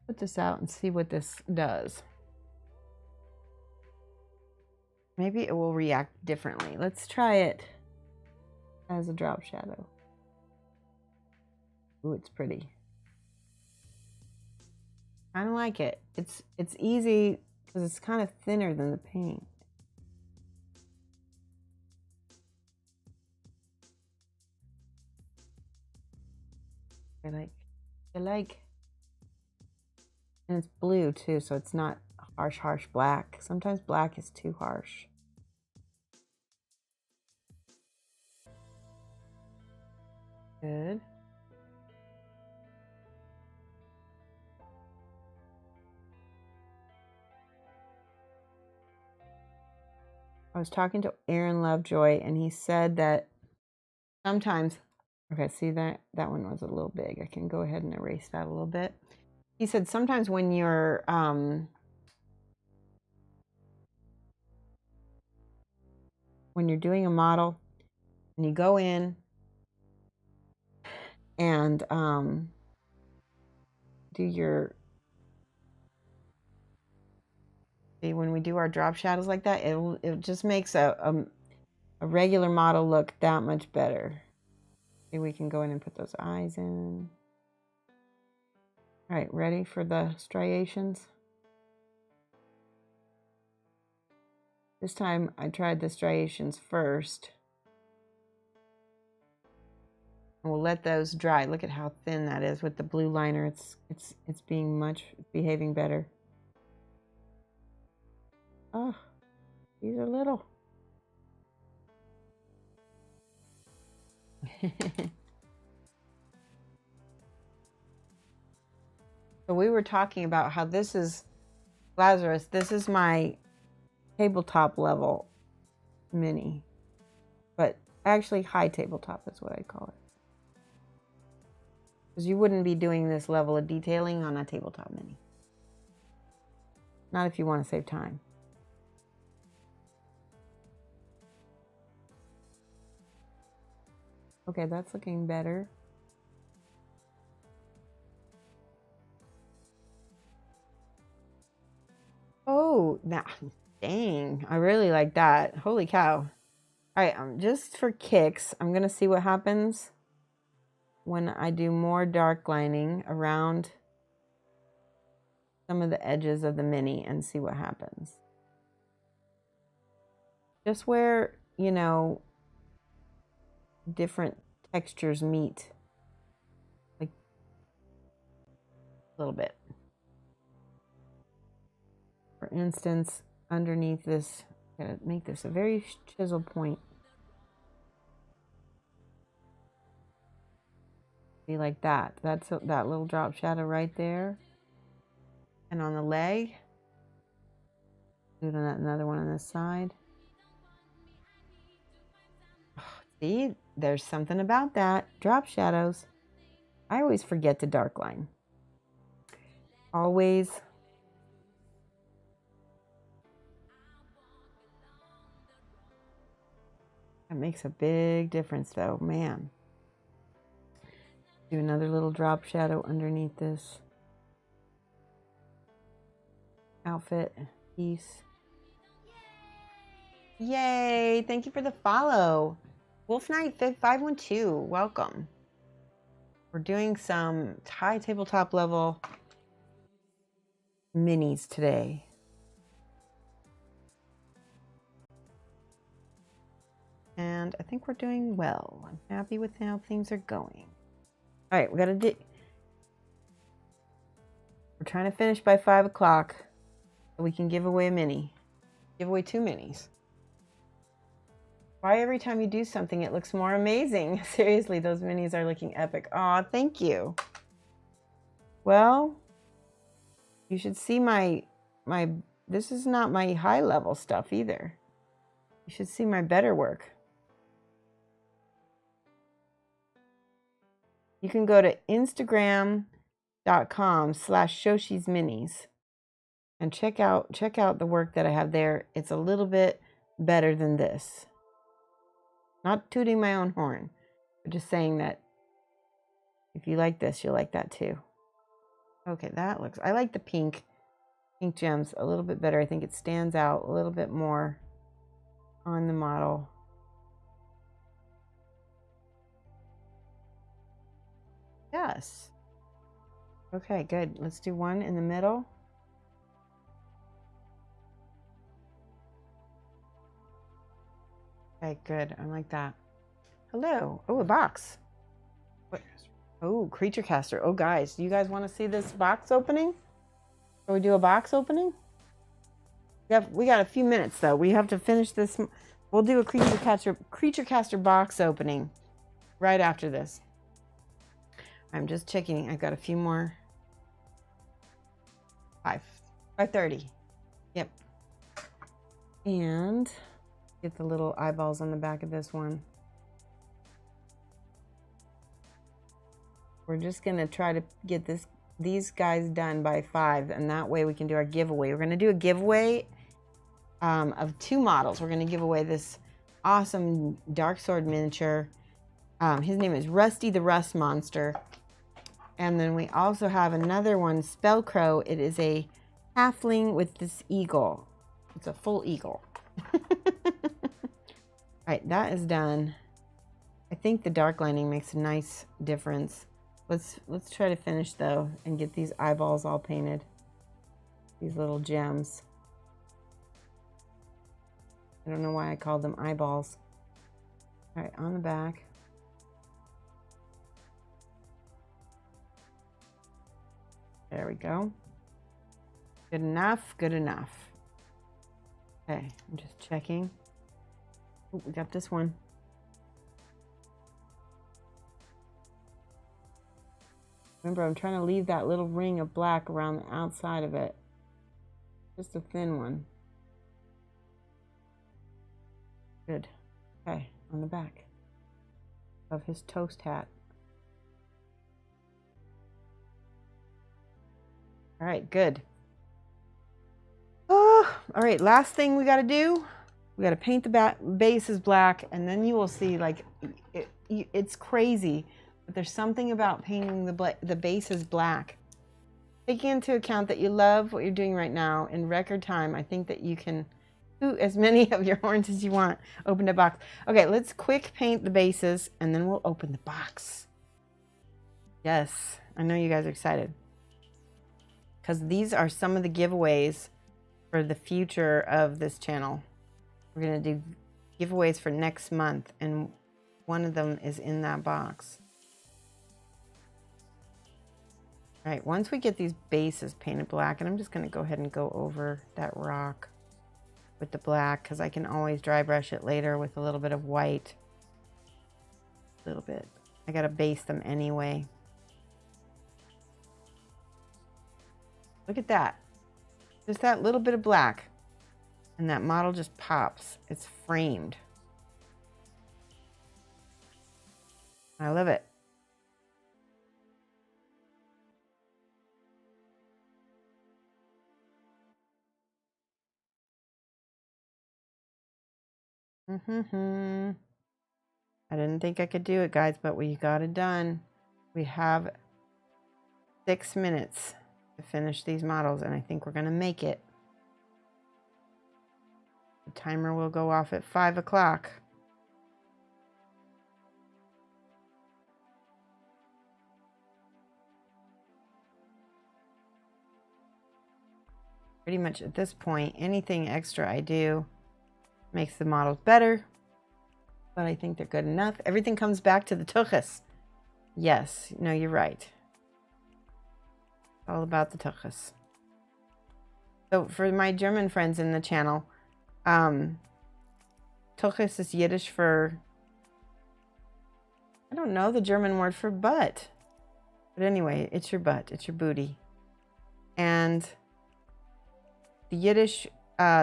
put this out and see what this does. Maybe it will react differently. Let's try it as a drop shadow. Ooh, it's pretty. I don't like it. It's easy because it's kind of thinner than the paint. I like. And it's blue too, so it's not harsh black. Sometimes black is too harsh. Good. I was talking to Aaron Lovejoy, and he said that sometimes, okay, see that one was a little big. I can go ahead and erase that a little bit. He said sometimes when you're doing a model and you go in and do your, see, when we do our drop shadows like that, it just makes a regular model look that much better. See, we can go in and put those eyes in. All right, ready for the striations? This time I tried the striations first. And we'll let those dry. Look at how thin that is with the blue liner. It's behaving better. Oh, these are little. So we were talking about how this is Lazarus. This is my tabletop level mini, but actually high tabletop is what I call it. Because you wouldn't be doing this level of detailing on a tabletop mini. Not if you want to save time. Okay, that's looking better. Oh, dang. I really like that. Holy cow. All right, just for kicks, I'm going to see what happens when I do more dark lining around some of the edges of the mini and see what happens. Just where, you know, different textures meet. Like a little bit. For instance, underneath this, I'm going to make this a very chiseled point. See, like that. That's that little drop shadow right there. And on the leg, do another one on this side. See, there's something about that. Drop shadows. I always forget to dark line. Always. That makes a big difference though, man. Do another little drop shadow underneath this outfit piece. Yay! Thank you for the follow. Wolf Knight 512, welcome. We're doing some high tabletop level minis today. And I think we're doing well. I'm happy with how things are going. All right, we're trying to finish by 5 o'clock so we can give away a mini. Give away 2 minis. Why every time you do something, it looks more amazing? Seriously, those minis are looking epic. Aw, thank you. Well, you should see my, this is not my high level stuff either. You should see my better work. You can go to Instagram.com/Shoshie's Minis and check out the work that I have there. It's a little bit better than this. Not tooting my own horn, but just saying that if you like this, you'll like that too. Okay, that looks, I like the pink gems a little bit better. I think it stands out a little bit more on the model. Yes. Okay, good. Let's do one in the middle. Okay, good. I like that. Hello. Oh, a box. What? Oh, creature caster. Oh, guys, do you guys want to see this box opening? Shall we do a box opening? We got a few minutes though. We have to finish this. We'll do a creature caster box opening right after this. I'm just checking. I've got a few more. 5:30. Yep. And get the little eyeballs on the back of this one. We're just going to try to get these guys done by 5, and that way we can do our giveaway. We're going to do a giveaway of 2 models. We're going to give away this awesome Dark Sword miniature. His name is Rusty the Rust Monster. And then we also have another one, Spellcrow. It is a halfling with this eagle. It's a full eagle. All right, that is done. I think the dark lining makes a nice difference. Let's try to finish though and get these eyeballs all painted. These little gems. I don't know why I called them eyeballs. All right, on the back. There we go. Good enough, good enough. Okay, I'm just checking. Oh, we got this one. Remember, I'm trying to leave that little ring of black around the outside of it. Just a thin one. Good. Okay, on the back of his toast hat. All right, good. Oh, all right, last thing we got to do. We got to paint the bases black, and then you will see, like, it's crazy, but there's something about painting the bases black. Taking into account that you love what you're doing right now in record time, I think that you can do as many of your horns as you want. Open the box. Okay, let's quick paint the bases, and then we'll open the box. Yes, I know you guys are excited, because these are some of the giveaways for the future of this channel. We're going to do giveaways for next month, and one of them is in that box. All right, once we get these bases painted black, and I'm just going to go ahead and go over that rock with the black, because I can always dry brush it later with a little bit of white. A little bit. I got to base them anyway. Look at that. Just that little bit of black. And that model just pops. It's framed. I love it. I didn't think I could do it, guys, but we got it done. We have 6 minutes to finish these models, and I think we're going to make it. The timer will go off at 5 o'clock. Pretty much at this point, anything extra I do makes the models better, but I think they're good enough. Everything comes back to the tuchus. Yes, no, you're right. All about the tuchus. So for my German friends in the channel, tuchus is Yiddish for, I don't know the German word for butt. But anyway, it's your butt, it's your booty. And the Yiddish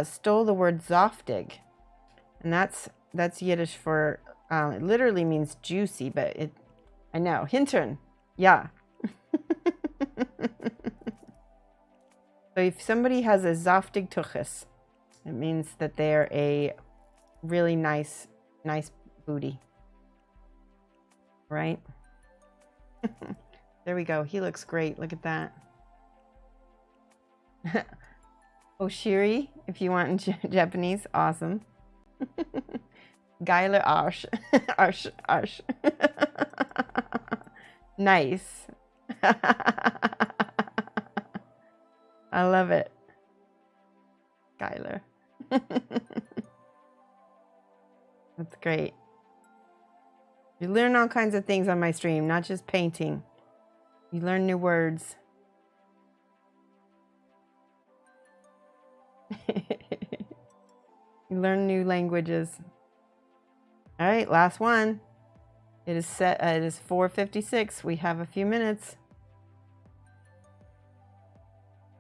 stole the word zoftig. And that's Yiddish for, it literally means juicy, but I know, hintern, yeah. So if somebody has a zoftig tuchus, it means that they're a really nice booty, right? There we go. He looks great. Look at that. Oshiri, if you want in Japanese, awesome. Geile Arsch. Arsch. Nice. I love it. Geiler. That's great. You learn all kinds of things on my stream, not just painting. You learn new words. You learn new languages. All right, last one. It is set. It is 4:56. We have a few minutes.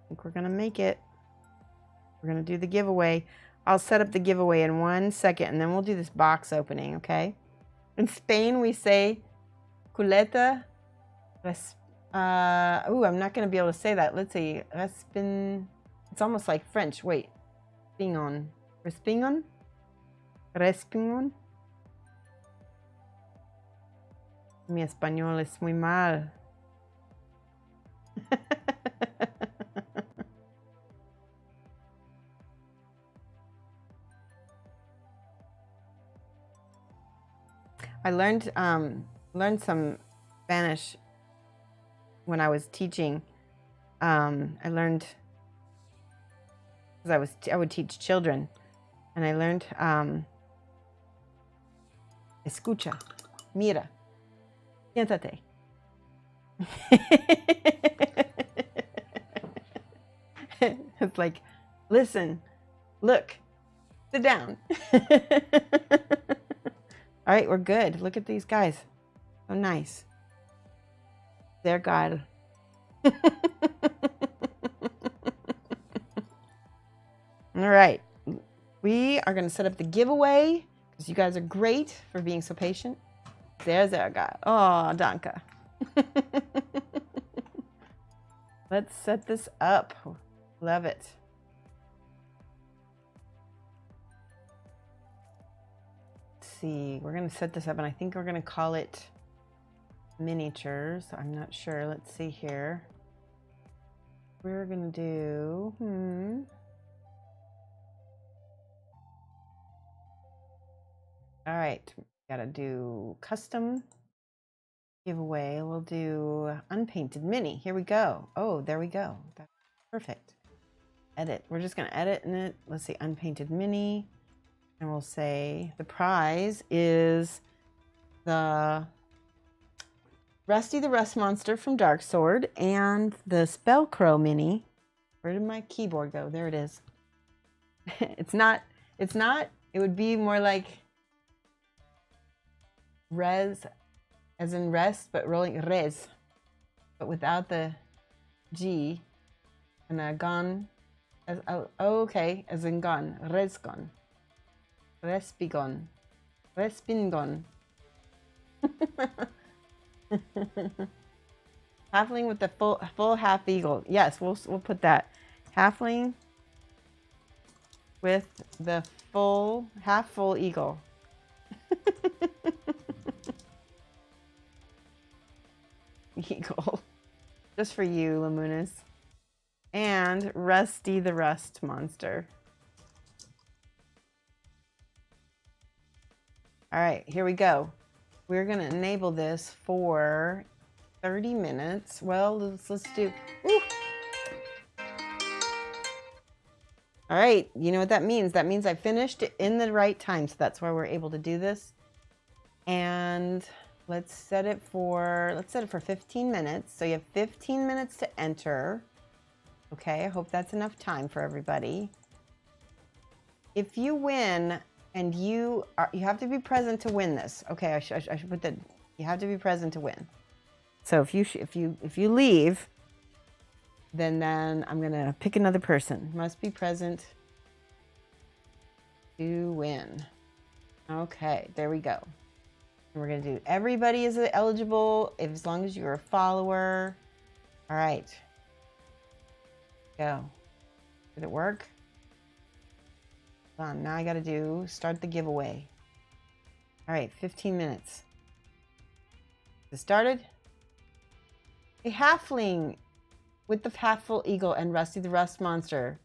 I think we're gonna make it. We're gonna do the giveaway. I'll set up the giveaway in 1 second, and then we'll do this box opening. Okay? In Spain, we say culeta I'm not going to be able to say that. Let's see. Respin. It's almost like French. Wait. Respingon. Respingon? Respingon? Mi español es muy mal. I learned some Spanish when I was teaching. I learned because I would teach children, and I learned escucha, mira, siéntate. It's like, listen, look, sit down. All right, we're good. Look at these guys. So nice. They're God. All right. We are going to set up the giveaway because you guys are great for being so patient. There's our guy. Oh, danke. Let's set this up. Love it. See, we're going to set this up, and I think we're going to call it miniatures. I'm not sure. Let's see here. We're going to do all right, gotta do custom giveaway. We'll do unpainted mini. Here we go. Oh, there we go. That's perfect. Edit. We're just gonna edit in it. Let's see, unpainted mini. And we'll say the prize is the Rusty the Rust Monster from Dark Sword and the Spellcrow mini. Where did my keyboard go? There it is. It's not, it would be more like res, as in rest, but rolling res, but without the G, and a gun, as, oh, okay, as in gun, resgon. Respigon. Respingon. Halfling with the full half eagle. Yes, we'll put that. Halfling with the half full eagle. Eagle. Just for you, Lamunas. And Rusty the Rust Monster. All right, here we go. We're going to enable this for 30 minutes. Well, let's do... Woo! All right, you know what that means? That means I finished it in the right time, so that's why we're able to do this. And let's set it for 15 minutes. So you have 15 minutes to enter. Okay, I hope that's enough time for everybody. If you win... And you have to be present to win this. Okay, I should put that. You have to be present to win. So if you leave, then I'm gonna pick another person. Must be present to win. Okay, there we go. And we're gonna do everybody is eligible as long as you're a follower. All right. Go. Did it work? Now I got to start the giveaway. All right, 15 minutes. Is it started? A halfling with the half full eagle and Rusty the Rust Monster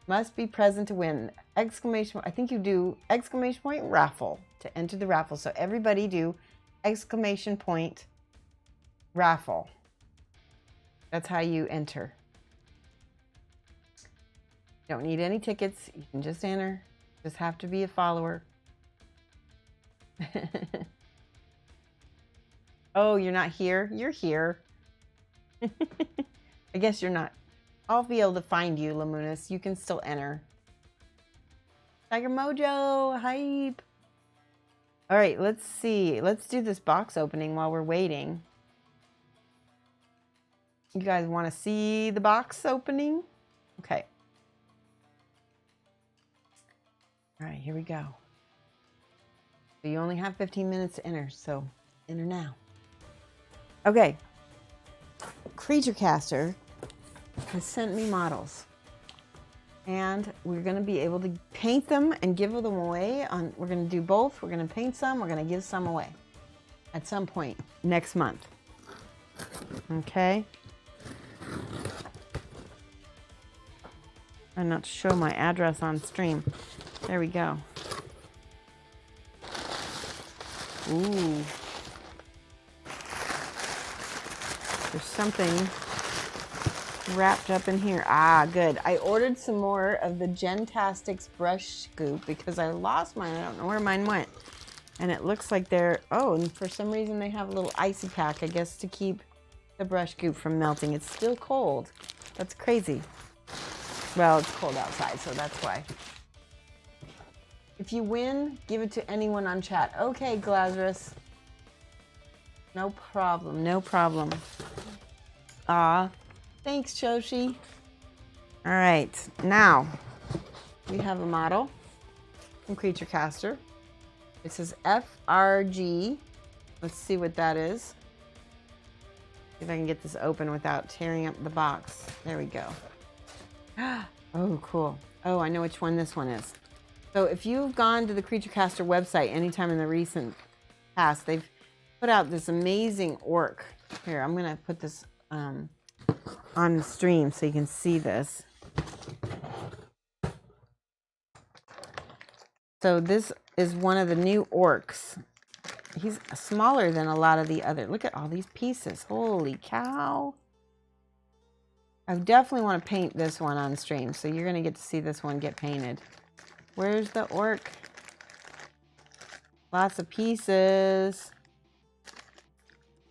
must be present to win. Exclamation! I think you do exclamation point raffle to enter the raffle. So everybody do exclamation point raffle. That's how you enter. Don't need any tickets. You can just enter. Just have to be a follower. Oh, you're not here? You're here. I guess you're not. I'll be able to find you, Lamunas. You can still enter. Tiger Mojo, hype. All right, let's see. Let's do this box opening while we're waiting. You guys want to see the box opening? Okay. All right, here we go. So you only have 15 minutes to enter, so enter now. Okay, Creature Caster has sent me models. And we're going to be able to paint them and give them away. We're going to do both. We're going to paint some. We're going to give some away at some point next month. Okay. I'm not to show my address on stream. There we go. Ooh. There's something wrapped up in here. Ah, good. I ordered some more of the Gentastics brush scoop because I lost mine. I don't know where mine went. And it looks like they're, oh, and for some reason they have a little icy pack, I guess, to keep the brush scoop from melting. It's still cold. That's crazy. Well, it's cold outside, so that's why. If you win, give it to anyone on chat. Okay, Glazarus. No problem, no problem. Ah. Thanks, Shoshie. All right, now we have a model from Creature Caster. It says FRG. Let's see what that is. See if I can get this open without tearing up the box. There we go. Oh, cool. Oh, I know which one this one is. So if you've gone to the Creature Caster website anytime in the recent past, they've put out this amazing orc. Here, I'm going to put this on the stream so you can see this. So this is one of the new orcs. He's smaller than a lot of the other. Look at all these pieces. Holy cow. I definitely want to paint this one on stream, so you're going to get to see this one get painted. Where's the orc? Lots of pieces.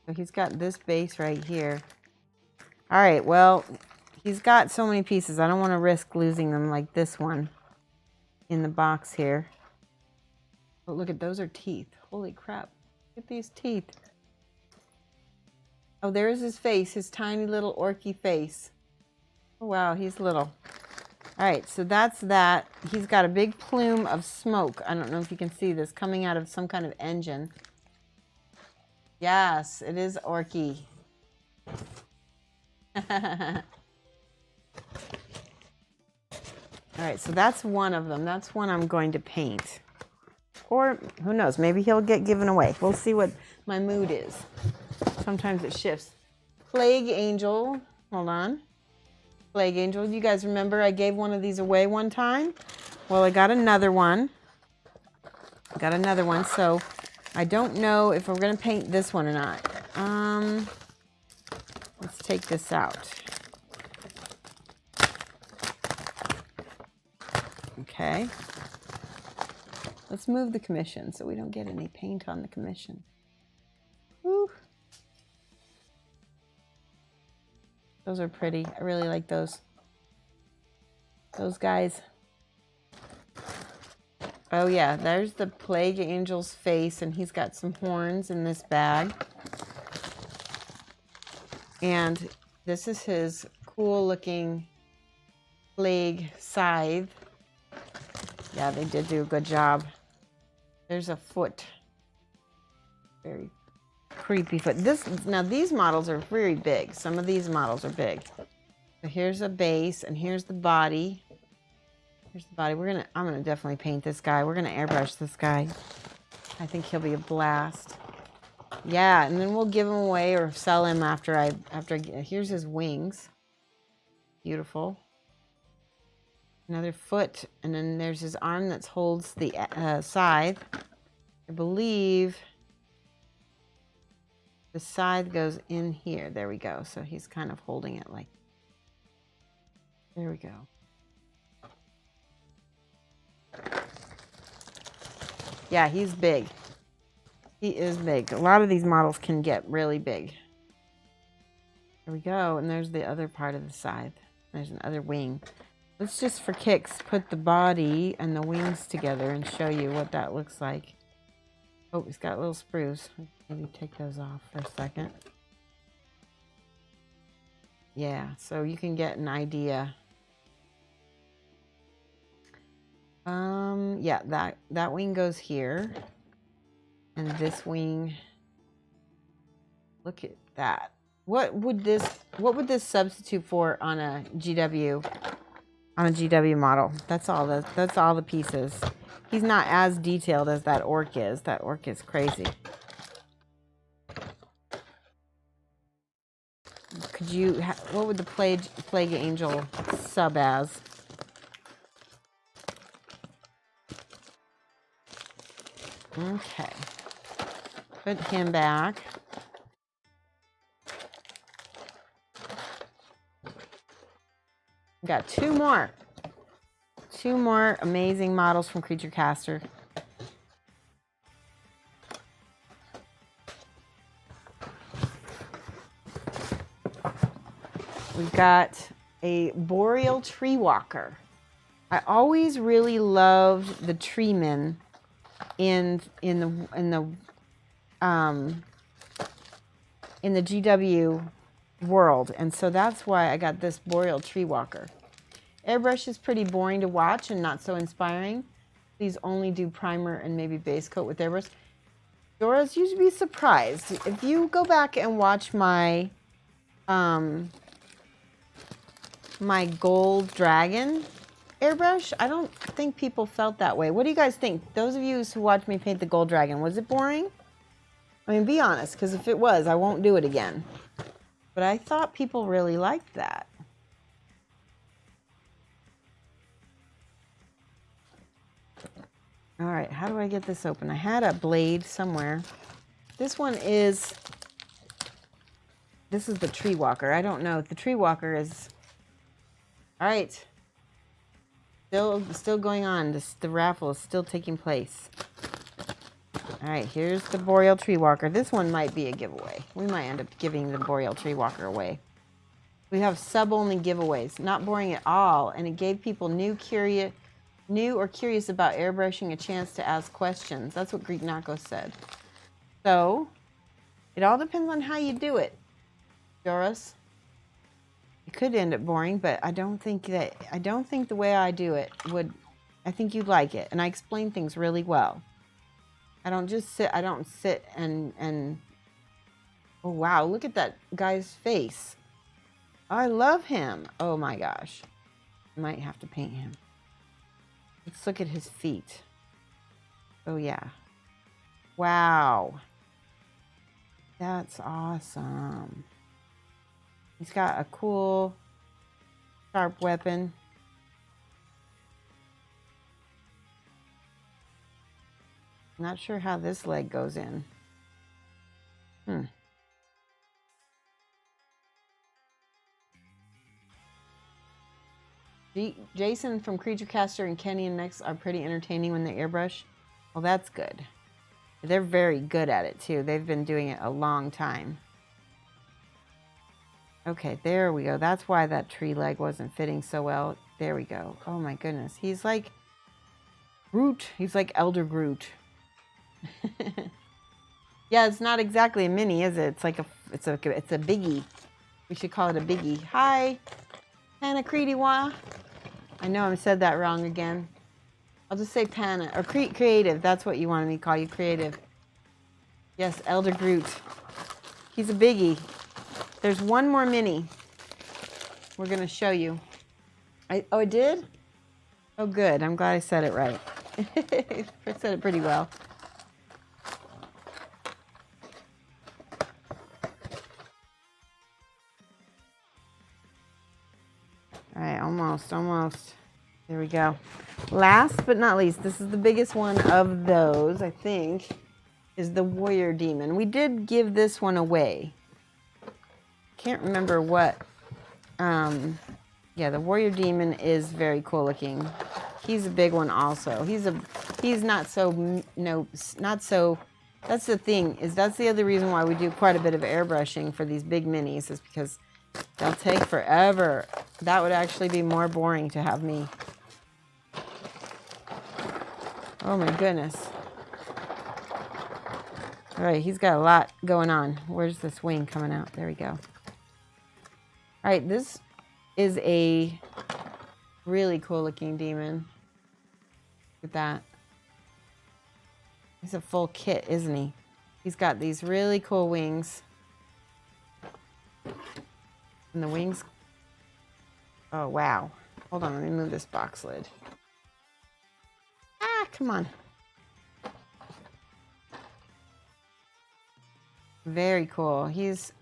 So he's got this base right here. All right, well, he's got so many pieces. I don't want to risk losing them like this one in the box here. But look at, those are teeth. Holy crap. Look at these teeth. Oh, there's his face, his tiny little orky face. Oh, wow, he's little. All right, so that's that. He's got a big plume of smoke. I don't know if you can see this coming out of some kind of engine. Yes, it is orky. All right, so that's one of them. That's one I'm going to paint. Or who knows, maybe he'll get given away. We'll see what my mood is. Sometimes it shifts. Plague Angel, hold on. Plague Angel, you guys remember I gave one of these away one time? Well, I got another one. So I don't know if we're gonna paint this one or not. Let's take this out. Okay. Let's move the commission so we don't get any paint on the commission. Woo. Those are pretty. I really like those. Those guys. Oh yeah, there's the Plague Angel's face, and he's got some horns in this bag. And this is his cool looking plague scythe. Yeah, they did do a good job. There's a foot. Very creepy foot. Now these models are very big. Some of these models are big. So here's a base, and here's the body. Here's the body. I'm gonna definitely paint this guy. We're gonna airbrush this guy. I think he'll be a blast. Yeah, and then we'll give him away or sell him here's his wings. Beautiful. Another foot, and then there's his arm that holds the scythe. I believe the scythe goes in here. There we go. So he's kind of holding it like, there we go. Yeah, he's big. He is big. A lot of these models can get really big. There we go. And there's the other part of the scythe. There's another wing. Let's just, for kicks, put the body and the wings together and show you what that looks like. Oh, he's got little sprues. Maybe take those off for a second. Yeah, so you can get an idea. Yeah, that wing goes here. And this wing, look at that. What would this substitute for on a GW model? That's all the pieces. He's not as detailed as that orc is. That orc is crazy. Could you what would the plague angel sub as? Okay. Put him back. Got two more amazing models from Creature Caster. We've got a Boreal Tree Walker. I always really loved the treemen in the GW world, and so that's why I got this Boreal Tree Walker. Airbrush is pretty boring to watch and not so inspiring. Please only do primer and maybe base coat with airbrush. Dora's, you'd be surprised if you go back and watch my my gold dragon airbrush. I don't think people felt that way. What do you guys think? Those of you who watched me paint the gold dragon, was it boring? I mean, be honest, because if it was, I won't do it again. But I thought people really liked that. All right, how do I get this open? I had a blade somewhere. This is the Tree Walker. I don't know. The Tree Walker is... All right. Still going on. The raffle is still taking place. All right, here's the Boreal Tree Walker. This one might be a giveaway. We might end up giving the Boreal Tree Walker away. We have sub-only giveaways. Not boring at all, and it gave people new or curious about airbrushing a chance to ask questions. That's what Greek Nako said. So, it all depends on how you do it, Doris. It could end up boring, but I don't think the way I do it would. I think you'd like it, and I explain things really well. I don't sit and oh wow, look at that guy's face. I love him. Oh my gosh. I might have to paint him. Let's look at his feet. Oh yeah. Wow. That's awesome. He's got a cool, sharp weapon. Not sure how this leg goes in. Jason from Creature Caster and Kenny and Nex are pretty entertaining when they airbrush. Well, that's good. They're very good at it too. They've been doing it a long time. Okay, there we go. That's why that tree leg wasn't fitting so well. There we go. Oh my goodness. He's like Groot. He's like Elder Groot. Yeah, it's not exactly a mini, is it? It's a biggie. We should call it a biggie. Hi, Hannah Creediwa. I know I said that wrong again. I'll just say Panna or Creative. That's what you wanted me to call you, Creative. Yes, Elder Groot. He's a biggie. There's one more mini. We're gonna show you. I did? Oh, good. I'm glad I said it right. I said it pretty well. All right, almost. There we go. Last but not least, this is the biggest one of those, I think, is the Warrior Demon. We did give this one away. Can't remember what. Yeah, the Warrior Demon is very cool looking. He's a big one also. He's not so, that's the thing, that's the other reason why we do quite a bit of airbrushing for these big minis, is because they'll take forever. That would actually be more boring to have me. Oh my goodness. All right, he's got a lot going on. Where's this wing coming out? There we go. All right, this is a really cool looking demon. Look at that. He's a full kit, isn't he? He's got these really cool wings. And the wings. Oh, wow. Hold on, let me move this box lid. Ah, come on. Very cool. He's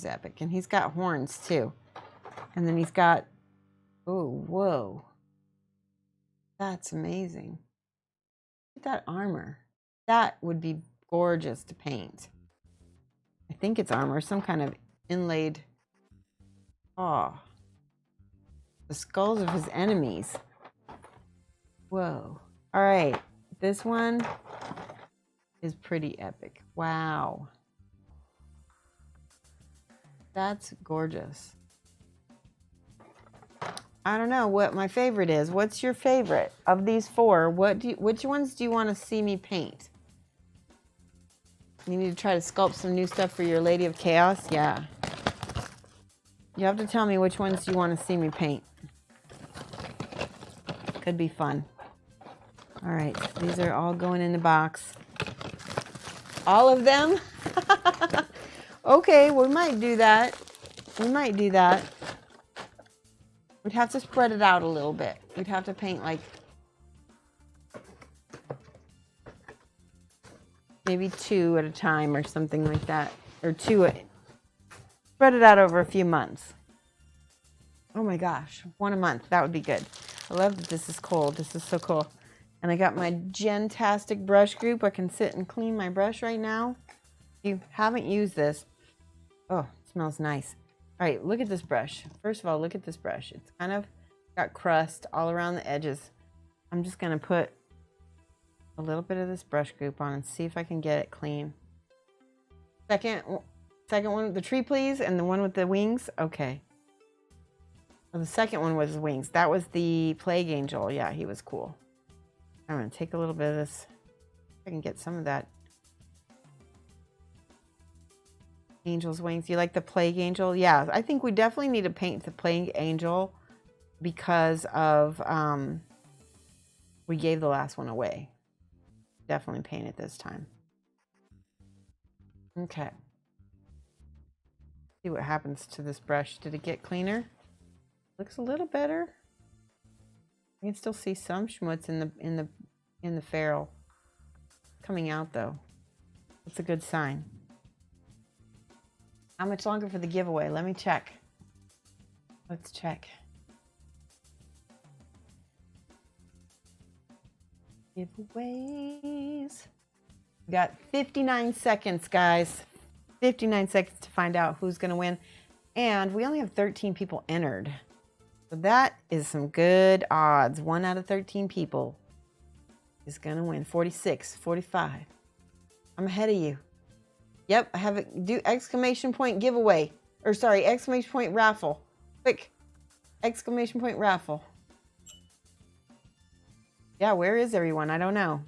epic. And he's got horns too. And then he's got, oh, whoa. That's amazing. Look at that armor. That would be gorgeous to paint. I think it's armor, some kind of inlaid. Oh. The skulls of his enemies. Whoa. All right. This one is pretty epic. Wow. That's gorgeous. I don't know what my favorite is. What's your favorite of these four? Which ones do you want to see me paint? You need to try to sculpt some new stuff for your Lady of Chaos? Yeah. You have to tell me which ones you want to see me paint. Could be fun. All right, these are all going in the box. All of them? Okay, we might do that. We might do that. We'd have to spread it out a little bit. We'd have to paint like maybe 2 at a time or something like that. Or 2. Spread it out over a few months. Oh my gosh, 1 a month. That would be good. I love that this is cold. This is so cool. And I got my Gentastic brush group. I can sit and clean my brush right now. If you haven't used this, oh, it smells nice. All right, look at this brush. First of all, look at this brush. It's kind of got crust all around the edges. I'm just gonna put a little bit of this brush group on and see if I can get it clean. Second one, the tree please, and the one with the wings. Okay. Well, the second one was wings. That was the Plague Angel. Yeah, he was cool. I'm gonna take a little bit of this. I can get some of that Angel's wings. You like the Plague Angel? Yeah, I think we definitely need to paint the Plague Angel because of we gave the last one away. Definitely paint it this time. Okay. See what happens to this brush. Did it get cleaner? Looks a little better. I can still see some schmutz in the ferrule coming out though. That's a good sign. How much longer for the giveaway? Let me check. Let's check. Giveaways. We got 59 seconds, guys. 59 seconds to find out who's going to win. And we only have 13 people entered. So that is some good odds. 1 out of 13 people is going to win. 46, 45. I'm ahead of you. Yep, I have it. Do exclamation point giveaway. Or sorry, exclamation point raffle. Quick. Exclamation point raffle. Yeah, where is everyone? I don't know.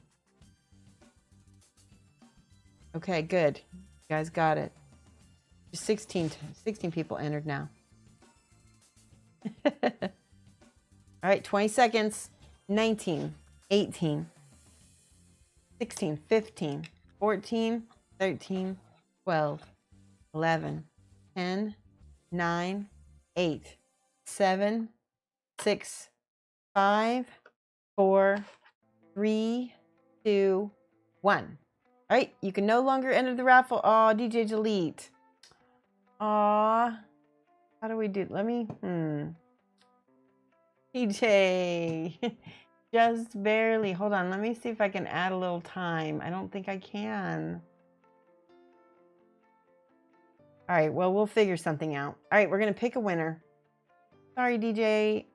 Okay, good. You guys got it. Just 16 people entered now. All right, 20 seconds. 19, 18, 16, 15, 14, 13, 12, 11, 10, 9, 8, 7, 6, 5, 4, 3, 2, 1. All right, you can no longer enter the raffle. Oh, DJ delete. Aw. How do we do? Let me, DJ. Just barely. Hold on. Let me see if I can add a little time. I don't think I can. All right. Well, we'll figure something out. All right. We're going to pick a winner. Sorry, DJ.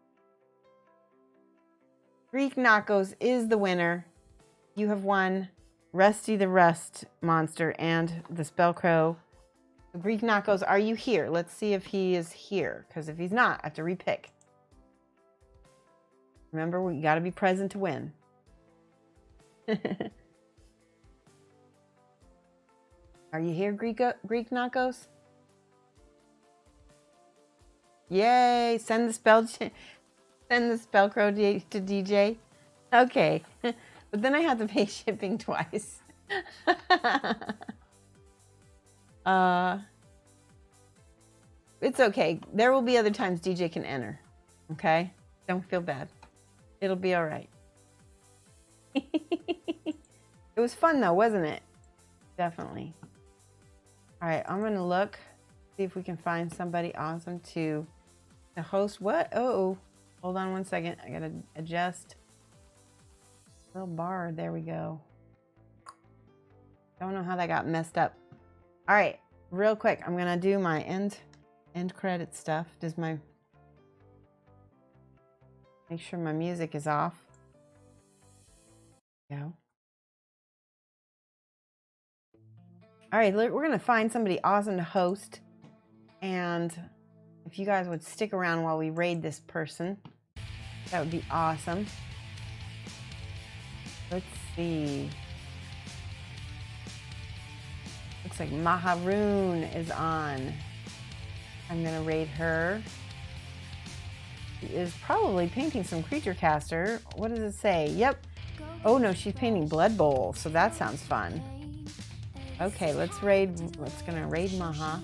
Greek Knockos is the winner. You have won Rusty the Rust monster and the Spellcrow. Greek Knockos, are you here? Let's see if he is here. Because if he's not, I have to repick. Remember, we got to be present to win. Are you here, Greek Knockos? Yay! Send the Spellcrow to DJ. Okay, but then I have to pay shipping twice. It's okay. There will be other times DJ can enter. Okay? Don't feel bad. It'll be all right. It was fun though, wasn't it? Definitely. All right, I'm gonna look, see if we can find somebody awesome to host. What? Oh, hold on one second. I gotta adjust. Little bar. There we go. Don't know how that got messed up. All right, real quick. I'm gonna do my end credit stuff. Make sure my music is off. Go. All right, we're gonna find somebody awesome to host, and if you guys would stick around while we raid this person, that would be awesome. Let's see. Looks like Maharoon is on. I'm gonna raid her. She is probably painting some creature caster. What does it say? Yep. Oh no, she's painting Blood Bowl, so that sounds fun. Okay, let's gonna raid Maha.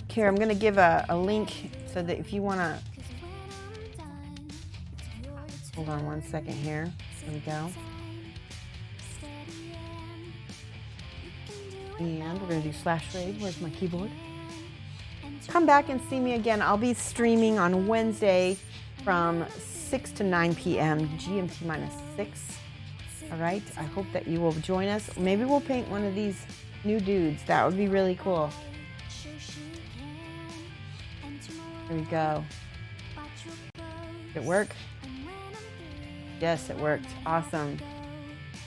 Here, I'm gonna give a link so that if you wanna, hold on one second here. There we go. And we're gonna do /raid. Where's my keyboard? Come back and see me again. I'll be streaming on Wednesday from 6 to 9 p.m. GMT -6. All right, I hope that you will join us. Maybe we'll paint one of these new dudes. That would be really cool. Here we go. Did it work? Yes, it worked. Awesome.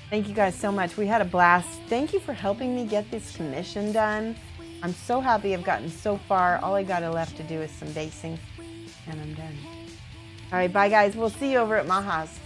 Thank you guys so much. We had a blast. Thank you for helping me get this commission done. I'm so happy I've gotten so far. All I got left to do is some basing, and I'm done. All right, bye guys. We'll see you over at Maha's.